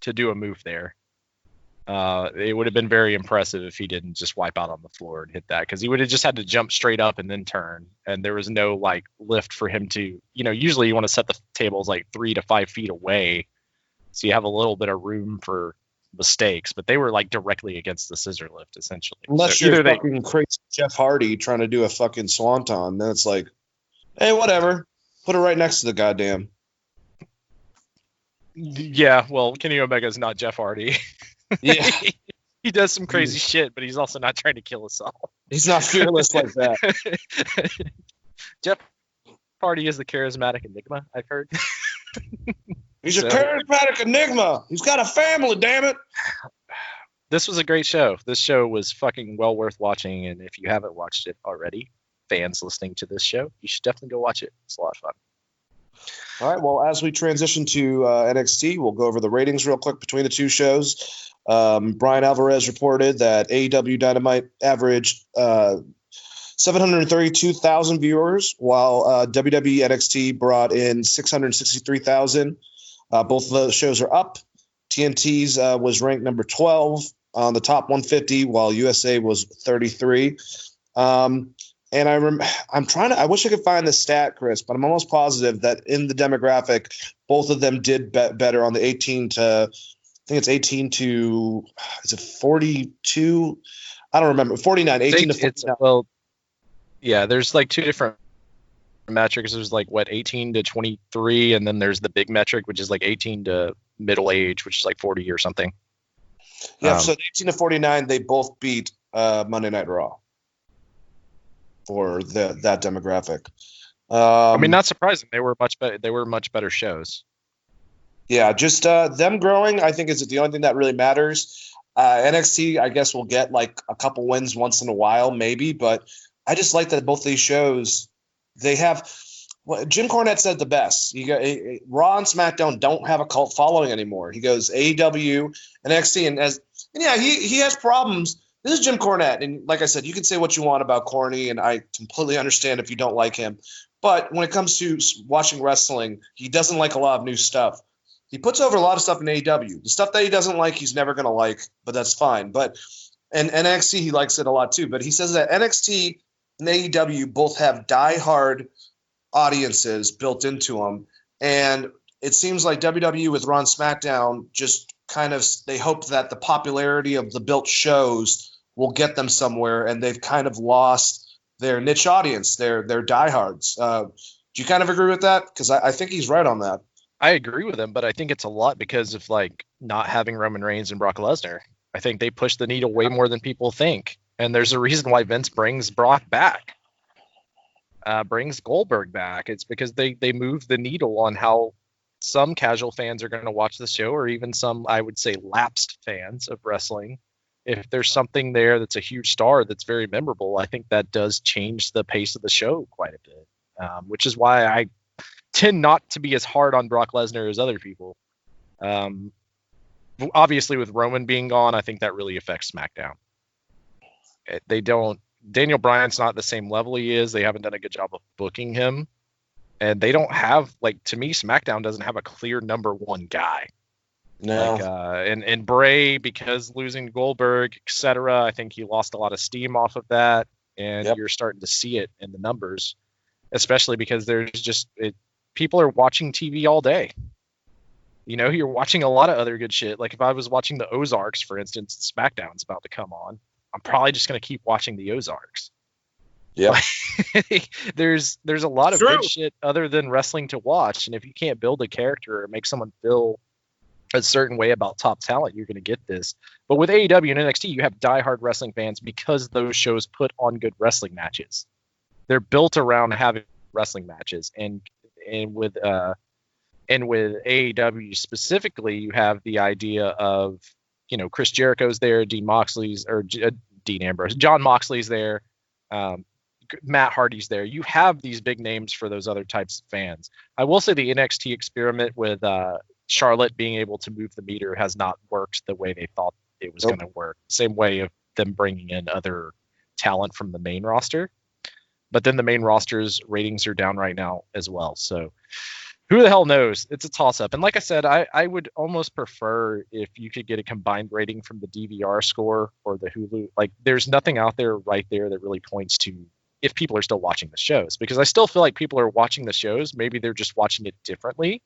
to do a move there. It would have been very impressive if he didn't just wipe out on the floor and hit that, because he would have just had to jump straight up and then turn, and there was no like lift for him to, usually you want to set the tables like 3 to 5 feet away so you have a little bit of room for mistakes, but they were like directly against the scissor lift essentially. Unless you're fucking crazy Jeff Hardy trying to do a fucking swanton, then it's like, hey, whatever, put it right next to the goddamn. Yeah, well, Kenny Omega's not Jeff Hardy. Yeah. He does some crazy shit, but he's also not trying to kill us all. He's not fearless like that. Jeff Hardy is the charismatic enigma, I've heard. He's a charismatic enigma. He's got a family, damn it. This was a great show. This show was fucking well worth watching, and if you haven't watched it already, fans listening to this show, you should definitely go watch it. It's a lot of fun. All right, well, as we transition to NXT, we'll go over the ratings real quick between the two shows. Brian Alvarez reported that AEW Dynamite averaged 732,000 viewers, while WWE NXT brought in 663,000. Both of those shows are up. TNT's was ranked number 12 on the top 150, while USA was 33. And I wish I could find the stat, Chris, but I'm almost positive that in the demographic, both of them did better on the 18 to, I think it's 18 to, is it 42? I don't remember. 49, 18 to 49. Well, yeah, there's like two different metrics. There's like 18 to 23, and then there's the big metric, which is like 18 to middle age, which is like 40 or something. Yeah, so 18 to 49, they both beat Monday Night Raw for that demographic. I mean, not surprising. They were much better. They were much better shows. Yeah, just them growing, I think, is the only thing that really matters. NXT, I guess, will get like a couple wins once in a while, maybe, but I just like that both these shows, they have. Well, Jim Cornette said the best. Raw and SmackDown don't have a cult following anymore. He goes AEW, NXT, and yeah, he has problems. This is Jim Cornette, and like I said, you can say what you want about Corny, and I completely understand if you don't like him. But when it comes to watching wrestling, he doesn't like a lot of new stuff. He puts over a lot of stuff in AEW. The stuff that he doesn't like, he's never going to like, but that's fine. And NXT, he likes it a lot too. But he says that NXT and AEW both have diehard audiences built into them, and it seems like WWE with Raw and SmackDown just kind of, they hope that the popularity of the built shows will get them somewhere, and they've kind of lost their niche audience, their diehards. Do you kind of agree with that? Because I think he's right on that. I agree with him, but I think it's a lot because of like not having Roman Reigns and Brock Lesnar. I think they push the needle way more than people think, and there's a reason why Vince brings Brock back, brings Goldberg back. It's because they move the needle on how some casual fans are going to watch the show, or even some, I would say, lapsed fans of wrestling. If there's something there that's a huge star that's very memorable, I think that does change the pace of the show quite a bit, which is why I tend not to be as hard on Brock Lesnar as other people. Obviously, with Roman being gone, I think that really affects SmackDown. They don't. Daniel Bryan's not the same level he is. They haven't done a good job of booking him, and they don't have, like, to me, SmackDown doesn't have a clear number one guy. No. Like, and Bray, because losing Goldberg, etc. I think he lost a lot of steam off of that, and you're starting to see it in the numbers, especially because there's just people are watching TV all day. You know, you're watching a lot of other good shit. Like if I was watching the Ozarks, for instance, SmackDown's about to come on, I'm probably just going to keep watching the Ozarks. Yeah. There's a lot of good shit other than wrestling to watch. And if you can't build a character or make someone feel a certain way about top talent, you're going to get this. But with AEW and NXT, you have diehard wrestling fans because those shows put on good wrestling matches. They're built around having wrestling matches. And with AEW specifically, you have the idea of, you know, Chris Jericho's there, John Moxley's there, Matt Hardy's there. You have these big names for those other types of fans. I will say the NXT experiment with Charlotte being able to move the meter has not worked the way they thought it was going to work. Same way of them bringing in other talent from the main roster. But then the main roster's ratings are down right now as well. So who the hell knows? It's a toss-up. And like I said, I would almost prefer if you could get a combined rating from the DVR score or the Hulu. Like, there's nothing out there right there that really points to if people are still watching the shows. Because I still feel like people are watching the shows. Maybe they're just watching it differently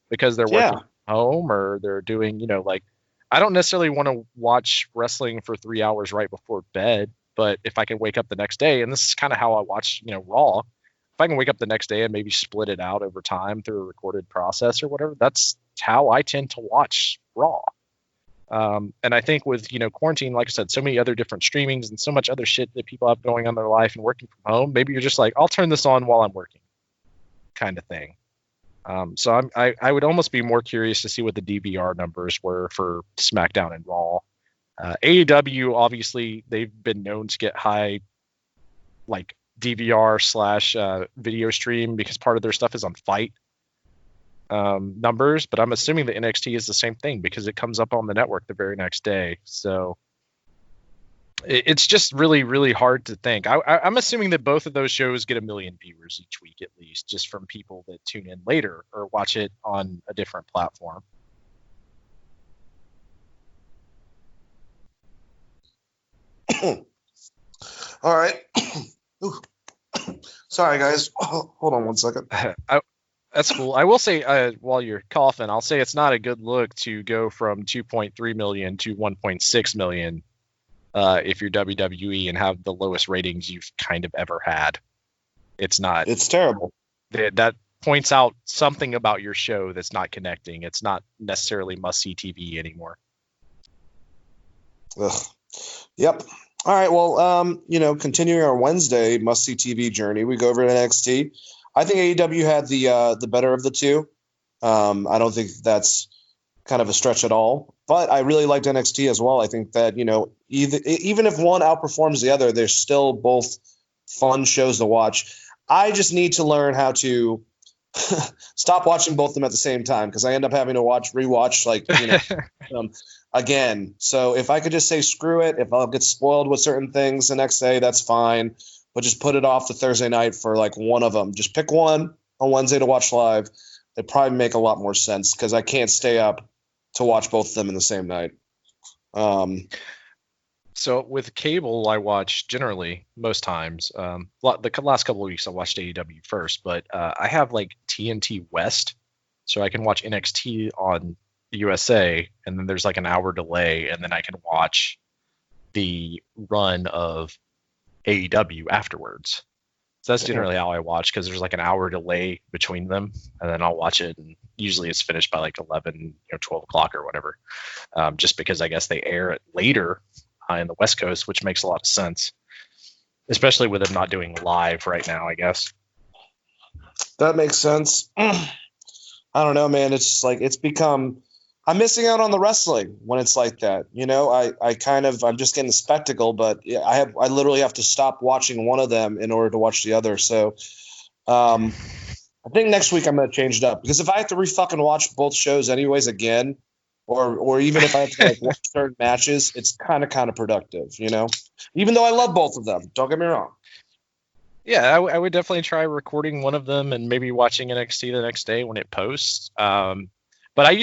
because they're working from home or they're doing, you know, like, I don't necessarily want to watch wrestling for 3 hours right before bed. But if I can wake up the next day, and this is kind of how I watch, you know, Raw. If I can wake up the next day and maybe split it out over time through a recorded process or whatever, that's how I tend to watch Raw. And I think with, you know, quarantine, like I said, so many other different streamings and so much other shit that people have going on in their life and working from home, maybe you're just like, I'll turn this on while I'm working kind of thing. So I would almost be more curious to see what the DVR numbers were for SmackDown and Raw. AEW, obviously, they've been known to get high, like, DVR / video stream because part of their stuff is on Fight numbers, but I'm assuming the NXT is the same thing because it comes up on the network the very next day. So it's just really, really hard to think. I'm assuming that both of those shows get 1 million viewers each week at least, just from people that tune in later or watch it on a different platform. All right. Sorry, guys. Hold on one second. That's cool. I will say, while you're coughing, I'll say it's not a good look to go from 2.3 million to 1.6 million if you're WWE and have the lowest ratings you've kind of ever had. It's not. It's terrible. That points out something about your show that's not connecting. It's not necessarily must-see TV anymore. Ugh. Yep. All right. Well, you know, continuing our Wednesday must-see TV journey, we go over to NXT. I think AEW had the better of the two. I don't think that's kind of a stretch at all. But I really liked NXT as well. I think that, you know, even if one outperforms the other, they're still both fun shows to watch. I just need to learn how to stop watching both of them at the same time because I end up having to rewatch, like, you know, again. So if I could just say screw it, if I'll get spoiled with certain things the next day, that's fine. But just put it off to Thursday night for like one of them. Just pick one on Wednesday to watch live. It'd probably make a lot more sense because I can't stay up to watch both of them in the same night. So with cable, I watch generally most times. The last couple of weeks, I watched AEW first, but I have like TNT West, so I can watch NXT on the USA, and then there's like an hour delay, and then I can watch the run of AEW afterwards. So that's generally how I watch because there's like an hour delay between them, and then I'll watch it, and usually it's finished by like 11, 12 o'clock or whatever. Just because I guess they air it later in the West Coast, which makes a lot of sense, especially with them not doing live right now, I guess. That makes sense. I don't know, man. It's just like, it's become, I'm missing out on the wrestling when it's like that. You know, I'm just getting the spectacle, but I literally have to stop watching one of them in order to watch the other. So I think next week I'm going to change it up because if I have to fucking watch both shows anyways again, or even if I have to like watch certain matches, it's kind of counterproductive, you know. Even though I love both of them, don't get me wrong. Yeah, I would definitely try recording one of them and maybe watching NXT the next day when it posts. But I'm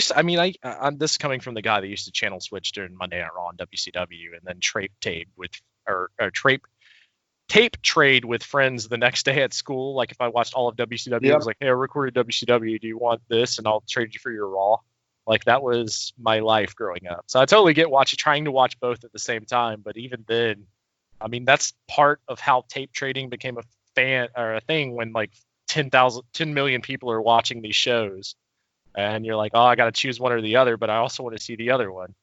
this is coming from the guy that used to channel switch during Monday Night Raw on WCW and then tape trade with friends the next day at school. Like if I watched all of WCW, I was like, hey, I recorded WCW. Do you want this? And I'll trade you for your Raw. Like that was my life growing up. So I totally get trying to watch both at the same time. But even then, I mean, that's part of how tape trading became a thing when like 10 million people are watching these shows. And you're like, oh, I got to choose one or the other, but I also want to see the other one.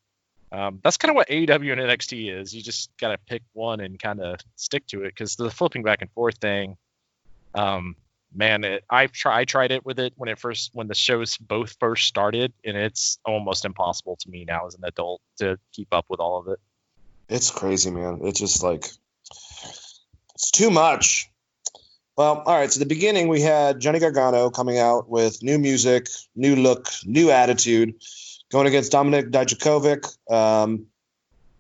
That's kind of what AEW and NXT is. You just got to pick one and kind of stick to it because the flipping back and forth thing, man, I tried it when the shows both first started, and it's almost impossible to me now as an adult to keep up with all of it. It's crazy, man. It's just like, it's too much. Well, all right. So the beginning, we had Johnny Gargano coming out with new music, new look, new attitude, going against Dominik Dijakovic.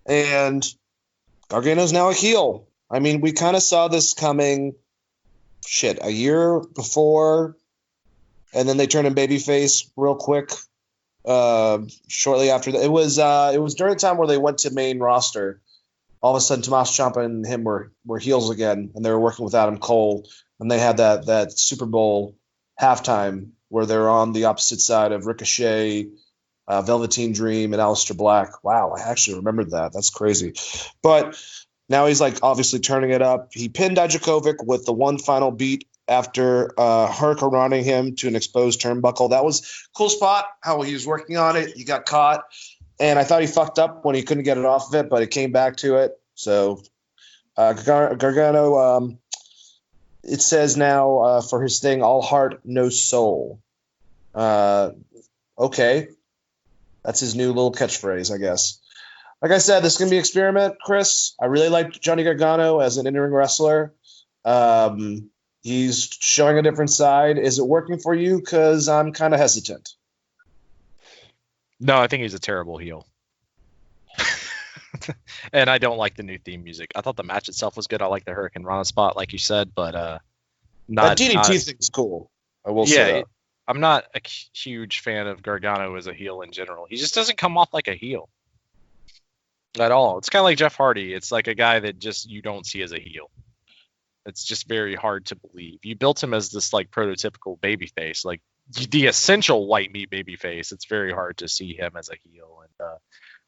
And Gargano's now a heel. I mean, we kind of saw this coming, a year before, and then they turned him babyface real quick. Shortly after that, it was during the time where they went to main roster. All of a sudden, Tommaso Ciampa and him were heels again, and they were working with Adam Cole, and they had that Super Bowl halftime where they're on the opposite side of Ricochet, Velveteen Dream, and Aleister Black. Wow, I actually remembered that. That's crazy. But now he's like obviously turning it up. He pinned Dijakovic with the one final beat after hurricanrunning him to an exposed turnbuckle. That was a cool spot, how he was working on it. He got caught. And I thought he fucked up when he couldn't get it off of it, but it came back to it. So Gargano, it says now for his thing, all heart, no soul. Okay. That's his new little catchphrase, I guess. Like I said, this is going to be an experiment, Chris. I really like Johnny Gargano as an in-ring wrestler. He's showing a different side. Is it working for you? Because I'm kind of hesitant. No, I think he's a terrible heel. And I don't like the new theme music. I thought the match itself was good. I like the Hurricane Rana spot, like you said, but that DDT thing's cool. I will say that. I'm not a huge fan of Gargano as a heel in general. He just doesn't come off like a heel at all. It's kind of like Jeff Hardy. It's like a guy that just you don't see as a heel. It's just very hard to believe. You built him as this like prototypical babyface, like the essential white meat babyface. It's very hard to see him as a heel. And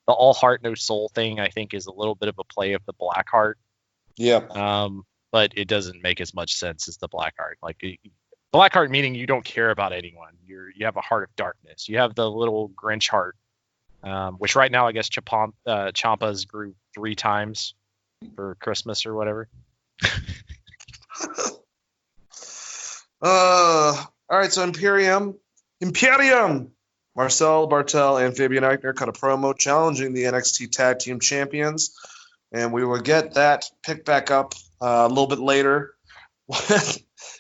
the all heart no soul thing, I think, is a little bit of a play of the Black Heart. Yeah. But it doesn't make as much sense as the Black Heart. Like Black Heart meaning you don't care about anyone. You have a heart of darkness. You have the little Grinch heart, which right now I guess Ciampa's grew 3 times for Christmas or whatever. All right, so Imperium. Marcel Bartel and Fabian Eichner cut a promo challenging the NXT Tag Team Champions, and we will get that picked back up a little bit later.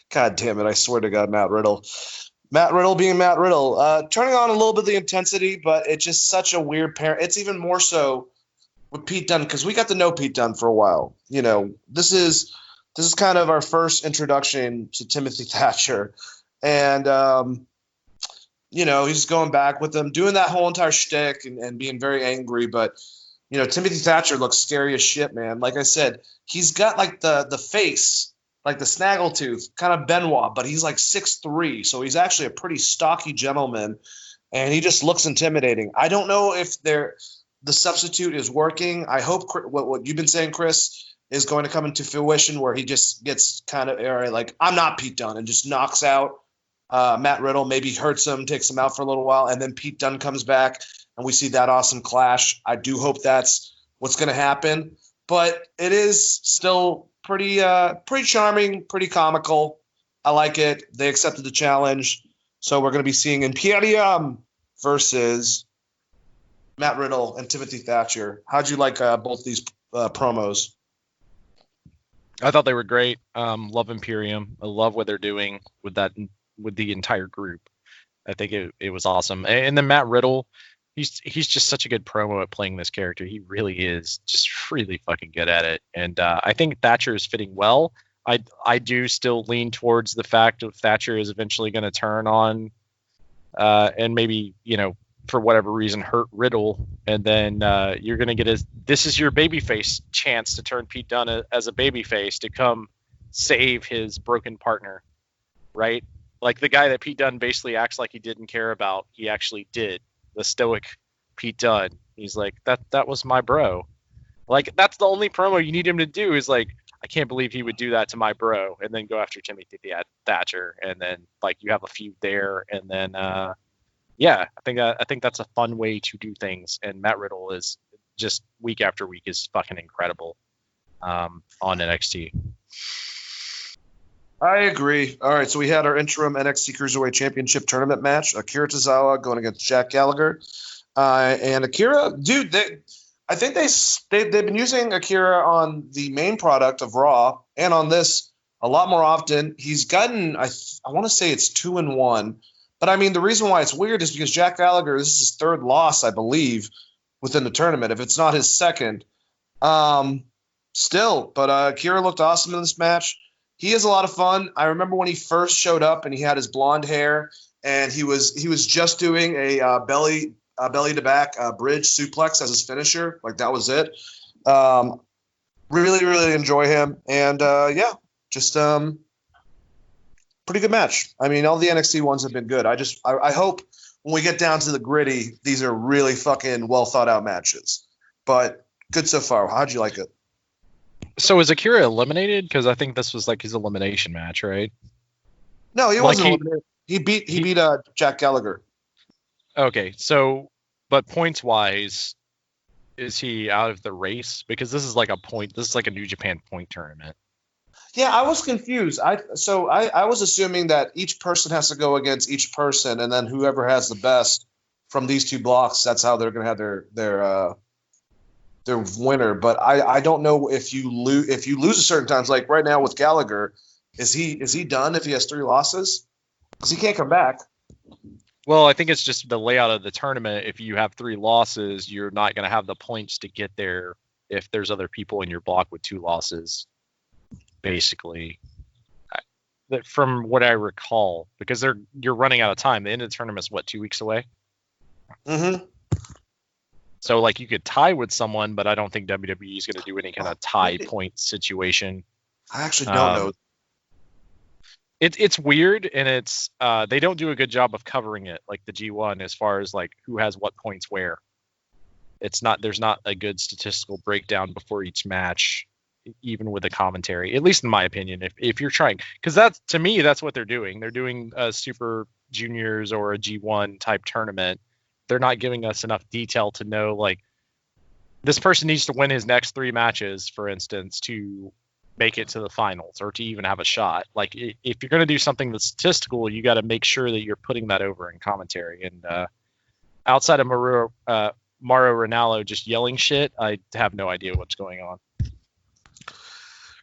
God damn it, I swear to God, Matt Riddle. Matt Riddle being Matt Riddle. Turning on a little bit of the intensity, but it's just such a weird pair. It's even more so with Pete Dunne, because we got to know Pete Dunne for a while. You know, this is kind of our first introduction to Timothy Thatcher. And, you know, he's going back with them, doing that whole entire shtick and being very angry. But, you know, Timothy Thatcher looks scary as shit, man. Like I said, he's got like the face, like the snaggletooth, kind of Benoit, but he's like 6'3", so he's actually a pretty stocky gentleman, and he just looks intimidating. I don't know if the substitute is working. I hope what you've been saying, Chris, is going to come into fruition, where he just gets kind of like, I'm not Pete Dunne, and just knocks out Matt Riddle, maybe hurts him, takes him out for a little while, and then Pete Dunne comes back, and we see that awesome clash. I do hope that's what's going to happen, but it is still pretty charming, pretty comical. I like it. They accepted the challenge, so we're going to be seeing Imperium versus Matt Riddle and Timothy Thatcher. How'd you like both these promos? I thought they were great. Love Imperium. I love what they're doing with the entire group. I think it was awesome. And then Matt Riddle, he's just such a good promo at playing this character. He really is just really fucking good at it. And I think Thatcher is fitting well. I do still lean towards the fact that Thatcher is eventually going to turn on and maybe, for whatever reason, hurt Riddle. And then you're going to get this is your babyface chance to turn Pete Dunne as a babyface to come save his broken partner, right? Like the guy that Pete Dunne basically acts like he didn't care about, he actually did. The stoic Pete Dunne. He's like, that was my bro. Like, that's the only promo you need him to do is like, I can't believe he would do that to my bro, and then go after Timothy Thatcher, and then like you have a feud there, and then I think that's a fun way to do things. And Matt Riddle is just week after week is fucking incredible on NXT. I agree. All right, so we had our interim NXT Cruiserweight Championship tournament match. Akira Tozawa going against Jack Gallagher. And Akira, dude, I think they've been using Akira on the main product of Raw and on this a lot more often. He's gotten, I want to say it's 2-1. But, I mean, the reason why it's weird is because Jack Gallagher, this is his third loss, I believe, within the tournament, if it's not his second. Still, but Akira looked awesome in this match. He is a lot of fun. I remember when he first showed up and he had his blonde hair and he was just doing a belly to back bridge suplex as his finisher. Like that was it. Really, really enjoy him. And just pretty good match. I mean, all the NXT ones have been good. I hope when we get down to the gritty, these are really fucking well thought out matches. But good so far. How'd you like it? So is Akira eliminated? Because I think this was like his elimination match, right? No, he wasn't eliminated. He beat Jack Gallagher. Okay, so but points wise, is he out of the race? Because this is like a New Japan point tournament. Yeah, I was confused. I was assuming that each person has to go against each person, and then whoever has the best from these two blocks, that's how they're gonna have their winner. But I don't know if you lose at certain times. Like right now with Gallagher, is he done if he has 3 losses? Because he can't come back. Well, I think it's just the layout of the tournament. If you have 3 losses, you're not going to have the points to get there if there's other people in your block with 2 losses, basically. From what I recall, because you're running out of time. The end of the tournament's 2 weeks away? Mm-hmm. So, like, you could tie with someone, but I don't think WWE is going to do any kind of tie point situation. I actually don't know. It's weird, and it's they don't do a good job of covering it, like the G1, as far as like who has what points where. There's not a good statistical breakdown before each match, even with the commentary. At least in my opinion, if you're trying, because to me that's what they're doing. They're doing a Super Juniors or a G1 type tournament. They're not giving us enough detail to know, like, this person needs to win his next 3 matches, for instance, to make it to the finals or to even have a shot. Like, if you're going to do something that's statistical, you got to make sure that you're putting that over in commentary. And outside of Mauro Ranallo just yelling shit, I have no idea what's going on.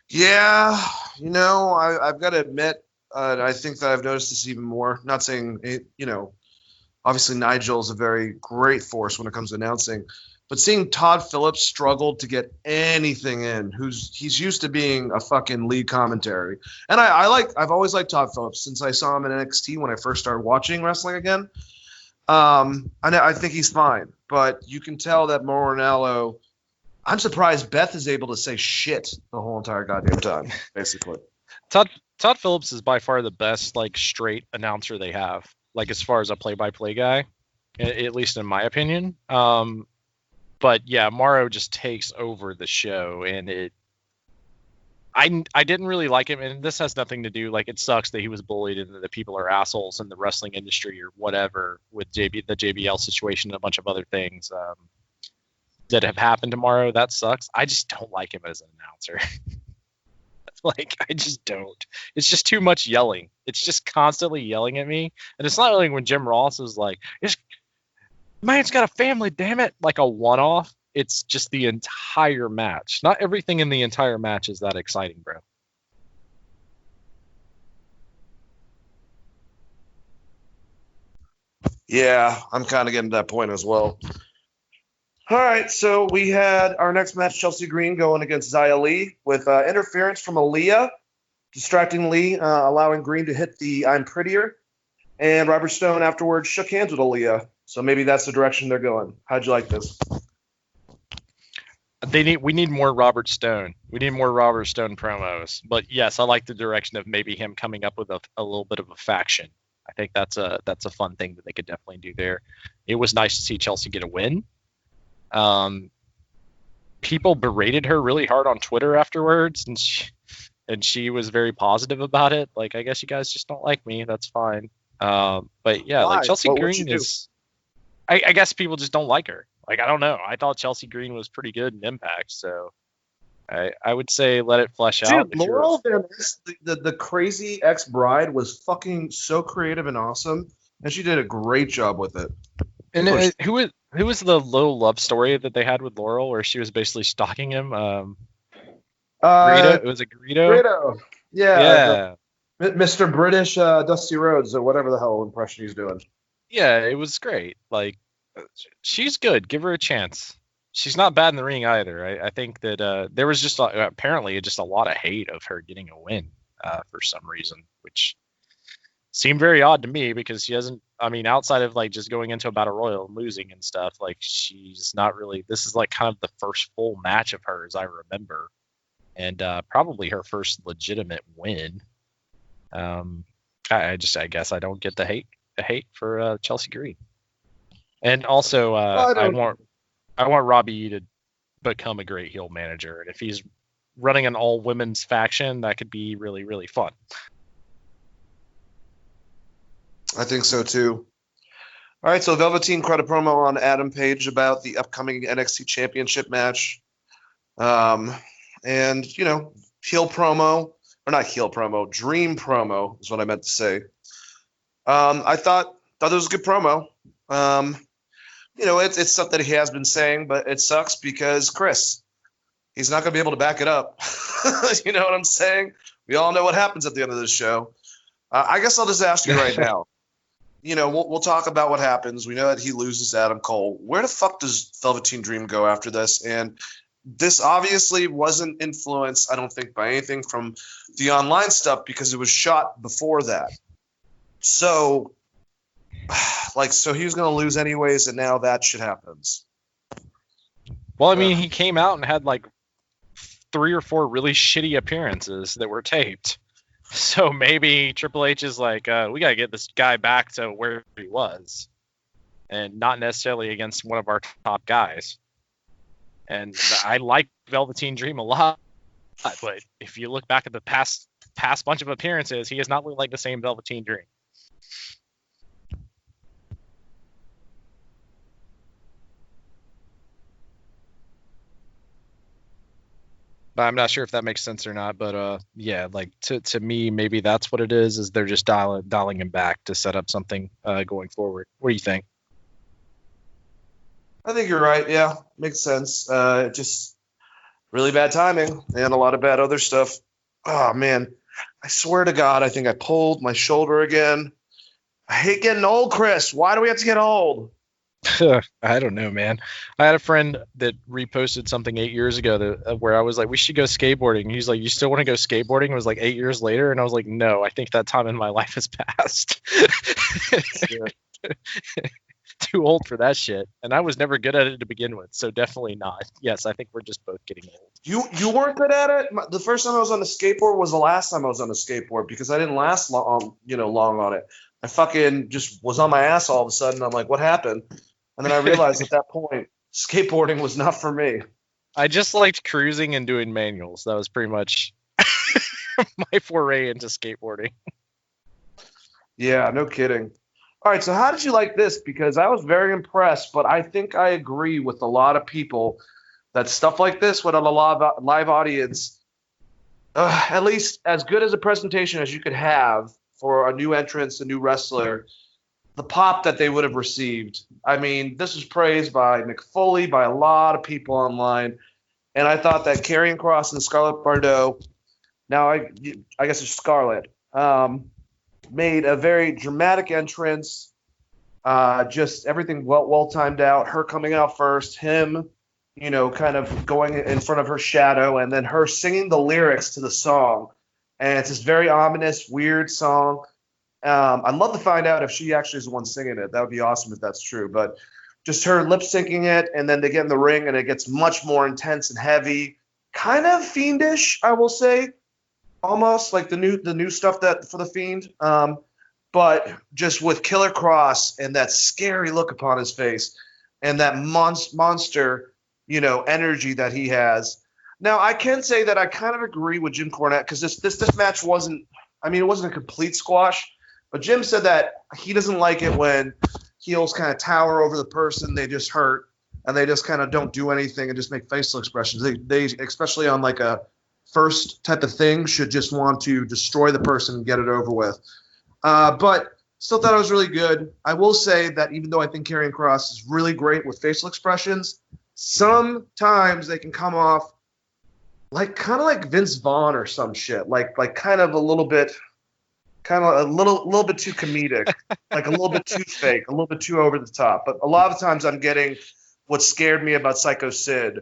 Yeah, I've got to admit, I think that I've noticed this even more. Not saying it, obviously, Nigel is a very great force when it comes to announcing, but seeing Todd Phillips struggle to get anything in, he's used to being a fucking lead commentary, and I've always liked Todd Phillips since I saw him in NXT when I first started watching wrestling again. I think he's fine, but you can tell that Mauro Ranallo. I'm surprised Beth is able to say shit the whole entire goddamn time, basically. Todd Phillips is by far the best, like, straight announcer they have. Like, as far as a play-by-play guy, at least in my opinion. But yeah, Mauro just takes over the show, and I didn't really like him, and this has nothing to do, like, it sucks that he was bullied and that people are assholes in the wrestling industry or whatever with the JBL situation and a bunch of other things that have happened to Mauro. That sucks. I just don't like him as an announcer. Like, I just don't. It's just too much yelling. It's just constantly yelling at me. And it's not like when Jim Ross is like, man's got a family, damn it, like a one-off. It's just the entire match. Not everything in the entire match is that exciting, bro. Yeah, I'm kind of getting to that point as well. All right, so we had our next match, Chelsea Green going against Xia Li, with interference from Aaliyah, distracting Lee, allowing Green to hit the I'm Prettier. And Robert Stone afterwards shook hands with Aaliyah. So maybe that's the direction they're going. How'd you like this? We need more Robert Stone. We need more Robert Stone promos. But yes, I like the direction of maybe him coming up with a little bit of a faction. I think that's a fun thing that they could definitely do there. It was nice to see Chelsea get a win. People berated her really hard on Twitter afterwards, and she was very positive about it. Like, I guess you guys just don't like me. That's fine. But yeah, Why? like Chelsea What Green is. I guess people just don't like her. Like, I don't know. I thought Chelsea Green was pretty good in Impact, so I would say let it flesh out. Dude, Laurel Van Ness, the crazy ex-bride, was fucking so creative and awesome, and she did a great job with it. And who was the little love story that they had with Laurel, where she was basically stalking him? Greedo? It was a Greedo. Greedo. Yeah. Mr. British Dusty Rhodes, or whatever the hell impression he's doing. Yeah, it was great. Like, she's good. Give her a chance. She's not bad in the ring either. I think that there was just apparently just a lot of hate of her getting a win for some reason, which seemed very odd to me because she hasn't. I mean, outside of like just going into a battle royal and losing and stuff, like she's not really. This is like kind of the first full match of hers I remember, and probably her first legitimate win. I guess I don't get the hate for Chelsea Green, and also I want Robbie E to become a great heel manager, and if he's running an all women's faction, that could be really, really fun. I think so too. All right, so Velveteen cut a promo on Adam Page about the upcoming NXT Championship match, and heel promo, or not heel promo, dream promo is what I meant to say. I thought it was a good promo. It's stuff that he has been saying, but it sucks because Chris, he's not going to be able to back it up. You know what I'm saying? We all know what happens at the end of this show. I guess I'll just ask you right now. We'll talk about what happens. We know that he loses Adam Cole. Where the fuck does Velveteen Dream go after this? And this obviously wasn't influenced, I don't think, by anything from the online stuff because it was shot before that. So he was going to lose anyways, and now that shit happens. Well, I mean, he came out and had like 3 or 4 really shitty appearances that were taped. So maybe Triple H is like, we got to get this guy back to where he was, and not necessarily against one of our top guys. And I like Velveteen Dream a lot, but if you look back at the past bunch of appearances, he has not looked like the same Velveteen Dream. But I'm not sure if that makes sense or not. But yeah, like to me, maybe that's what it is they're just dialing him back to set up something going forward. What do you think? I think you're right. Yeah, makes sense. Just really bad timing and a lot of bad other stuff. Oh, man. I swear to God, I think I pulled my shoulder again. I hate getting old, Chris. Why do we have to get old? I don't know, man. I had a friend that reposted something 8 years ago where I was like, we should go skateboarding. He's like, you still want to go skateboarding? It was like 8 years later. And I was like, no, I think that time in my life has passed. Too old for that shit. And I was never good at it to begin with. So definitely not. Yes, I think we're just both getting old. You weren't good at it? The first time I was on a skateboard was the last time I was on a skateboard because I didn't last long on it. I fucking just was on my ass all of a sudden. I'm like, what happened? And then I realized at that point, skateboarding was not for me. I just liked cruising and doing manuals. That was pretty much my foray into skateboarding. Yeah, no kidding. All right, so how did you like this? Because I was very impressed, but I think I agree with a lot of people that stuff like this without a live audience, at least as good as a presentation as you could have for a new entrance, a new wrestler, the pop that they would have received. I mean, this was praised by Mick Foley, by a lot of people online, and I thought that Karrion Kross and Scarlett Bordeaux, now I guess it's Scarlett, made a very dramatic entrance. Just everything well timed out. Her coming out first, him, kind of going in front of her shadow, and then her singing the lyrics to the song. And it's this very ominous, weird song. I'd love to find out if she actually is the one singing it. That would be awesome if that's true. But just her lip syncing it, and then they get in the ring, and it gets much more intense and heavy, kind of fiendish, I will say, almost like the new stuff that for the Fiend. But just with Killer Cross and that scary look upon his face, and that monster, energy that he has. Now, I can say that I kind of agree with Jim Cornette because this match wasn't. I mean, it wasn't a complete squash, but Jim said that he doesn't like it when heels kind of tower over the person they just hurt, and they just kind of don't do anything and just make facial expressions. They especially on like a first type of thing, should just want to destroy the person and get it over with. But still thought it was really good. I will say that even though I think Karrion Kross is really great with facial expressions, sometimes they can come off like kind of like Vince Vaughn or some shit, like kind of a little bit too comedic, like a little bit too fake, a little bit too over the top. But a lot of times I'm getting what scared me about Psycho Sid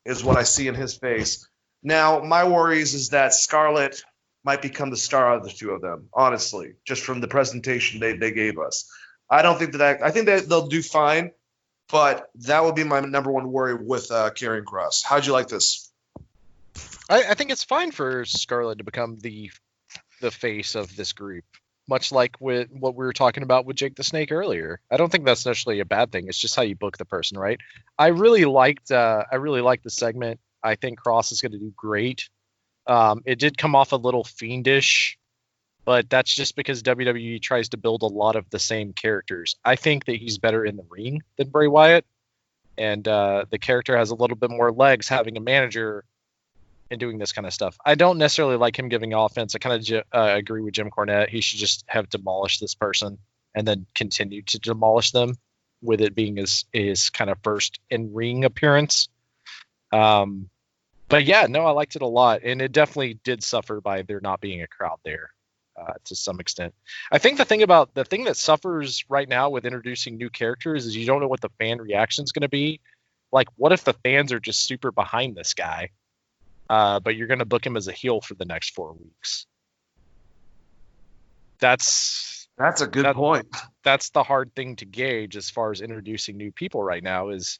is what I see in his face. Now, my worries is that Scarlett might become the star of the two of them, honestly, just from the presentation they gave us. I don't think I think that they'll do fine, but that would be my number one worry with Karrion Kross. How'd you like this? I think it's fine for Scarlett to become the face of this group, much like with what we were talking about with Jake the Snake earlier. I don't think that's necessarily a bad thing. It's just how you book the person, right? I really liked the segment. I think Kross is going to do great. It did come off a little fiendish, but that's just because WWE tries to build a lot of the same characters. I think that he's better in the ring than Bray Wyatt, and the character has a little bit more legs having a manager and doing this kind of stuff. I don't necessarily like him giving offense. I kind of agree with Jim Cornette. He should just have demolished this person and then continue to demolish them, with it being his kind of first in-ring appearance. But yeah, no, I liked it a lot, and it definitely did suffer by there not being a crowd there to some extent. I think the thing that suffers right now with introducing new characters is you don't know what the fan reaction is going to be. Like, what if the fans are just super behind this guy, but you're going to book him as a heel for the next 4 weeks? That's a good point. That's the hard thing to gauge as far as introducing new people right now is,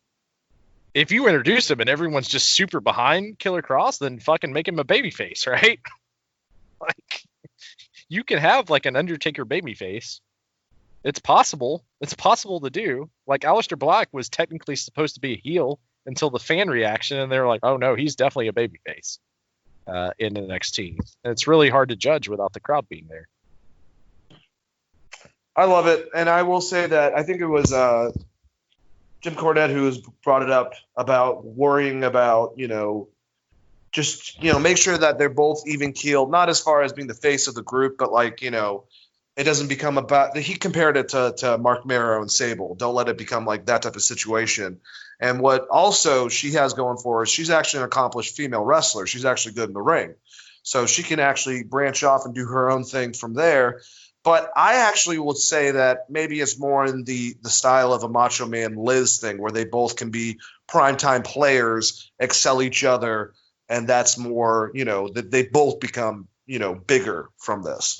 if you introduce him and everyone's just super behind Killer Kross, then fucking make him a babyface, right? Like, you can have like an Undertaker babyface. It's possible. It's possible to do. Like, Aleister Black was technically supposed to be a heel until the fan reaction, and they're like, oh no, he's definitely a babyface in NXT. And it's really hard to judge without the crowd being there. I love it, and I will say that I think it was Jim Cornette who has brought it up about worrying about, make sure that they're both even keeled, not as far as being the face of the group, but like, it doesn't become about, he compared it to Mark Mero and Sable. Don't let it become like that type of situation. And what also she has going for her is she's actually an accomplished female wrestler. She's actually good in the ring. So she can actually branch off and do her own thing from there. But I actually would say that maybe it's more in the style of a Macho Man Liz thing, where they both can be primetime players, excel each other, and that's more, that they both become, bigger from this.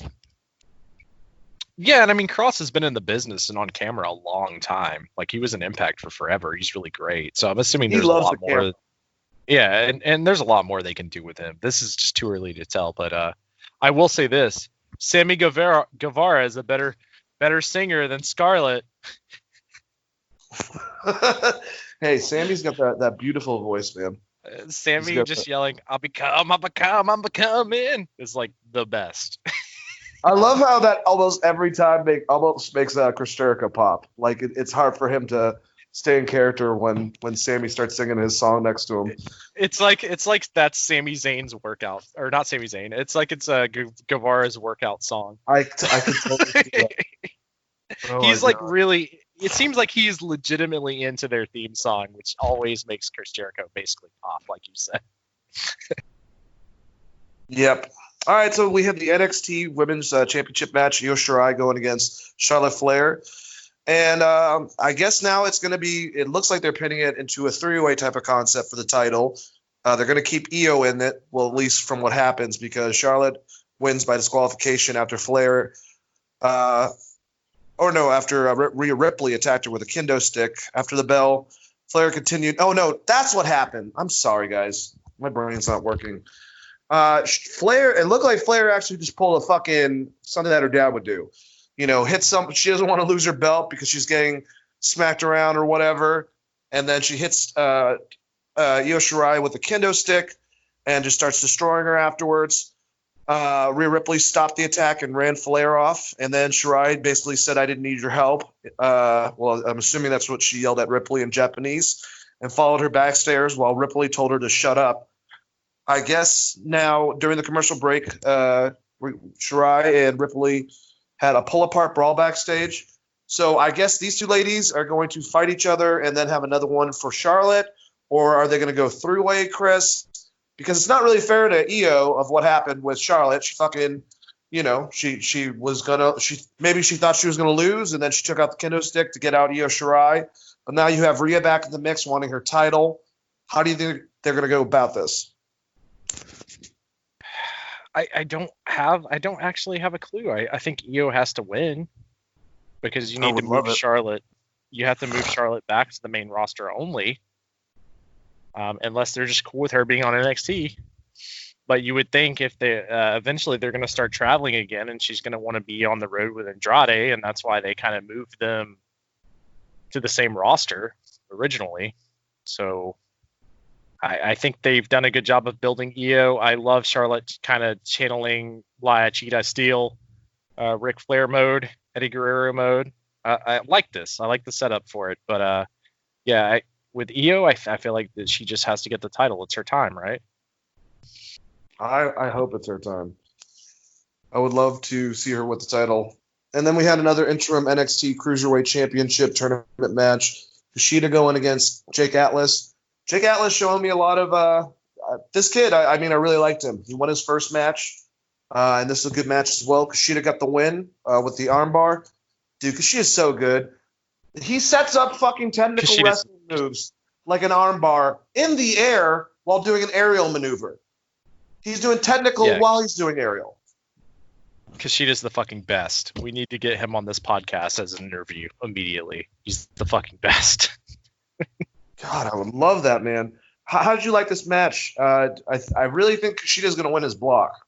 Yeah, and I mean, Kross has been in the business and on camera a long time. Like, he was an Impact for forever. He's really great. So I'm assuming there's a lot more. Camera. Yeah, and there's a lot more they can do with him. This is just too early to tell. But I will say this. Sammy Guevara is a better singer than Scarlett. Hey, Sammy's got that beautiful voice, man. Sammy just yelling, I'm becoming is like the best. I love how that almost every time almost makes Chris Jericho pop. Like, it's hard for him to stay in character when Sammy starts singing his song next to him. It's like that's Sami Zayn's workout, or not Sami Zayn. It's like it's Guevara's workout song. I can totally see that. He's like really. It seems like he's legitimately into their theme song, which always makes Chris Jericho basically pop, like you said. Yep. All right, so we have the NXT Women's Championship match. Io Shirai going against Charlotte Flair. And I guess now it's going to be, it looks like they're pinning it into a three-way type of concept for the title. They're going to keep Io in it, well, at least from what happens, because Charlotte wins by disqualification after Flair, after Rhea Ripley attacked her with a kendo stick. After the bell, Flair continued. Oh, no, that's what happened. I'm sorry, guys. My brain's not working. Flair, it looked like Flair actually just pulled a fucking something that her dad would do. Hit some. She doesn't want to lose her belt because she's getting smacked around or whatever, and then she hits Io Shirai with a kendo stick and just starts destroying her afterwards. Rhea Ripley stopped the attack and ran Flair off, and then Shirai basically said, "I didn't need your help." Well, I'm assuming that's what she yelled at Ripley in Japanese, and followed her backstairs while Ripley told her to shut up. I guess now during the commercial break, Shirai and Ripley had a pull-apart brawl backstage. So I guess these two ladies are going to fight each other and then have another one for Charlotte, or are they going to go three-way, Chris? Because it's not really fair to Io of what happened with Charlotte. She fucking, she was gonna, maybe she thought she was gonna lose, and then she took out the kendo stick to get out Io Shirai. But now you have Rhea back in the mix, wanting her title. How do you think they're gonna go about this? I don't actually have a clue. I think Io has to win because you need to move Charlotte. You have to move Charlotte back to the main roster only, unless they're just cool with her being on NXT. But you would think if they eventually they're going to start traveling again, and she's going to want to be on the road with Andrade, and that's why they kind of moved them to the same roster originally. So I think they've done a good job of building Io. I love Charlotte kind of channeling La Cheetah Steel, Ric Flair mode, Eddie Guerrero mode. I like this. I like the setup for it. But with Io, I feel like that she just has to get the title. It's her time, right? I hope it's her time. I would love to see her with the title. And then we had another interim NXT Cruiserweight Championship tournament match. Kushida going against Jake Atlas. Jake Atlas showing me a lot of this kid. I really liked him. He won his first match, and this is a good match as well. Kushida got the win with the armbar. Dude, Kushida's so good. He sets up fucking technical wrestling moves like an armbar in the air while doing an aerial maneuver. He's doing technical while he's doing aerial. Kushida's the fucking best. We need to get him on this podcast as an interview immediately. He's the fucking best. God, I would love that, man. How did you like this match? I really think Kushida's going to win his block,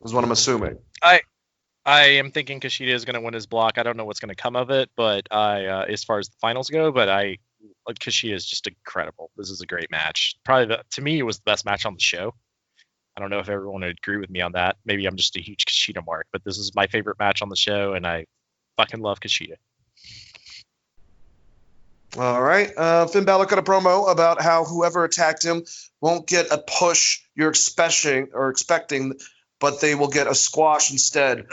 is what I'm assuming. I am thinking Kushida is going to win his block. I don't know what's going to come of it, but as far as the finals go, Kushida is just incredible. This is a great match. Probably, to me, it was the best match on the show. I don't know if everyone would agree with me on that. Maybe I'm just a huge Kushida mark, but this is my favorite match on the show, and I fucking love Kushida. All right. Finn Balor cut a promo about how whoever attacked him won't get a push you're expecting, but they will get a squash instead.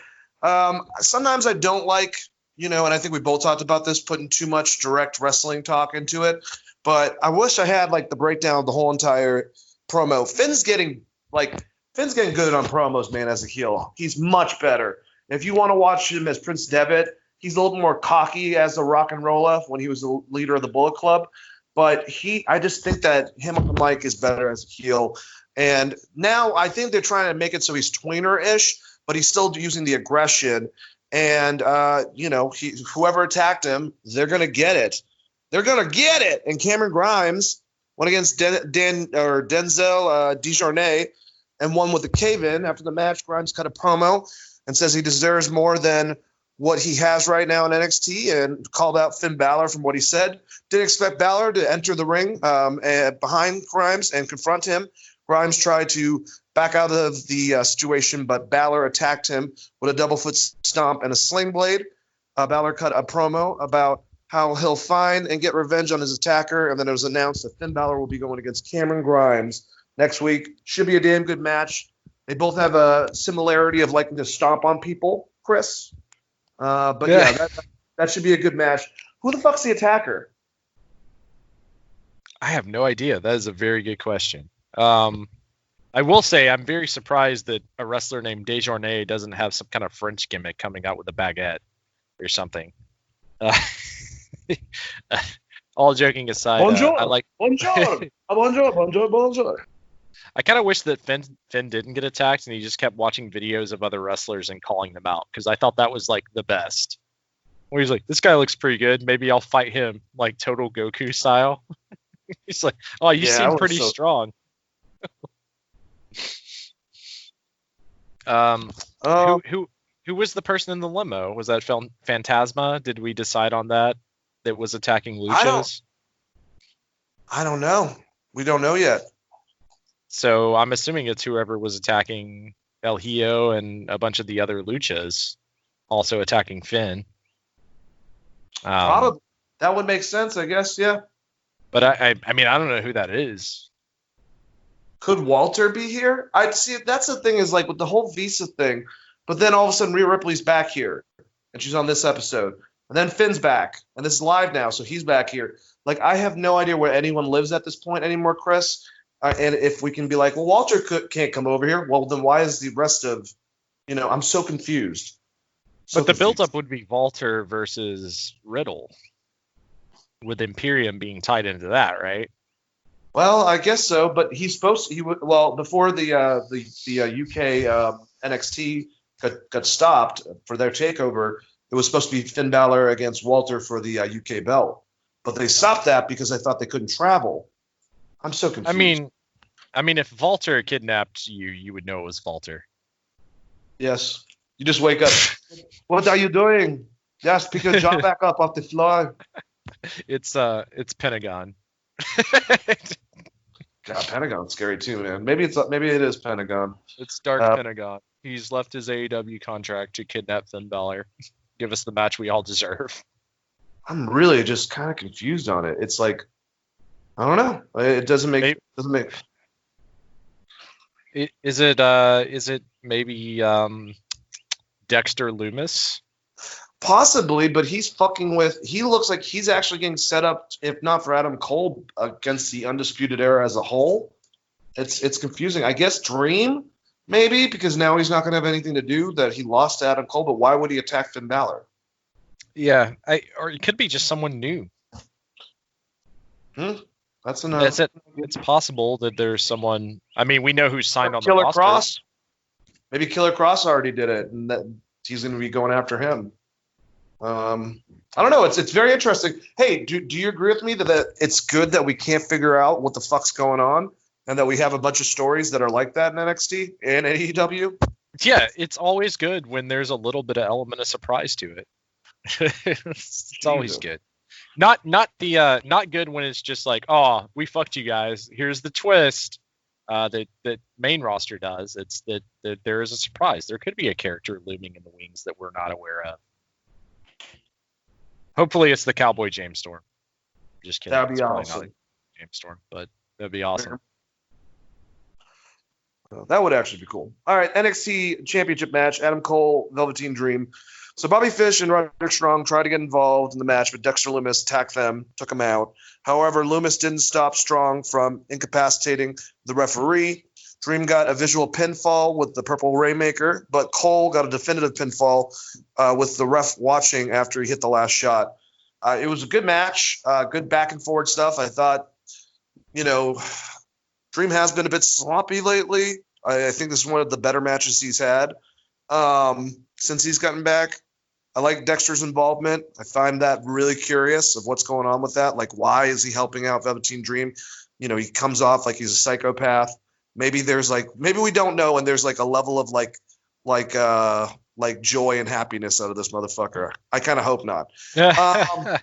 Sometimes I don't like, and I think we both talked about this, putting too much direct wrestling talk into it. But I wish I had the breakdown of the whole entire promo. Finn's getting good on promos, man, as a heel. He's much better. If you want to watch him as Prince Devitt, he's a little more cocky as a rock and roller when he was the leader of the Bullet Club. But I just think that him on the mic is better as a heel. And now I think they're trying to make it so he's tweener-ish, but he's still using the aggression. And, whoever attacked him, they're going to get it. They're going to get it. And Cameron Grimes went against Denzel Dejournay and won with a cave-in. After the match, Grimes cut a promo and says he deserves more than what he has right now in NXT, and called out Finn Balor from what he said. Didn't expect Balor to enter the ring behind Grimes and confront him. Grimes tried to back out of the situation, but Balor attacked him with a double foot stomp and a sling blade. Balor cut a promo about how he'll find and get revenge on his attacker, and then it was announced that Finn Balor will be going against Cameron Grimes next week. Should be a damn good match. They both have a similarity of liking to stomp on people, Chris. That should be a good match. Who the fuck's the attacker? I have no idea. That is a very good question. I will say I'm very surprised that a wrestler named Dejournay doesn't have some kind of French gimmick coming out with a baguette or something. All joking aside, Bonjour, I like. bonjour, bonjour, bonjour, bonjour. I kind of wish that Finn didn't get attacked and he just kept watching videos of other wrestlers and calling them out, because I thought that was like the best. Where he's like, this guy looks pretty good. Maybe I'll fight him, like total Goku style. He's like, oh, you seem pretty strong. Who was the person in the limo? Was that Phantasma? Did we decide on that was attacking Luchas? I don't know. We don't know yet. So I'm assuming it's whoever was attacking El Hijo and a bunch of the other Luchas also attacking Finn. Probably. That would make sense, I guess, yeah. But I mean, I don't know who that is. Could Walter be here? I'd see. That's the thing, is like with the whole Visa thing, but then all of a sudden Rhea Ripley's back here, and she's on this episode. And then Finn's back, and this is live now, so he's back here. Like, I have no idea where anyone lives at this point anymore, Chris. And if we can be like, well, Walter can't come over here, well, then why is the rest of, I'm so confused. But the buildup would be Walter versus Riddle, with Imperium being tied into that, right? Well, I guess so, but he's supposed to. Before the UK NXT got stopped for their takeover, it was supposed to be Finn Balor against Walter for the UK belt, but they stopped that because they thought they couldn't travel. I'm so confused. I mean, if Walter kidnapped you, you would know it was Walter. Yes. You just wake up. What are you doing? Yes, pick your jaw back up off the floor. It's Pentagon. God, Pentagon's scary too, man. Maybe it is Pentagon. It's Dark Pentagon. He's left his AEW contract to kidnap Finn Balor. Give us the match we all deserve. I'm really just kind of confused on it. It's like, I don't know. It doesn't make. Is it maybe Dexter Lumis? Possibly, but he's fucking with. He looks like he's actually getting set up, if not for Adam Cole, against the Undisputed Era as a whole. It's confusing. I guess Dream, maybe, because now he's not going to have anything to do, that he lost to Adam Cole, but why would he attack Finn Balor? Yeah, or it could be just someone new. That's enough. That's it. It's possible that there's someone. I mean, we know who's signed on the roster. Killer Cross? Maybe Killer Cross already did it, and that he's going to be going after him. I don't know. It's very interesting. Hey, do you agree with me that it's good that we can't figure out what the fuck's going on, and that we have a bunch of stories that are like that in NXT and AEW? Yeah, it's always good when there's a little bit of element of surprise to it. It's always good. Not good when it's just like, oh, we fucked you guys. Here's the twist. That main roster does. It's that there is a surprise. There could be a character looming in the wings that we're not aware of. Hopefully, it's the Cowboy James Storm. Just kidding. That'd be awesome. James Storm, but that'd be awesome. That would actually be cool. All right, NXT Championship match: Adam Cole, Velveteen Dream. So Bobby Fish and Roderick Strong tried to get involved in the match, but Dexter Lumis attacked them, took him out. However, Lumis didn't stop Strong from incapacitating the referee. Dream got a visual pinfall with the Purple Rainmaker, but Cole got a definitive pinfall with the ref watching after he hit the last shot. It was a good match, good back and forward stuff. I thought, Dream has been a bit sloppy lately. I think this is one of the better matches he's had since he's gotten back. I like Dexter's involvement. I find that really curious of what's going on with that. Like, why is he helping out Velveteen Dream? He comes off like he's a psychopath. Maybe we don't know, and there's like a level of like joy and happiness out of this motherfucker. I kind of hope not. I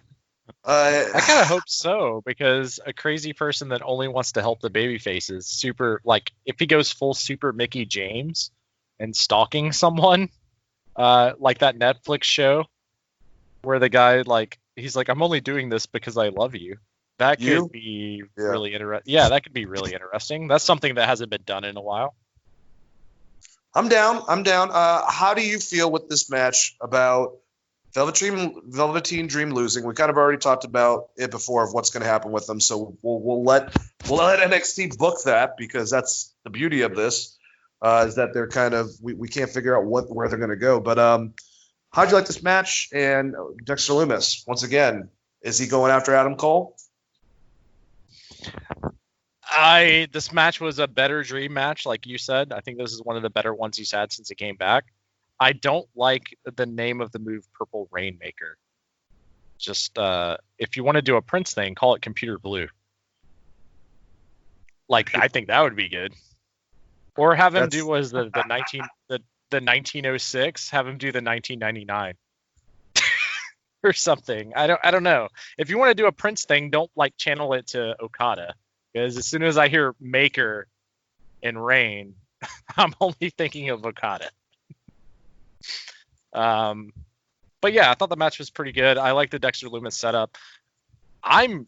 kind of hope so, because a crazy person that only wants to help the baby faces, super, like, if he goes full Super Mickey James and stalking someone, like that Netflix show where the guy, like, he's like, I'm only doing this because I love you. That could be really interesting. Yeah, that could be really interesting. That's something that hasn't been done in a while. I'm down. How do you feel with this match about Velveteen Dream losing? We kind of already talked about it before of what's going to happen with them, so we'll let NXT book that, because that's the beauty of this, is that they're kind of we can't figure out where they're going to go. But how'd you like this match? And Dexter Lumis, once again, Is he going after Adam Cole? This match was a better dream match, like you said. I think this is one of the better ones he's had since he came back. I don't like the name of the move, Purple Rainmaker. Just if you want to do a Prince thing, call it Computer Blue. Like, I think that would be good. Or have him do the 1906. Have him do the 1999 or something. I don't know. If you want to do a Prince thing, don't like channel it to Okada, because as soon as I hear Maker and Rain, I'm only thinking of Okada. But yeah, I thought the match was pretty good. I like the Dexter Lumis setup. I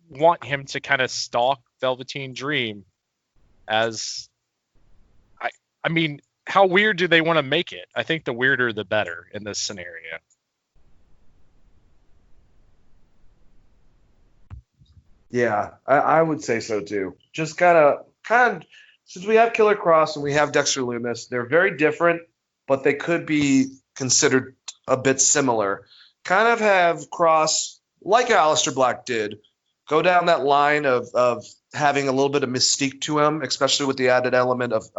want him to kind of stalk Velveteen Dream as I mean, how weird do they want to make it? I think the weirder the better in this scenario. Yeah, I would say so too. Just kind of, since we have Killer Cross and we have Dexter Lumis, they're very different, but they could be considered a bit similar. Kind of have Cross, like Aleister Black did, go down that line of having a little bit of mystique to him, especially with the added element of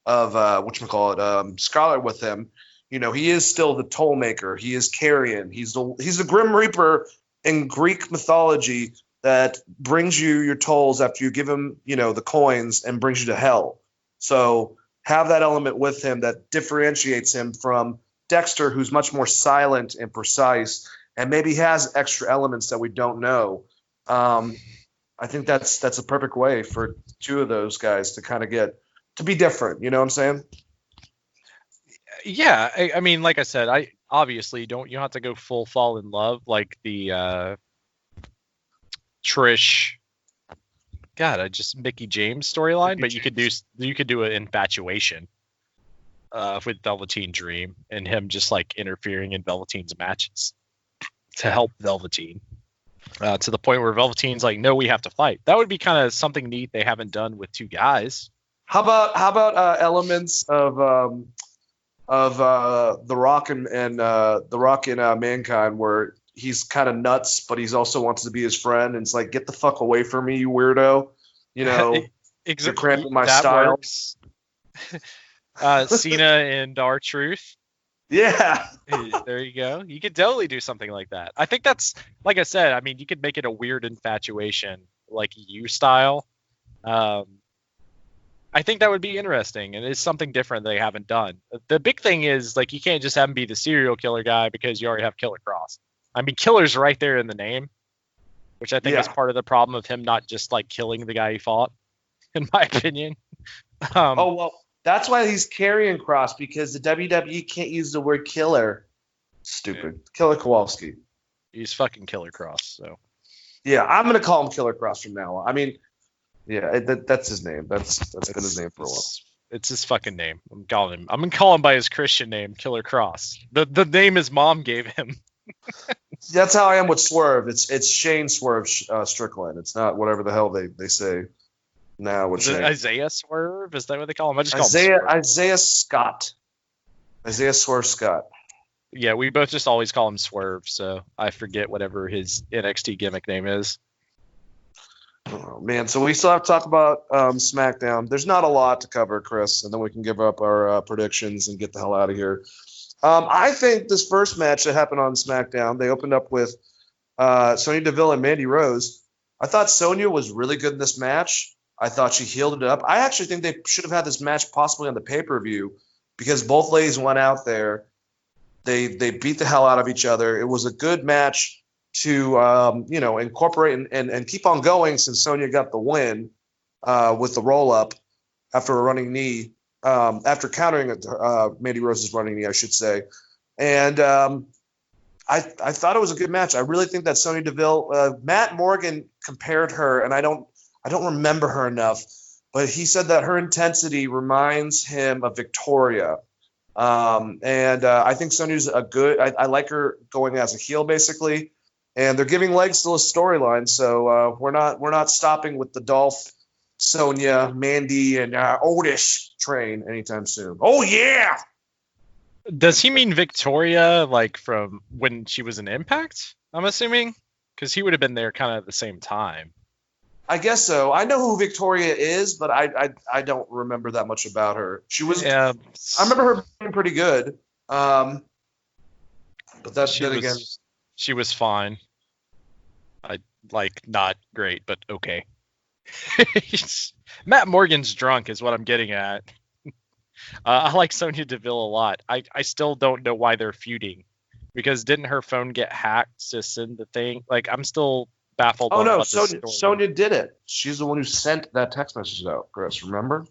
whatchamacallit, Scarlet with him. You know, he is still the toll maker. He is Carrion. He's the Grim Reaper in Greek mythology that brings you your tolls after you give him, you know, the coins and brings you to hell. So have that element with him that differentiates him from Dexter, who's much more silent and precise, and maybe has extra elements that we don't know. I think that's a perfect way for two of those guys to kind of get to be different. You know what I'm saying? Yeah, I mean, like I said, I obviously you don't have to go full fall in love like the Trish, Mickey James storyline, but you could do an infatuation with Velveteen Dream and him just like interfering in Velveteen's matches to help Velveteen to the point where Velveteen's like, no, we have to fight. That would be kind of something neat they haven't done with two guys. How about elements of The Rock and The Rock and Mankind, where he's kind of nuts, but he's also wants to be his friend, and it's like, get the fuck away from me, you weirdo. You know, you're cramping my style. Works. Cena and R-Truth. Yeah. There you go. You could totally do something like that. I think that's, like I said, I mean, you could make it a weird infatuation, like you style. I think that would be interesting, and it's something different they haven't done. The big thing is, like, you can't just have him be the serial killer guy because you already have Killer Cross. I mean, Killer's right there in the name, which I think is part of the problem of him not just, like, killing the guy he fought, in my opinion. Well, that's why he's carrying Cross, because the WWE can't use the word killer. Stupid. Yeah. Killer Kowalski. He's fucking Killer Cross, so. Yeah, I'm going to call him Killer Cross from now on. I mean, yeah, that's his name. That's been his name for a while. It's his fucking name. I'm going to call him by his Christian name, Killer Cross. The name his mom gave him. That's how I am with Swerve. It's Shane Swerve Strickland. It's not whatever the hell they say now. With Shane. Isaiah Swerve? Is that what they call him? I just call him Isaiah Scott. Isaiah Swerve Scott. Yeah, we both just always call him Swerve, so I forget whatever his NXT gimmick name is. Oh, man, so we still have to talk about SmackDown. There's not a lot to cover, Chris, and then we can give up our predictions and get the hell out of here. I think this first match that happened on SmackDown, they opened up with Sonya Deville and Mandy Rose. I thought Sonya was really good in this match. I thought she healed it up. I actually think they should have had this match possibly on the pay-per-view, because both ladies went out there. They beat the hell out of each other. It was a good match to incorporate and keep on going, since Sonya got the win with the roll-up after a running knee, after countering Mandy Rose's running knee, I should say. And I thought it was a good match. I really think that Sonya Deville, Matt Morgan compared her, and I don't remember her enough, but he said that her intensity reminds him of Victoria. I think Sonya's a good. I like her going as a heel, basically. And they're giving legs to the storyline, so we're not stopping with the Dolph, Sonya, Mandy, and Otis train anytime soon. Oh yeah! Does he mean Victoria, like from when she was in Impact? I'm assuming, Because he would have been there kind of at the same time. I guess so. I know who Victoria is, but I don't remember that much about her. She was. Yeah, I remember her being pretty good. But that's then again. She was fine. Not great, but okay. Matt Morgan's drunk is what I'm getting at. I like Sonya Deville a lot. I still don't know why they're feuding, because didn't her phone get hacked to send the thing? Like, I'm still baffled. Oh no, Sonya did it. She's the one who sent that text message out, Chris. Remember?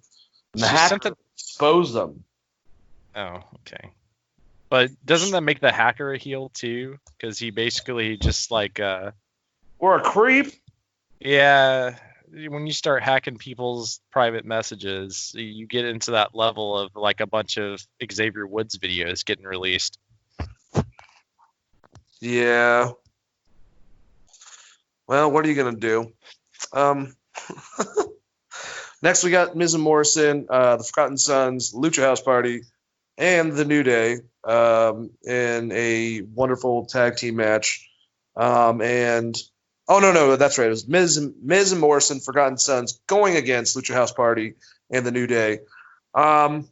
And the hacker exposed them. Oh, okay. But doesn't that make the hacker a heel too? Because he basically just or a creep. Yeah. When you start hacking people's private messages, you get into that level of like a bunch of Xavier Woods videos getting released. Yeah. Well, what are you gonna do? Next, we got Miz and Morrison, the Forgotten Sons, Lucha House Party, and the New Day in a wonderful tag team match. No, that's right. It was Miz and Morrison, Forgotten Sons, going against Lucha House Party and the New Day. And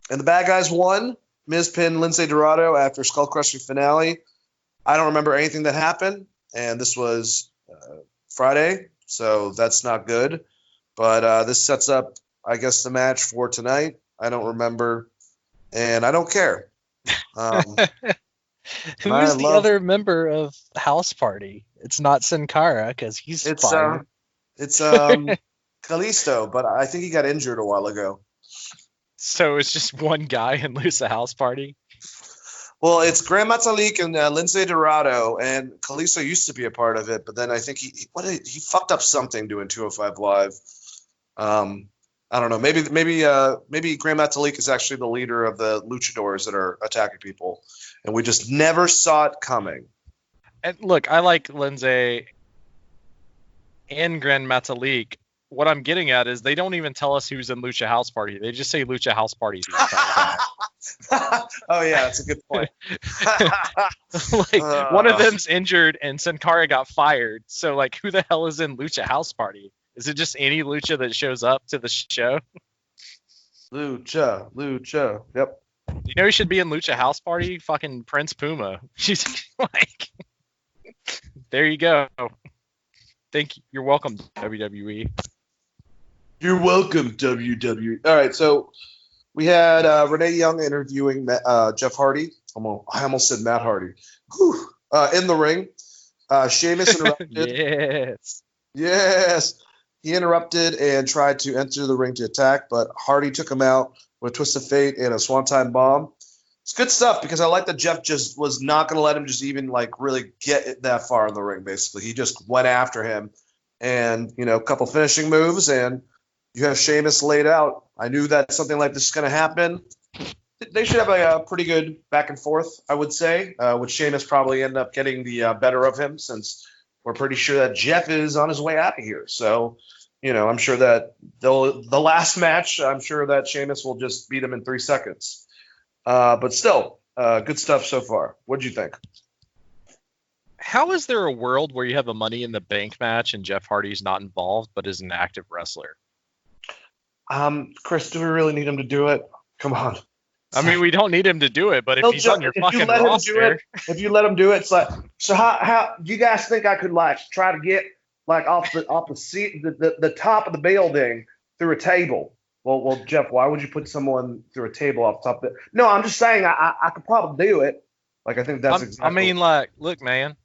the bad guys won. Miz pinned Lince Dorado after Skull Crushing finale. I don't remember anything that happened, and this was Friday, so that's not good. But this sets up, I guess, the match for tonight. I don't remember, and I don't care. Who's the other member of House Party? It's not Sin Cara, because he's fine. It's Kalisto, but I think he got injured a while ago. So it's just one guy in Lucha House Party? Well, it's Gran Metalik and Lince Dorado, and Kalisto used to be a part of it, but then I think he fucked up something doing 205 Live. I don't know. Maybe Gran Metalik is actually the leader of the luchadors that are attacking people, and we just never saw it coming. And look, I like Lince and Gran Metalik. What I'm getting at is they don't even tell us who's in Lucha House Party. They just say Lucha House Party. Oh yeah, that's a good point. One of them's injured and Sin Cara got fired. So who the hell is in Lucha House Party? Is it just any lucha that shows up to the show? Lucha. Yep. You know who should be in Lucha House Party? Fucking Prince Puma. She's there you go. You're welcome, WWE. You're welcome, WWE. All right, so we had Renee Young interviewing Jeff Hardy. I almost said Matt Hardy. In the ring. Sheamus interrupted. Yes. He interrupted and tried to enter the ring to attack, but Hardy took him out with a twist of fate and a swanton bomb. It's good stuff because I like that Jeff just was not going to let him just even really get that far in the ring. Basically, he just went after him, and a couple finishing moves, and you have Sheamus laid out. I knew that something like this is going to happen. They should have a pretty good back and forth, I would say, with Sheamus probably end up getting the better of him since we're pretty sure that Jeff is on his way out of here. So, I'm sure that the last match, I'm sure that Sheamus will just beat him in 3 seconds. But still, good stuff so far. What'd you think? How is there a world where you have a Money in the Bank match and Jeff Hardy's not involved but is an active wrestler? Chris, do we really need him to do it? Come on. I mean, we don't need him to do it, but if he's on your fucking roster, if you let him do it, it's like, so how do you guys think I could try to get off the seat, the top of the building through a table? Well, Jeff, why would you put someone through a table off the top of it? No, I'm just saying I could probably do it. I think that's exactly. I mean, look, man,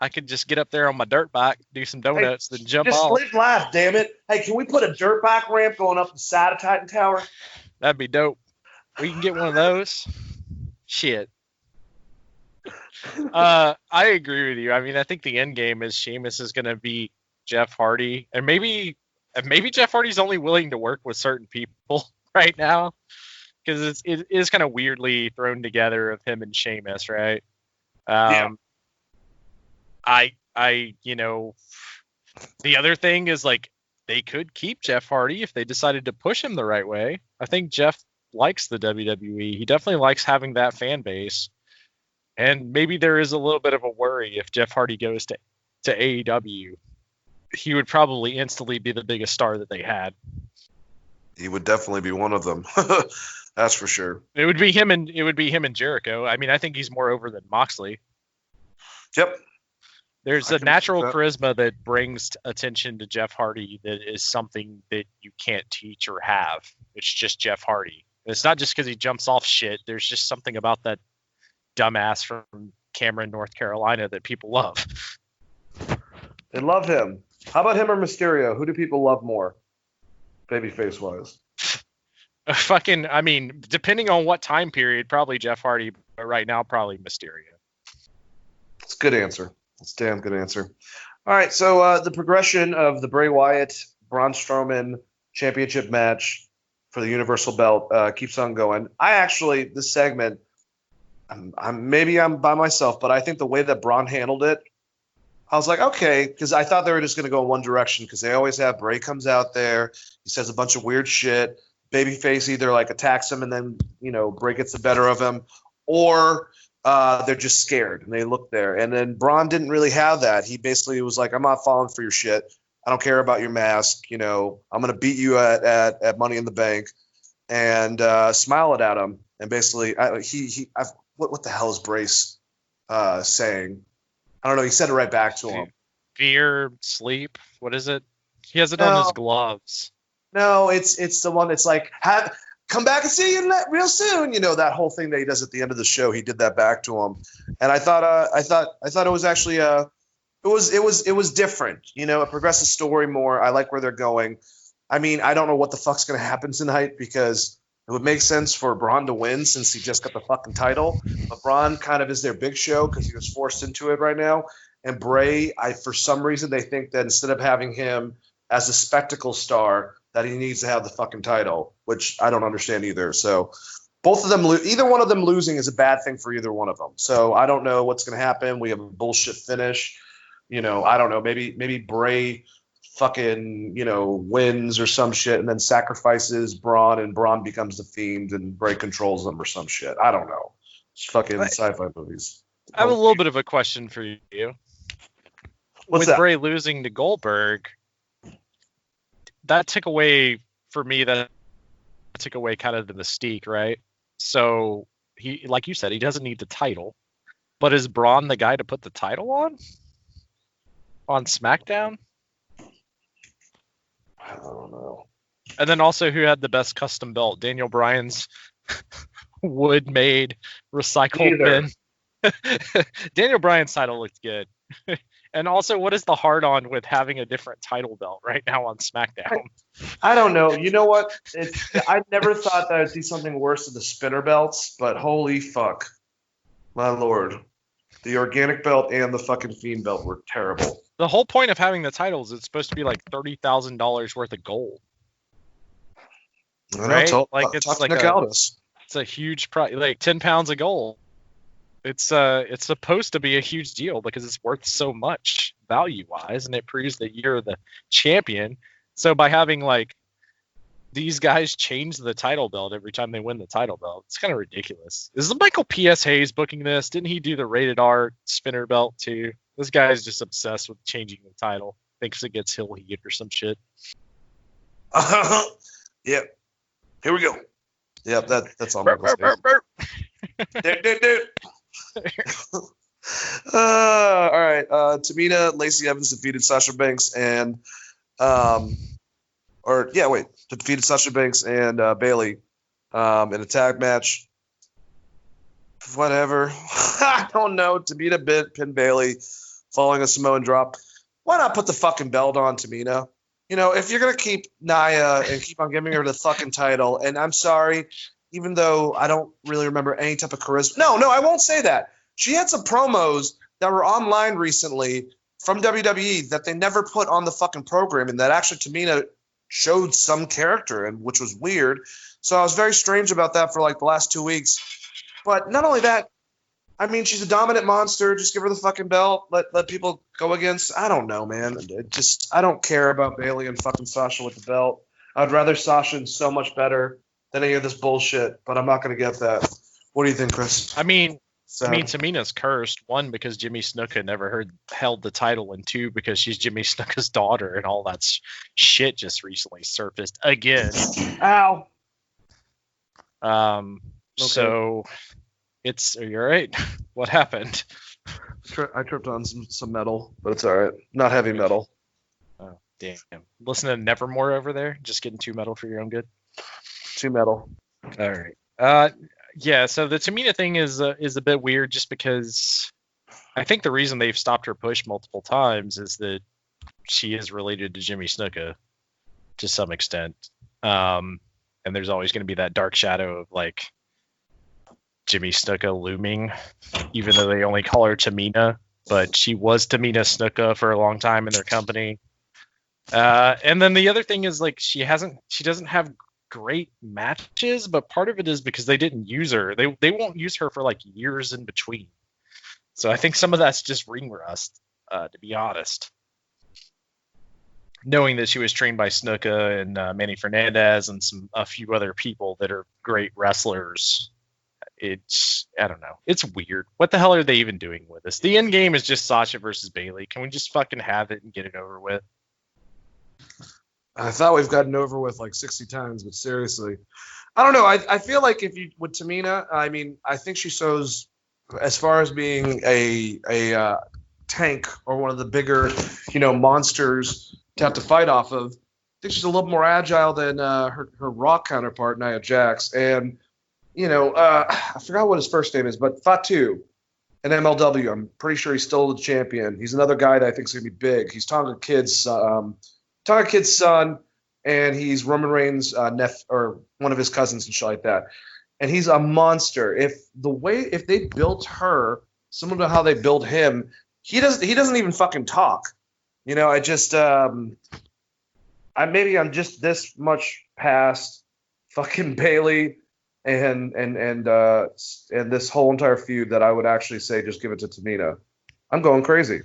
I could just get up there on my dirt bike, do some donuts, then jump off. Just live life, damn it. Hey, can we put a dirt bike ramp going up the side of Titan Tower? That'd be dope. We can get one of those. Shit. I agree with you. I mean, I think the end game is Sheamus is going to beat Jeff Hardy, and maybe Jeff Hardy's only willing to work with certain people right now because it is kind of weirdly thrown together of him and Sheamus, right? Yeah. The other thing is they could keep Jeff Hardy if they decided to push him the right way. I think Jeff likes the WWE. He definitely likes having that fan base. And maybe there is a little bit of a worry if Jeff Hardy goes to to AEW, he would probably instantly be the biggest star that they had. He would definitely be one of them. That's for sure. It would be him and Jericho. I mean, I think he's more over than Moxley. Yep. There's a natural charisma that brings attention to Jeff Hardy that is something that you can't teach or have. It's just Jeff Hardy. And it's not just because he jumps off shit. There's just something about that dumbass from Cameron, North Carolina that people love. They love him. How about him or Mysterio? Who do people love more? Babyface wise. I mean, depending on what time period, probably Jeff Hardy, but right now, probably Mysterio. It's a good answer. It's a damn good answer. All right, so the progression of the Bray Wyatt, Braun Strowman championship match for the Universal Belt keeps on going. This segment, maybe I'm by myself, but I think the way that Braun handled it, I was like, okay, because I thought they were just going to go in one direction because they always have Bray comes out there, he says a bunch of weird shit, babyface either like attacks him and then, Bray gets the better of him, or they're just scared and they look there. And then Braun didn't really have that. He basically was like, I'm not falling for your shit. I don't care about your mask. I'm going to beat you at Money in the Bank, and smile it at him. And basically, what the hell is Brace saying? I don't know. He said it right back to him. Fear, sleep. What is it? He has it on his gloves. No, it's the one that's like, come back and see you real soon. That whole thing that he does at the end of the show. He did that back to him, and I thought it was actually it was different. It progressed the story more. I like where they're going. I mean, I don't know what the fuck's gonna happen tonight because it would make sense for Braun to win since he just got the fucking title. But Braun kind of is their big show because he was forced into it right now. And Bray, for some reason, they think that instead of having him as a spectacle star, that he needs to have the fucking title, which I don't understand either. So both of them, either one of them losing is a bad thing for either one of them. So I don't know what's going to happen. We have a bullshit finish. I don't know. Maybe Bray fucking, wins or some shit and then sacrifices Braun and Braun becomes the Fiend and Bray controls them or some shit. I don't know. It's fucking sci-fi movies. I have a little bit of a question for you. What's With that? Bray losing to Goldberg, that took away, for me, that took away kind of the mystique, right? So, he, like you said, he doesn't need the title. But is Braun the guy to put the title on? On SmackDown? I don't know. And then also, who had the best custom belt? Daniel Bryan's wood-made recycled bin. Daniel Bryan's title looked good. And also, what is the hard-on with having a different title belt right now on SmackDown? I don't know. You know what? I never thought that I'd see something worse than the spinner belts, but holy fuck. My lord. The organic belt and the fucking Fiend belt were terrible. The whole point of having the titles, it's supposed to be like $30,000 worth of gold. Right? It's a huge price, like 10 pounds of gold. It's supposed to be a huge deal because it's worth so much value-wise, and it proves that you're the champion. So by having like these guys change the title belt every time they win the title belt, it's kind of ridiculous. Is Michael P.S. Hayes booking this? Didn't he do the rated R spinner belt too? This guy is just obsessed with changing the title. Thinks it gets heel heat or some shit. Yep. Here we go. Yep, that's all. Dude. All right. Tamina, Lacey Evans defeated Sasha Banks and defeated Sasha Banks and Bayley in a tag match. Whatever. I don't know. Tamina pinned Bayley following a Samoan drop. Why not put the fucking belt on Tamina? If you're going to keep Nia and keep on giving her the fucking title, and I'm sorry, even though I don't really remember any type of charisma. No, I won't say that. She had some promos that were online recently from WWE that they never put on the fucking program, and that actually Tamina showed some character, and which was weird. So I was very strange about that for like the last 2 weeks. But not only that, I mean, she's a dominant monster. Just give her the fucking belt. Let people go against. I don't know, man. I don't care about Bayley and fucking Sasha with the belt. I'd rather Sasha and so much better than any of this bullshit. But I'm not going to get that. What do you think, Chris? I mean, So, I mean, Tamina's cursed. One, because Jimmy Snuka never held the title, and two, because she's Jimmy Snuka's daughter, and all that shit just recently surfaced again. ow. Okay. So, are you all right? What happened? I tripped on some metal, but it's all right. Not heavy metal. Oh, damn. Listen to Nevermore over there. Just getting too metal for your own good. Too metal. All right. Yeah. So the Tamina thing is a bit weird, just because I think the reason they've stopped her push multiple times is that she is related to Jimmy Snuka to some extent. And there's always going to be that dark shadow of like Jimmy Snuka looming, even though they only call her Tamina, but she was Tamina Snuka for a long time in their company. And then the other thing is like she doesn't have great matches, but part of it is because they didn't use her. They won't use her for like years in between. So I think some of that's just ring rust, to be honest. Knowing that she was trained by Snuka and Manny Fernandez and a few other people that are great wrestlers, I don't know. It's weird. What the hell are they even doing with this? The end game is just Sasha versus Bayley. Can we just fucking have it and get it over with? I thought we've gotten over with like 60 times, but seriously, I don't know. I feel like if you with Tamina, I mean, I think she shows as far as being a tank or one of the bigger, monsters to have to fight off of. I think she's a little more agile than her Raw counterpart, Nia Jax, and I forgot what his first name is, but Fatu in MLW. I'm pretty sure he's still the champion. He's another guy that I think is gonna be big. He's Tonga Kid's son, and he's Roman Reigns' nephew or one of his cousins and shit like that. And he's a monster. If they built her similar to how they built him, he doesn't even fucking talk. I'm just this much past fucking Bayley and this whole entire feud that I would actually say just give it to Tamina. I'm going crazy.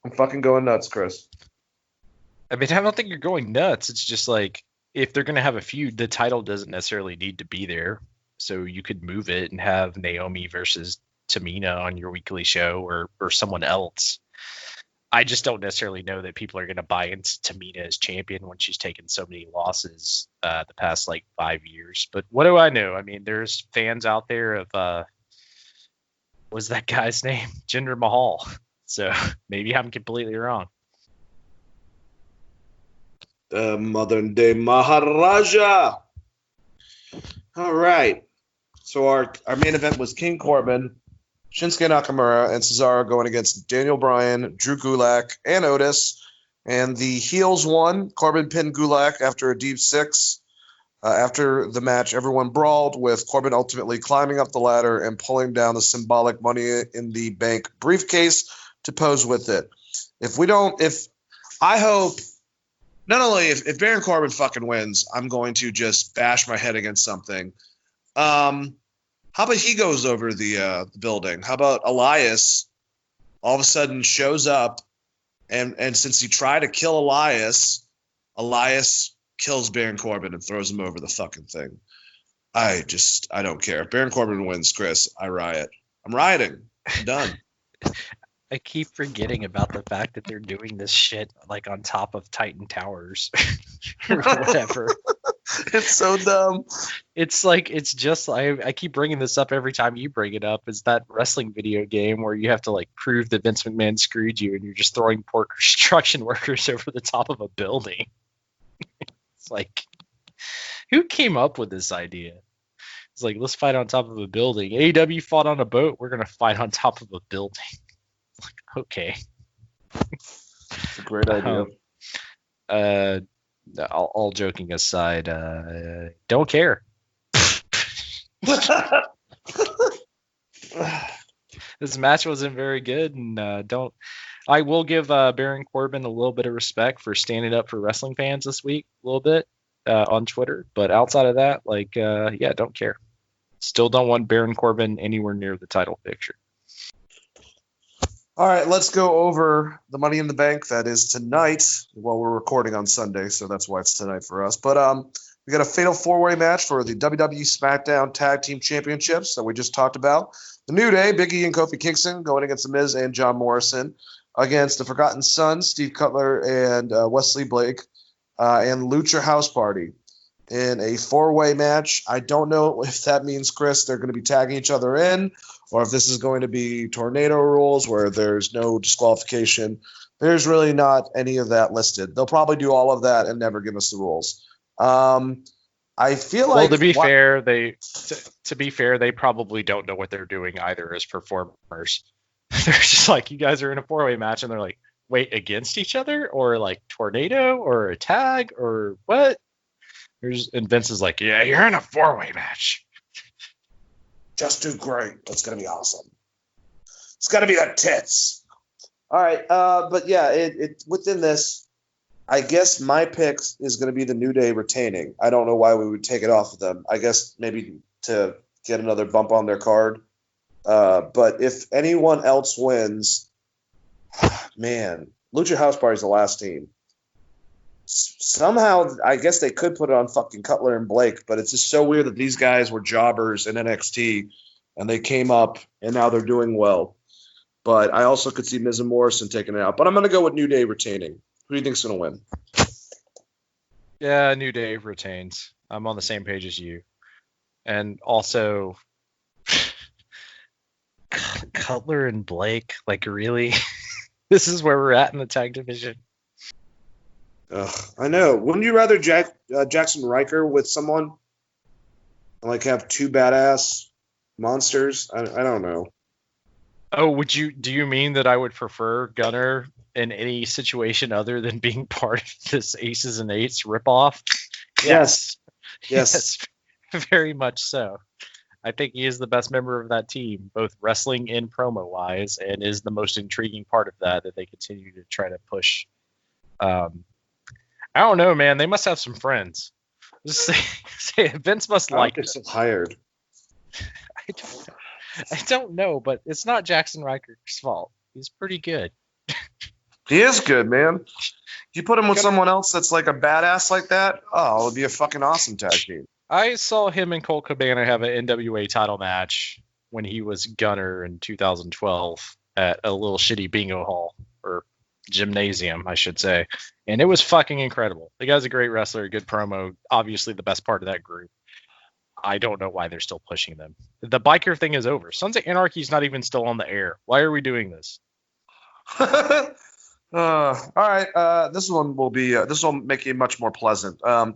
I'm fucking going nuts, Chris. I mean, I don't think you're going nuts. It's just like, if they're going to have a feud, the title doesn't necessarily need to be there. So you could move it and have Naomi versus Tamina on your weekly show or someone else. I just don't necessarily know that people are going to buy into Tamina as champion when she's taken so many losses the past like 5 years. But what do I know? I mean, there's fans out there of what's that guy's name? Jinder Mahal. So maybe I'm completely wrong. Modern day Maharaja. All right. So our main event was King Corbin, Shinsuke Nakamura, and Cesaro going against Daniel Bryan, Drew Gulak, and Otis. And the heels won. Corbin pinned Gulak after a deep six. After the match, everyone brawled, with Corbin ultimately climbing up the ladder and pulling down the symbolic Money in the Bank briefcase to pose with it. I hope, not only if Baron Corbin fucking wins, I'm going to just bash my head against something. How about he goes over the building? How about Elias all of a sudden shows up, and since he tried to kill Elias kills Baron Corbin and throws him over the fucking thing. I don't care. If Baron Corbin wins, Chris, I riot. I'm rioting. I'm done. I keep forgetting about the fact that they're doing this shit like on top of Titan Towers or whatever. It's so dumb. It's like, it's just, I keep bringing this up every time you bring it up. Is that wrestling video game where you have to like prove that Vince McMahon screwed you and you're just throwing poor construction workers over the top of a building. It's like, who came up with this idea? It's like, let's fight on top of a building. AEW fought on a boat. We're going to fight on top of a building. Like, okay. It's a great idea. All joking aside, don't care. This match wasn't very good, and I will give Baron Corbin a little bit of respect for standing up for wrestling fans this week, a little bit on Twitter. But outside of that, don't care. Still don't want Baron Corbin anywhere near the title picture. All right, let's go over the Money in the Bank that is tonight. Well, we're recording on Sunday, so that's why it's tonight for us. But We got a fatal four-way match for the WWE SmackDown Tag Team Championships that we just talked about. The New Day, Big E and Kofi Kingston going against The Miz and John Morrison against the Forgotten Sons, Steve Cutler and Wesley Blake, and Lucha House Party in a four-way match. I don't know if that means, Chris, they're going to be tagging each other in, or if this is going to be tornado rules where there's no disqualification. There's really not any of that listed. They'll probably do all of that and never give us the rules. I feel like. Well, to be fair, they probably don't know what they're doing either as performers. They're just like, you guys are in a four-way match, and they're like, wait, against each other, or like tornado, or a tag, or what? And Vince is like, yeah, you're in a four-way match. Just do great. That's gonna be awesome. It's gonna be the tits. All right, but yeah, it within this. I guess my pick is going to be the New Day retaining. I don't know why we would take it off of them. I guess maybe to get another bump on their card. But if anyone else wins, man, Lucha House Party is the last team. Somehow, I guess they could put it on fucking Cutler and Blake, but it's just so weird that these guys were jobbers in NXT, and they came up, and now they're doing well. But I also could see Miz and Morrison taking it out. But I'm going to go with New Day retaining. Who do you think's going to win? Yeah, New Day retains. I'm on the same page as you. And also, Cutler and Blake, like, really? This is where we're at in the tag division. I know. Wouldn't you rather Jackson Riker with someone? Like have two badass monsters? I don't know. Oh, do you mean that I would prefer Gunner in any situation other than being part of this Aces and Eights ripoff? Yes. Yes, very much so. I think he is the best member of that team, both wrestling and promo-wise, and is the most intriguing part of that they continue to try to push. I don't know, man. They must have some friends. Just say Vince must like it. Still hired. I don't know, but it's not Jackson Riker's fault. He's pretty good. He is good, man. You put him with someone else that's like a badass like that, it would be a fucking awesome tag team. I saw him and Colt Cabana have an NWA title match when he was Gunner in 2012 at a little shitty bingo hall, or gymnasium, I should say. And it was fucking incredible. The guy's a great wrestler, good promo, obviously the best part of that group. I don't know why they're still pushing them. The biker thing is over. Sons of Anarchy's not even still on the air. Why are we doing this? All right. This one will be. This will make it much more pleasant. The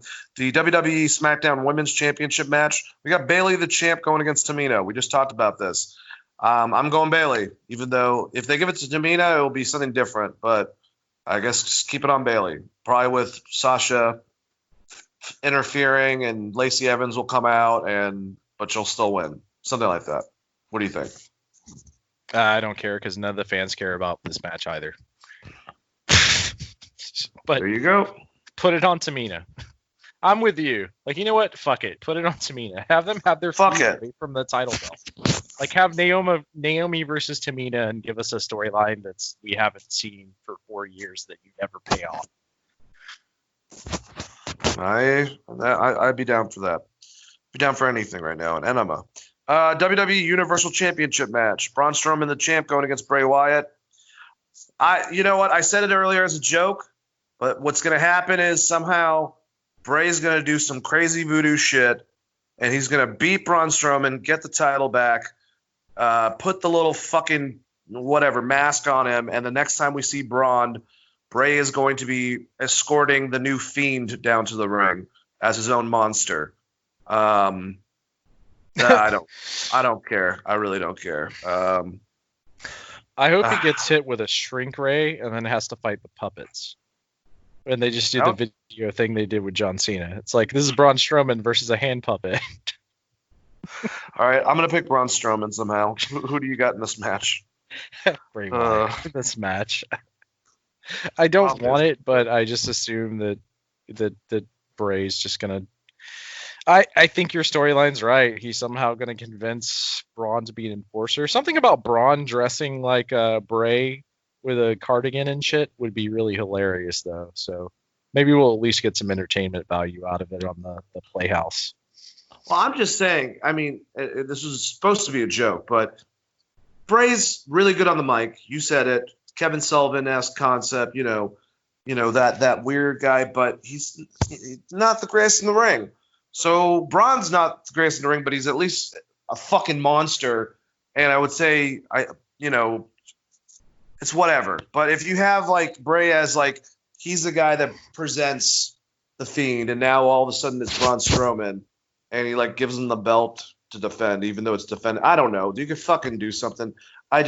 WWE SmackDown Women's Championship match. We got Bayley the champ going against Tamina. We just talked about this. I'm going Bayley, even though if they give it to Tamina, it will be something different. But I guess just keep it on Bayley. Probably with Sasha interfering, and Lacey Evans will come out, but she'll still win. Something like that. What do you think? I don't care because none of the fans care about this match either. But there you go. Put it on Tamina. I'm with you. Like, you know what? Fuck it. Put it on Tamina. Have them have their feud away from the title belt. Like, have Naomi versus Tamina and give us a storyline that's we haven't seen for 4 years that you never pay off. I'd be down for that. Be down for anything right now. And Enema. WWE Universal Championship match. Braun Strowman, the champ, going against Bray Wyatt. You know what? I said it earlier as a joke, but what's going to happen is somehow Bray's going to do some crazy voodoo shit, and he's going to beat Braun Strowman, get the title back, put the little fucking whatever mask on him, and the next time we see Braun, Bray is going to be escorting the new Fiend down to the ring as his own monster. I don't care. I really don't care. I hope he gets hit with a shrink ray and then has to fight the puppets. And they just do the video thing they did with John Cena. It's like, this is Braun Strowman versus a hand puppet. All right, I'm going to pick Braun Strowman somehow. Who do you got in this match? Bray Wyatt. This match. I don't want it, but I just assume that Bray's just going to... I think your storyline's right. He's somehow going to convince Braun to be an enforcer. Something about Braun dressing like Bray with a cardigan and shit would be really hilarious, though. So maybe we'll at least get some entertainment value out of it on the Playhouse. Well, I'm just saying. I mean, this was supposed to be a joke, but Bray's really good on the mic. You said it. Kevin Sullivan-esque concept. You know that weird guy, but he's not the greatest in the ring. So Braun's not the greatest in the ring, but he's at least a fucking monster. And I would say, it's whatever. But if you have like Bray as like he's the guy that presents the Fiend, and now all of a sudden it's Braun Strowman, and he like gives him the belt to defend, even though it's defend. I don't know. You could fucking do something. I've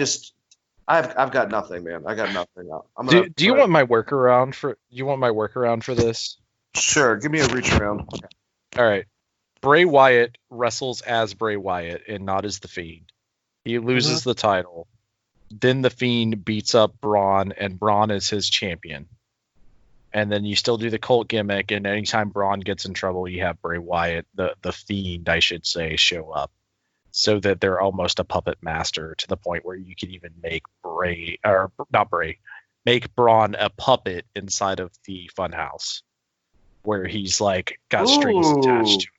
got nothing, man. I got nothing. Do you want my workaround for? You want my workaround for this? Sure. Give me a reach around. All right. Bray Wyatt wrestles as Bray Wyatt and not as the Fiend. He loses the title. Then the Fiend beats up Braun, and Braun is his champion. And then you still do the cult gimmick, and anytime Braun gets in trouble, you have Bray Wyatt, the Fiend, I should say, show up. So that they're almost a puppet master to the point where you can even make make Braun a puppet inside of the funhouse, where he's like got strings attached to him.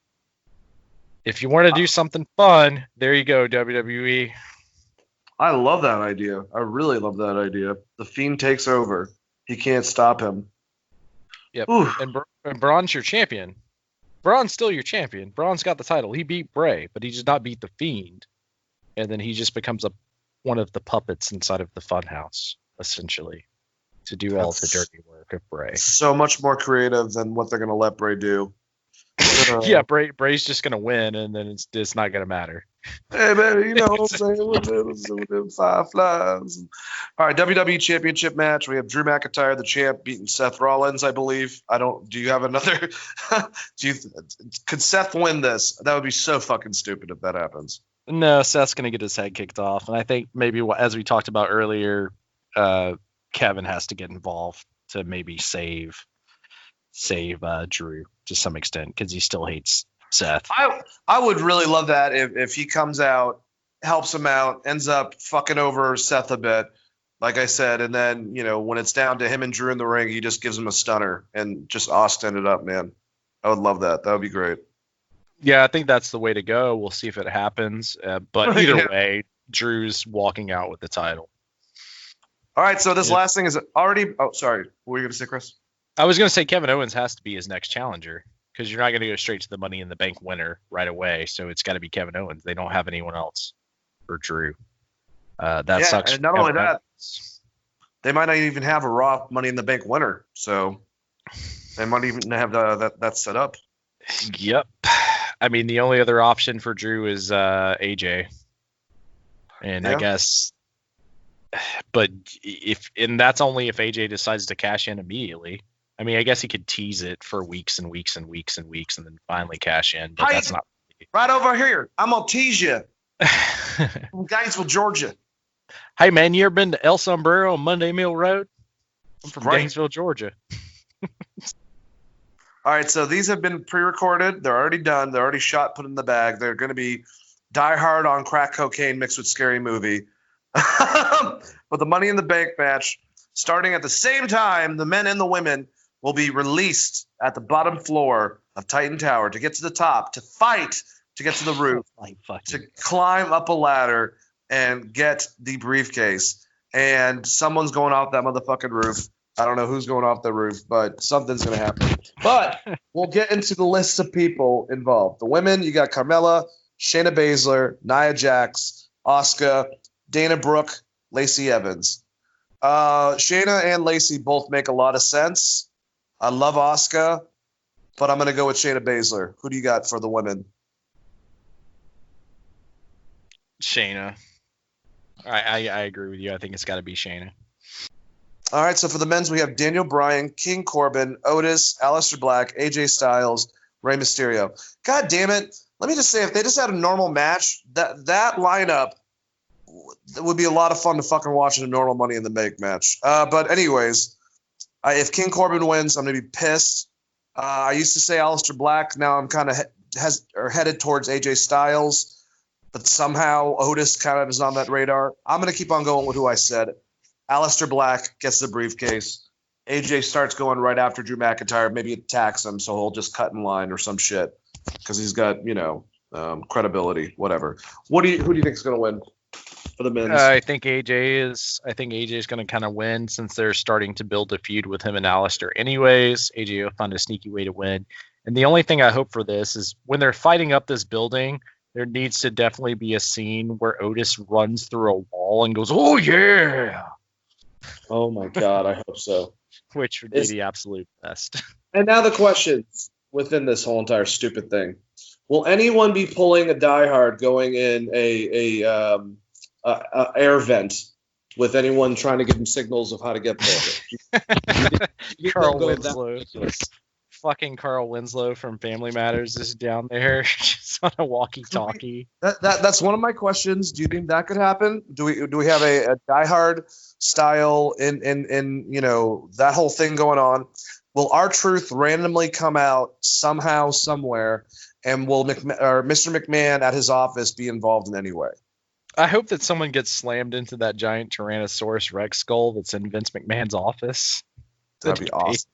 If you want to do something fun, there you go, WWE. I love that idea. I really love that idea. The Fiend takes over. He can't stop him. Yep. And Braun's your champion. Braun's still your champion. Braun's got the title. He beat Bray, but he does not beat the Fiend. And then he just becomes one of the puppets inside of the funhouse, essentially, to do all of the dirty work of Bray. So much more creative than what they're going to let Bray do. Yeah, Bray's just going to win, and then it's not going to matter. Hey, baby, you know what I'm saying? With them Fireflies. All right, WWE Championship match. We have Drew McIntyre, the champ, beating Seth Rollins, I believe. Do you have another? Could Seth win this? That would be so fucking stupid if that happens. No, Seth's going to get his head kicked off. And I think maybe, as we talked about earlier, Kevin has to get involved to maybe save Drew to some extent, because he still hates Seth. I would really love that if he comes out, helps him out, ends up fucking over Seth a bit, like I said, and then, when it's down to him and Drew in the ring, he just gives him a stunner and just Austin it up, man. I would love that. That would be great. Yeah, I think that's the way to go. We'll see if it happens. But either way, Drew's walking out with the title. All right, so this last thing is already... Oh, sorry. What were you going to say, Chris? I was going to say Kevin Owens has to be his next challenger, because you're not going to go straight to the Money in the Bank winner right away. So it's got to be Kevin Owens. They don't have anyone else for Drew. That sucks. And not only that, they might not even have a Raw Money in the Bank winner. So they might even have that set up. Yep. I mean, the only other option for Drew is AJ. And I guess... But that's only if AJ decides to cash in immediately. I mean, I guess he could tease it for weeks and weeks and weeks and weeks and then finally cash in. But that's not right over here. I'm gonna tease you. From Gainesville, Georgia. Hey man, you ever been to El Sombrero on Monday Mill Road? I'm from Gainesville, Georgia. All right, so these have been pre-recorded. They're already done. They're already shot, put in the bag. They're going to be Die Hard on crack cocaine mixed with Scary Movie. But the Money in the Bank match, starting at the same time, the men and the women will be released at the bottom floor of Titan Tower to get to the top, to fight, to get to the roof, to climb up a ladder and get the briefcase. And someone's going off that motherfucking roof. I don't know who's going off the roof, but something's going to happen. But we'll get into the list of people involved. The women, you got Carmella, Shayna Baszler, Nia Jax, Asuka, Dana Brooke, Lacey Evans. Shayna and Lacey both make a lot of sense. I love Asuka, but I'm going to go with Shayna Baszler. Who do you got for the women? Shayna. I agree with you. I think it's got to be Shayna. All right, so for the men's, we have Daniel Bryan, King Corbin, Otis, Aleister Black, AJ Styles, Rey Mysterio. God damn it. Let me just say, if they just had a normal match, that lineup would be a lot of fun to fucking watch in a normal Money in the Bank match. But anyways, if King Corbin wins, I'm going to be pissed. I used to say Aleister Black. Now I'm kind of headed towards AJ Styles. But somehow Otis kind of is on that radar. I'm going to keep on going with who I said. Aleister Black gets the briefcase. AJ starts going right after Drew McIntyre, maybe attacks him, so he'll just cut in line or some shit because he's got credibility, whatever. Who do you think is going to win for the men's? I think AJ is going to kind of win since they're starting to build a feud with him and Alistair. Anyways, AJ will find a sneaky way to win. And the only thing I hope for this is when they're fighting up this building, there needs to definitely be a scene where Otis runs through a wall and goes, "Oh yeah!" Oh my God, I hope so. Which would be the absolute best. And now the questions within this whole entire stupid thing: will anyone be pulling a diehard going in a air vent with anyone trying to give them signals of how to get there? Carl Winslow. Fucking Carl Winslow from Family Matters is down there just on a walkie-talkie. That's one of my questions. Do you think that could happen? Do we have a diehard style in that whole thing going on? Will R-Truth randomly come out somehow, somewhere, and will Mr. McMahon at his office be involved in any way? I hope that someone gets slammed into that giant Tyrannosaurus Rex skull that's in Vince McMahon's office. That'd be awesome.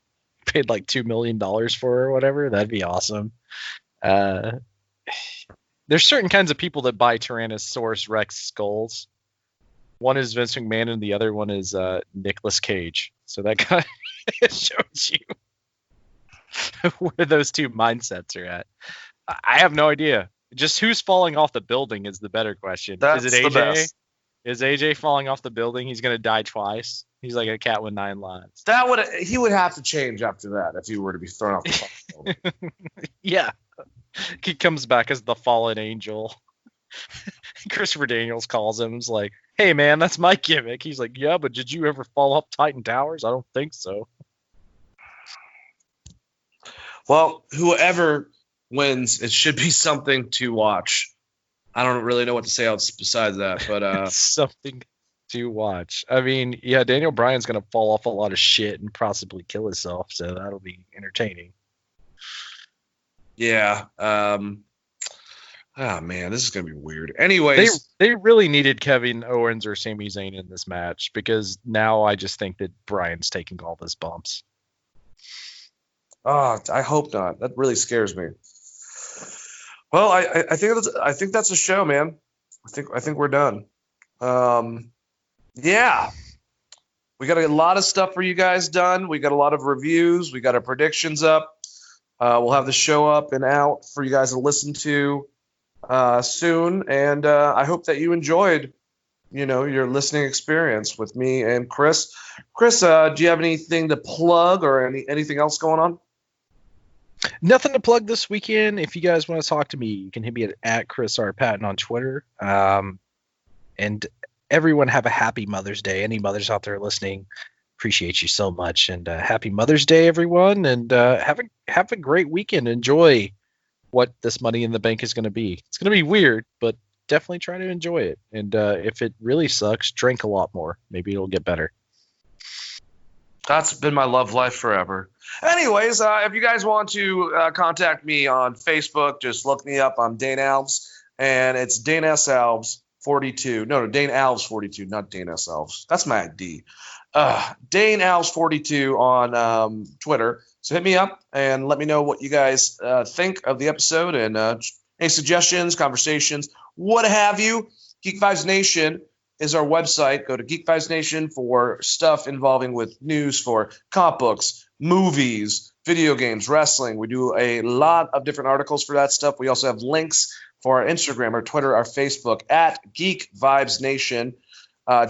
Paid like $2 million for or whatever. That'd be awesome. There's certain kinds of people that buy Tyrannosaurus Rex skulls. One is Vince McMahon and the other one is Nicolas Cage. So that kind of shows you where those two mindsets are at. I have no idea. Just who's falling off the building is the better question. Is it AJ? Is AJ falling off the building? He's going to die twice. He's like a cat with 9 lives. He would have to change after that if he were to be thrown off the building. Yeah. He comes back as the fallen angel. Christopher Daniels calls him. He's like, "Hey, man, that's my gimmick." He's like, "Yeah, but did you ever fall up Titan Towers? I don't think so." Well, whoever wins, it should be something to watch. I don't really know what to say else besides that, but something to watch. I mean, yeah, Daniel Bryan's going to fall off a lot of shit and possibly kill himself, so that'll be entertaining. Yeah. Oh man, this is going to be weird. Anyways, they really needed Kevin Owens or Sami Zayn in this match because now I just think that Bryan's taking all those bumps. Oh, I hope not. That really scares me. Well, I think that's a show, man. I think we're done. Yeah, we got a lot of stuff for you guys done. We got a lot of reviews. We got our predictions up. We'll have the show up and out for you guys to listen to soon. And I hope that you enjoyed, your listening experience with me and Chris. Chris, do you have anything to plug or anything else going on? Nothing to plug this weekend. If you guys want to talk to me, you can hit me at Chris R. Patton on Twitter. And everyone have a happy Mother's Day. Any mothers out there listening, appreciate you so much. And happy Mother's Day, everyone. And have a great weekend. Enjoy what this Money in the Bank is going to be. It's going to be weird, but definitely try to enjoy it. And if it really sucks, drink a lot more. Maybe it'll get better. That's been my love life forever. Anyways, if you guys want to contact me on Facebook, just look me up on Dane Alves, and it's Dane S. Alves 42. No, Dane Alves 42, not Dane S. Alves. That's my ID. Dane Alves 42 on Twitter. So hit me up and let me know what you guys think of the episode and any suggestions, conversations, what have you. Geek Vibes Nation is our website. Go to Geek Vibes Nation for stuff involving with news for comic books, movies, video games, wrestling. We do a lot of different articles for that stuff. We also have links for our Instagram, our Twitter, our Facebook at Geek Vibes Nation.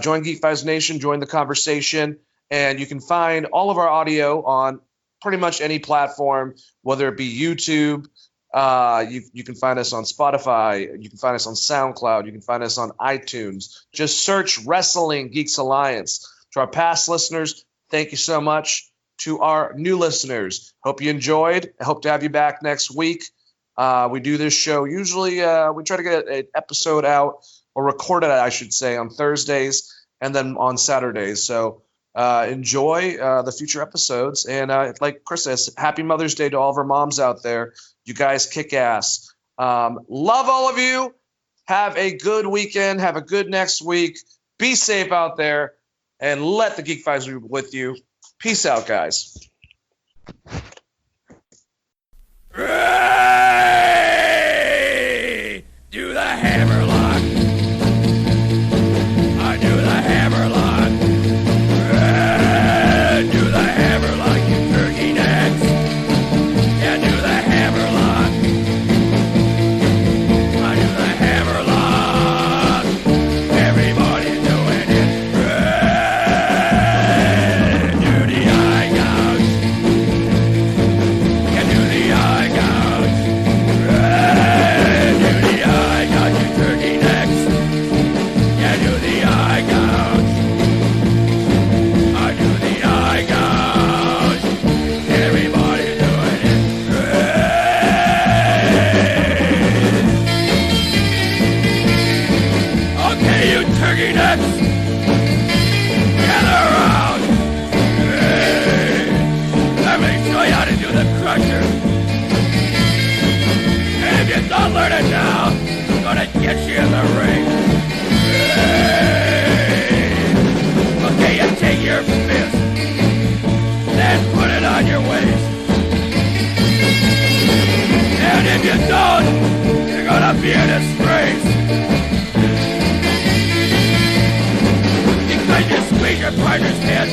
Join Geek Vibes Nation, join the conversation, and you can find all of our audio on pretty much any platform, whether it be YouTube. You can find us on Spotify. You can find us on SoundCloud. You can find us on iTunes. Just search Wrestling Geeks Alliance. To our past listeners, thank you so much. To our new listeners, hope you enjoyed. I hope to have you back next week. We do this show usually. We try to get an episode out or record it, I should say, on Thursdays and then on Saturdays. So enjoy the future episodes. And like Chris says, happy Mother's Day to all of our moms out there. You guys kick ass. Love all of you. Have a good weekend. Have a good next week. Be safe out there. And let the Geek Vibes be with you. Peace out, guys. Ray! Do the hammerlock. I do the hammerlock. Ray! Do the hammerlock, you turkey necks. Yeah, do the hammerlock. I do the hammerlock. Everybody's doing it. Ray! Do the eye gouge. Yeah, do the eye gouge. Ray! Do the eye gouge, you turkey necks. Yeah, do the eye gouge. I do the eye gouge. Everybody's doing it. Okay, you turkey nuts, gather around. Let me show you how to do the crusher. And if you don't learn it now, I'm gonna get you in the ring. Okay, you take your fist, then put it on your waist. And if you don't, you're gonna be a disgrace. Because you squeeze your partner's head